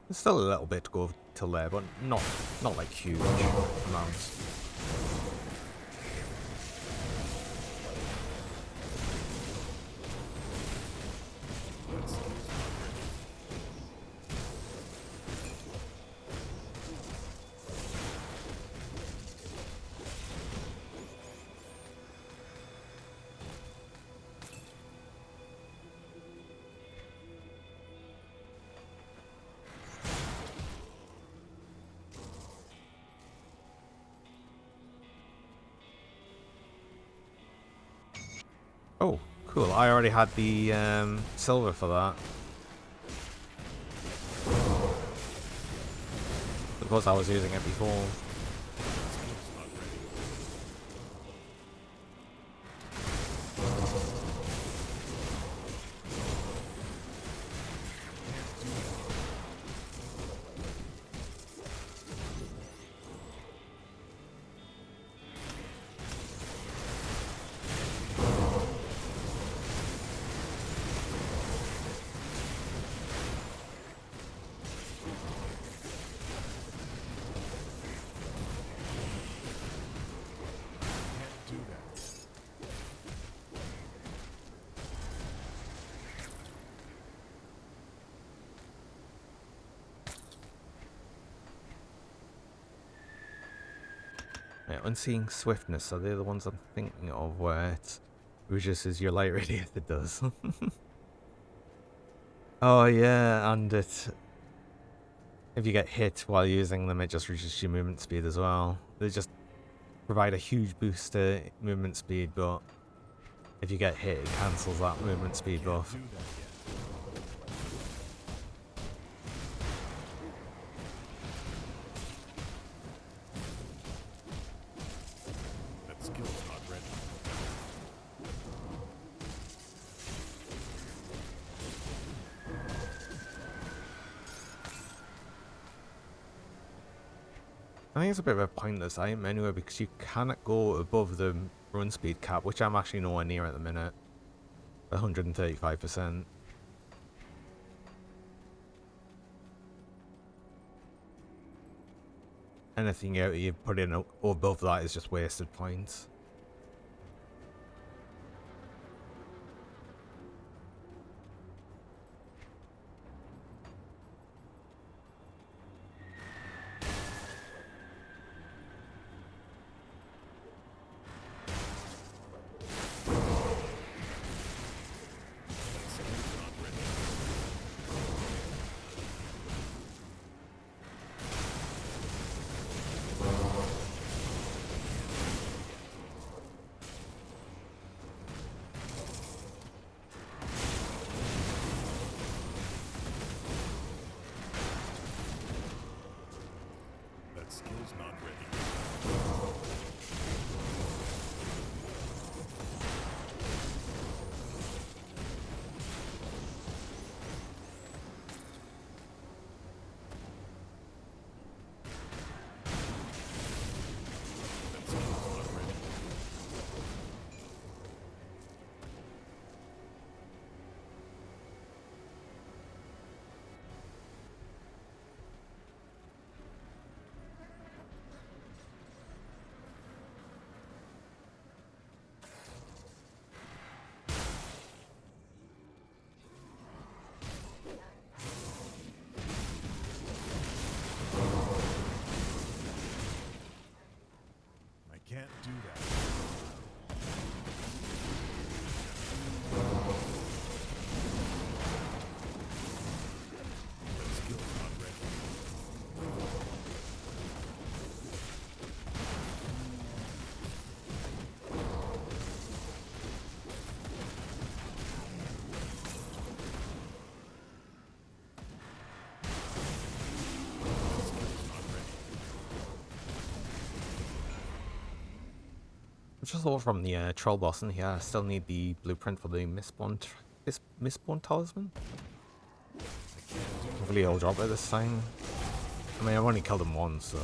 There's still a little bit to go till there, but not like huge amounts. Oh, cool. I already had the silver for that. Suppose I was using it before. Yeah, Unseeing Swiftness, are they the ones I'm thinking of where it reduces your light radius? It does. Oh yeah, and if you get hit while using them, it just reduces your movement speed as well. They just provide a huge boost to movement speed, but if you get hit, it cancels that movement speed buff. I think it's a bit of a pointless item anyway, because you cannot go above the run speed cap, which I'm actually nowhere near at the minute. 135%. Anything you put in above that is just wasted points. Just thought from the troll boss in here, I still need the blueprint for the Mistborn talisman. Hopefully I'll drop it this time. I mean, I've only killed him once, so...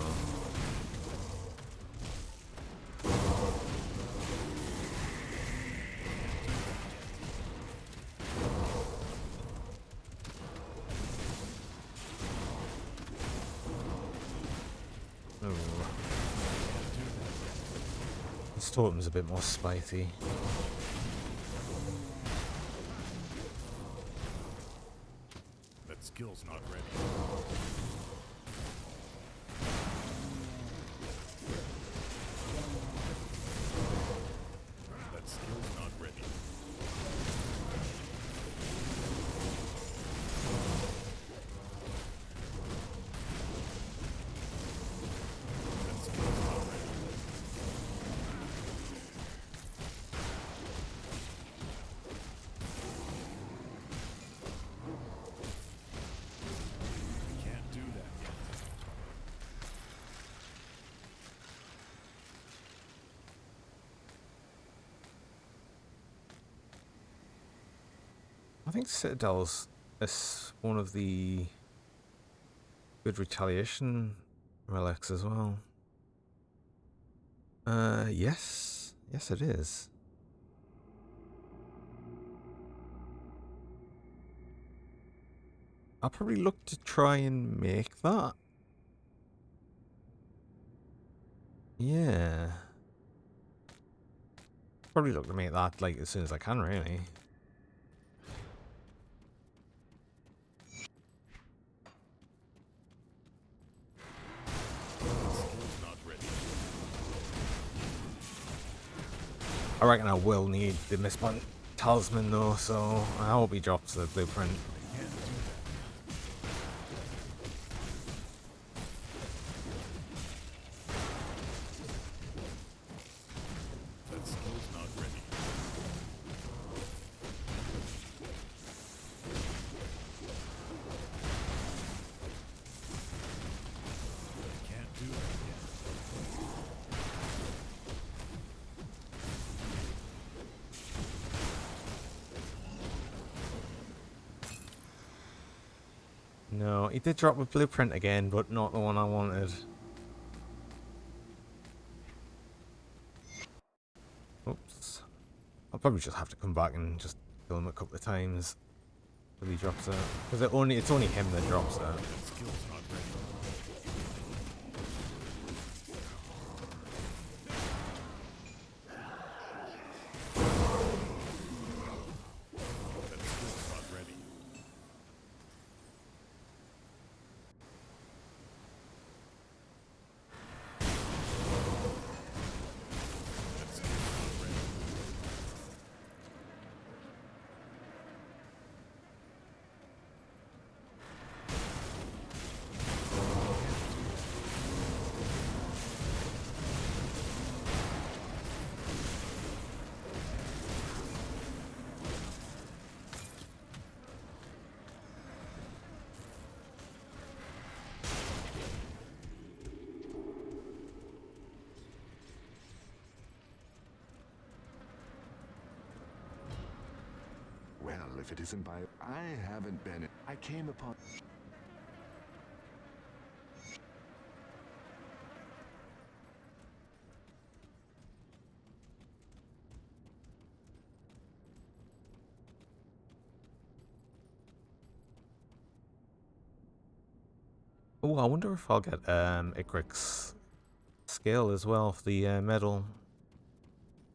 This totem's a bit more spicy. That skill's not ready. That skill's not ready. That skill's not ready. Can't do that yet. I think Citadel's is one of the good retaliation relics as well. Yes. Yes, it is. I'll probably look to try and make that. Yeah. Probably look to make that like as soon as I can, really. Skill's not ready. I reckon I will need the Mistborn talisman though, so I hope he drops the blueprint. Can't do that. That skill's not ready. Can't do that yet. No, he did drop a blueprint again, but not the one I wanted. Oops. I'll probably just have to come back and just kill him a couple of times till he drops it. Because it's only him that drops it. That skill's not ready. That skill's not ready. That skill's not ready. Well, if it isn't by... I haven't been... I came upon... Oh, I wonder if I'll get Ikrik's scale as well for the medal.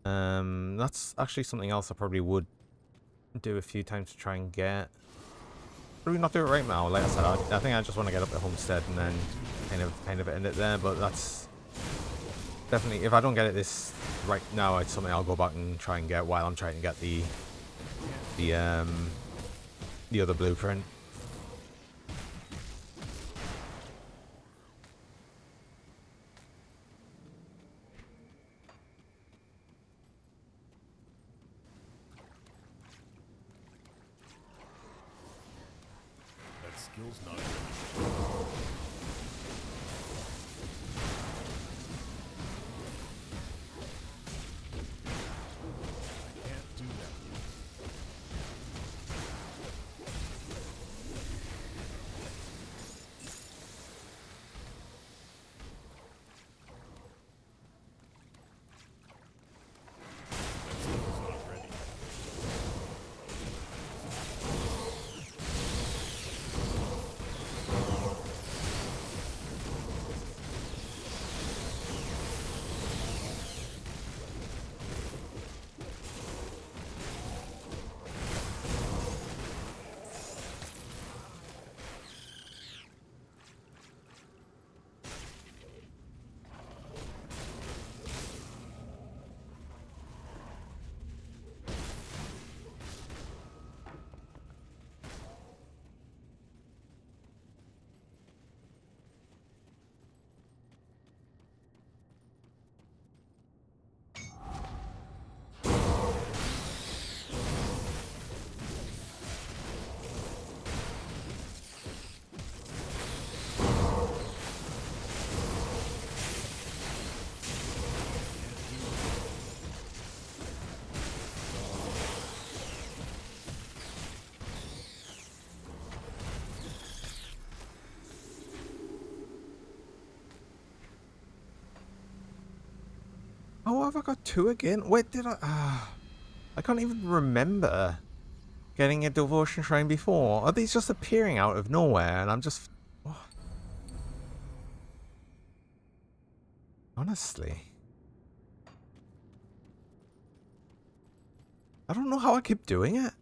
That's actually something else I probably would do a few times to try and get. Probably not do it right now. Like I said, I think I just want to get up to Homestead and then kind of end it there. But that's definitely, if I don't get it this right now, it's something I'll go back and try and get while I'm trying to get the other blueprint. That skill's not ready. Oh, have I got 2 again? Wait, did I? I can't even remember getting a devotion shrine before. Are these just appearing out of nowhere? And I'm just... oh. Honestly. I don't know how I keep doing it.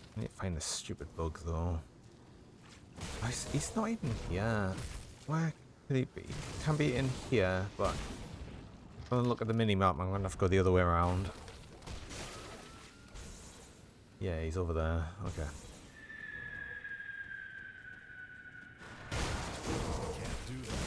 I need to find this stupid bug though. Oh, he's not even here. Where could he be? He can be in here, but when I look at the mini map, I'm gonna have to go the other way around. Yeah, he's over there. Okay. Can't do that.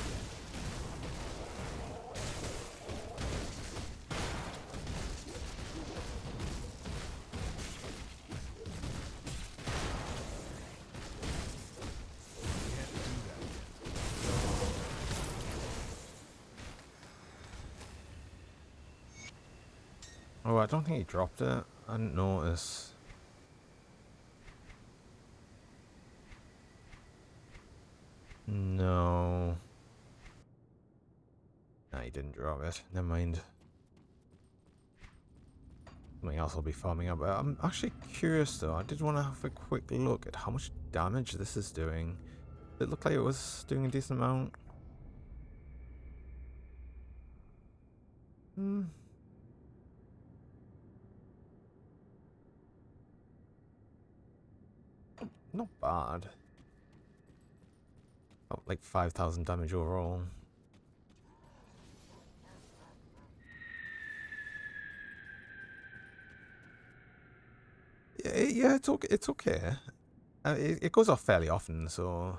Oh, I don't think he dropped it. I didn't notice. No. Nah, he didn't drop it. Never mind. Something else I'll be farming up. I'm actually curious though. I did want to have a quick look at how much damage this is doing. It looked like it was doing a decent amount. Not bad. Oh, like 5,000 damage overall. Yeah, it's okay. It's okay. It goes off fairly often, so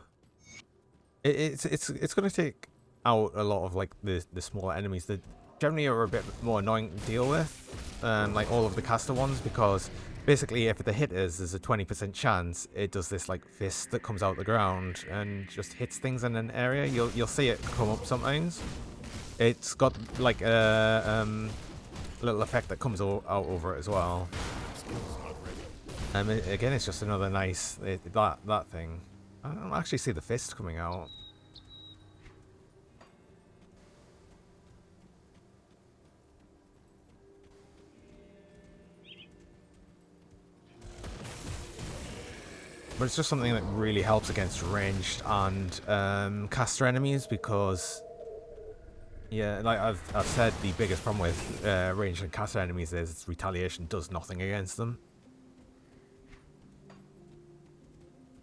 it's going to take out a lot of like the smaller enemies that generally are a bit more annoying to deal with, like all of the caster ones, because basically if the hit there's a 20% chance it does this like fist that comes out the ground and just hits things in an area. You'll see it come up sometimes. It's got like a little effect that comes out over it as well. Again, it's just another nice that thing. I don't actually see the fist coming out. But it's just something that really helps against ranged and caster enemies, because yeah, like I've said, the biggest problem with ranged and caster enemies is retaliation does nothing against them.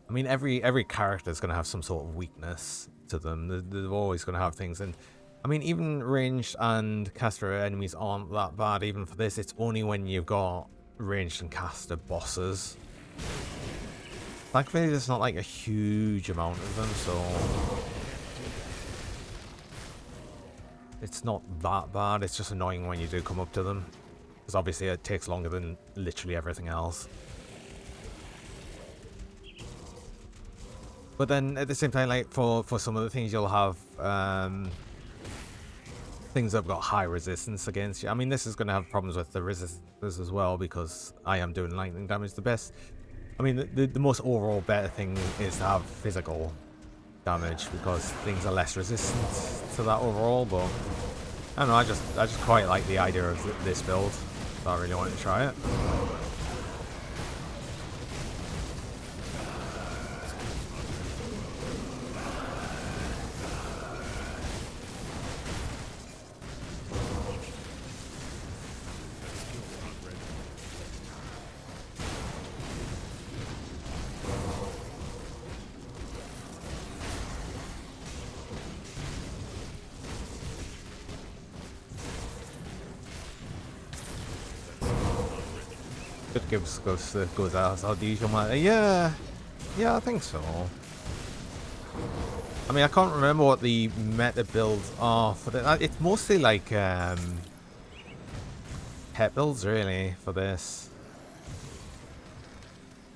I mean, every character is going to have some sort of weakness to them. They're always going to have things, and I mean, even ranged and caster enemies aren't that bad. Even for this, it's only when you've got ranged and caster bosses. Thankfully, there's not like a huge amount of them, so it's not that bad. It's just annoying when you do come up to them, because obviously it takes longer than literally everything else. But then at the same time, like for some of the things, you'll have things that have got high resistance against you. I mean, this is going to have problems with the resistance as well, because I am doing lightning damage the best. I mean, the most overall better thing is to have physical damage, because things are less resistant to that overall. But I don't know, I just quite like the idea of this build, so I really wanted to try it. It goes out the usual matter. Yeah, I think so. I mean, I can't remember what the meta builds are for this. It's mostly like pet builds, really, for this.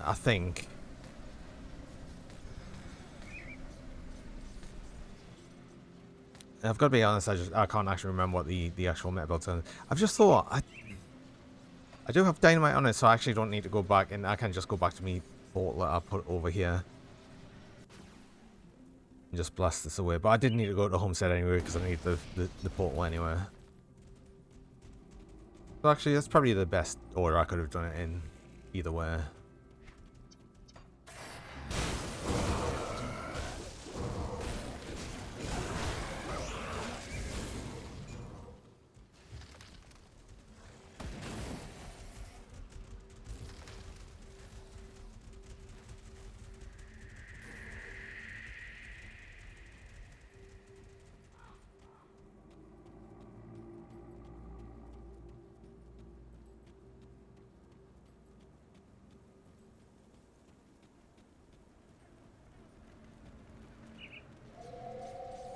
I think. I've got to be honest. I can't actually remember what the actual meta builds are. I've just thought I do have dynamite on it, so I actually don't need to go back, and I can just go back to me portal that I put over here. And just blast this away. But I did need to go to Homestead anyway, because I need the portal anyway. So actually, that's probably the best order I could have done it in, either way.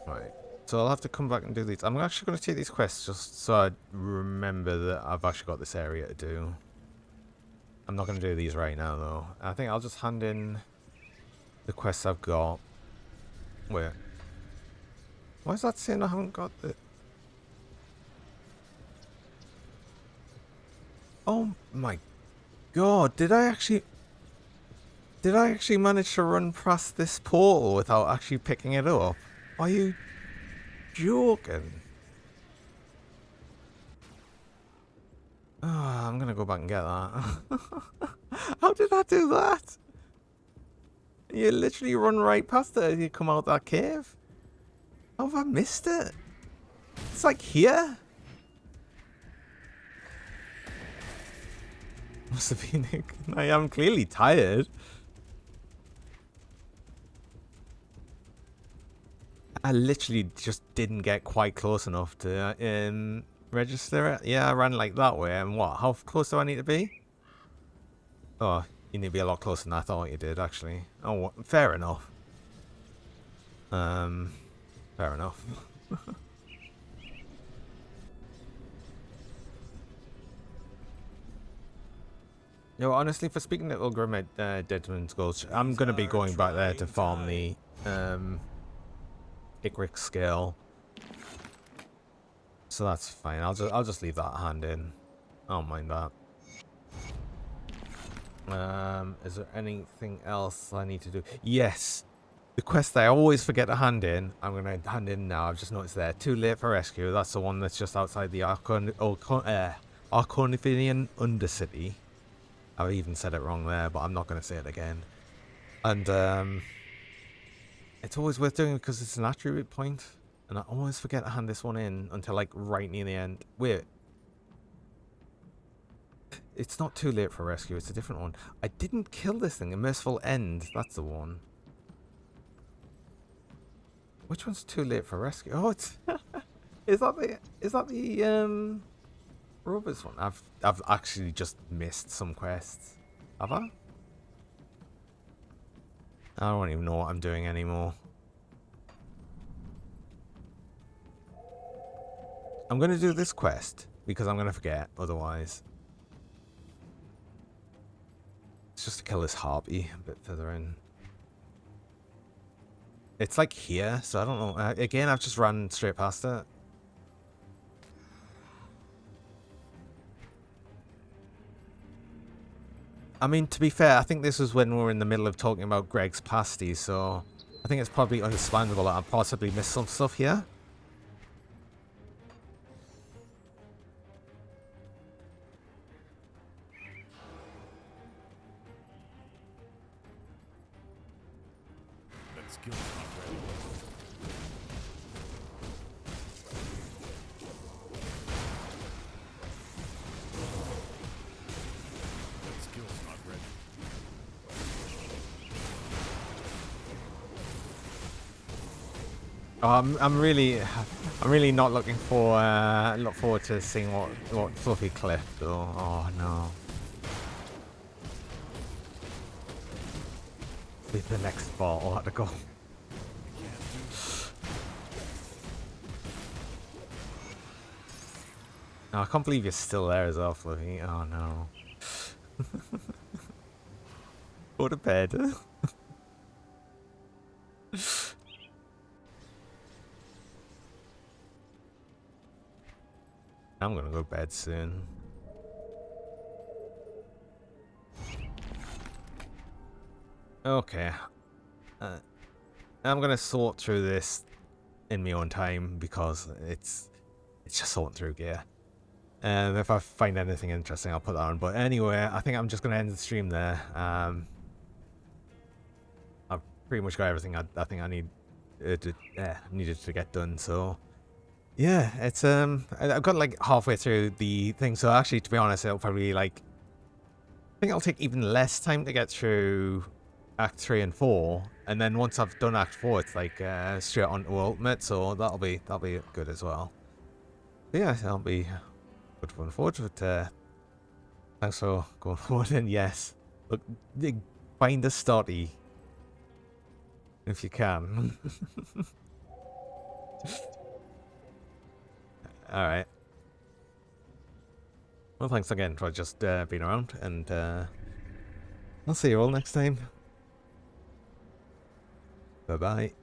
Right, so I'll have to come back and do these. I'm actually going to take these quests just so I remember that I've actually got this area to do. I'm not going to do these right now, though. I think I'll just hand in the quests I've got. Wait. Why is that saying I haven't got the... Oh my god, did I actually manage to run past this portal without actually picking it up? Are you joking? Oh, I'm gonna go back and get that. How did I do that? You literally run right past it as you come out that cave. How have I missed it? It's like here. Must have been. I am clearly tired. I literally just didn't get quite close enough to register it. Yeah, I ran like that way. And what? How close do I need to be? Oh, you need to be a lot closer than I thought you did, actually. Oh, fair enough. Fair enough. No, honestly, for speaking to Ulgrim at Deadman's Gulch, I'm going to be going back there to farm the Ickrick scale. So that's fine. I'll just leave that hand in. I don't mind that. Is there anything else I need to do? Yes. The quest that I always forget to hand in, I'm going to hand in now. I've just noticed there. Too late for rescue. That's the one that's just outside the Arconifian Undercity. I even said it wrong there, but I'm not going to say it again. And it's always worth doing because it's an attribute point. And I always forget to hand this one in until like right near the end. Wait. It's not too late for rescue. It's a different one. I didn't kill this thing. A Merciful End. That's the one. Which one's too late for rescue? Oh, it's is that the Roberts one? I've actually just missed some quests. Have I? I don't even know what I'm doing anymore. I'm gonna do this quest because I'm gonna forget otherwise. It's just to kill this harpy a bit further in. It's like here, so I don't know. Again, I've just run straight past it. I mean, to be fair, I think this was when we were in the middle of talking about Greg's pasties, so I think it's probably understandable that I possibly missed some stuff here. I'm really not looking for look forward to seeing what Fluffy clipped though. Oh no. be the next bottle article. No, I can't believe you're still there as well, Fluffy. Oh no. Go to bed. I'm gonna go to bed soon. Okay. I'm gonna sort through this in my own time because it's just sorting through gear. And if I find anything interesting, I'll put that on. But anyway, I think I'm just gonna end the stream there. I've pretty much got everything I think I needed to get done. So yeah, it's I've got like halfway through the thing. So actually, to be honest, it'll probably like I think it'll take even less time to get through Act 3 and 4, and then once I've done Act 4, it's like straight on to Ultimate. So that'll be good as well. But yeah, that'll be good fun forward. But thanks for going forward. And yes, look, find a stotty if you can. Alright. Well, thanks again for just being around, and I'll see you all next time. Bye-bye.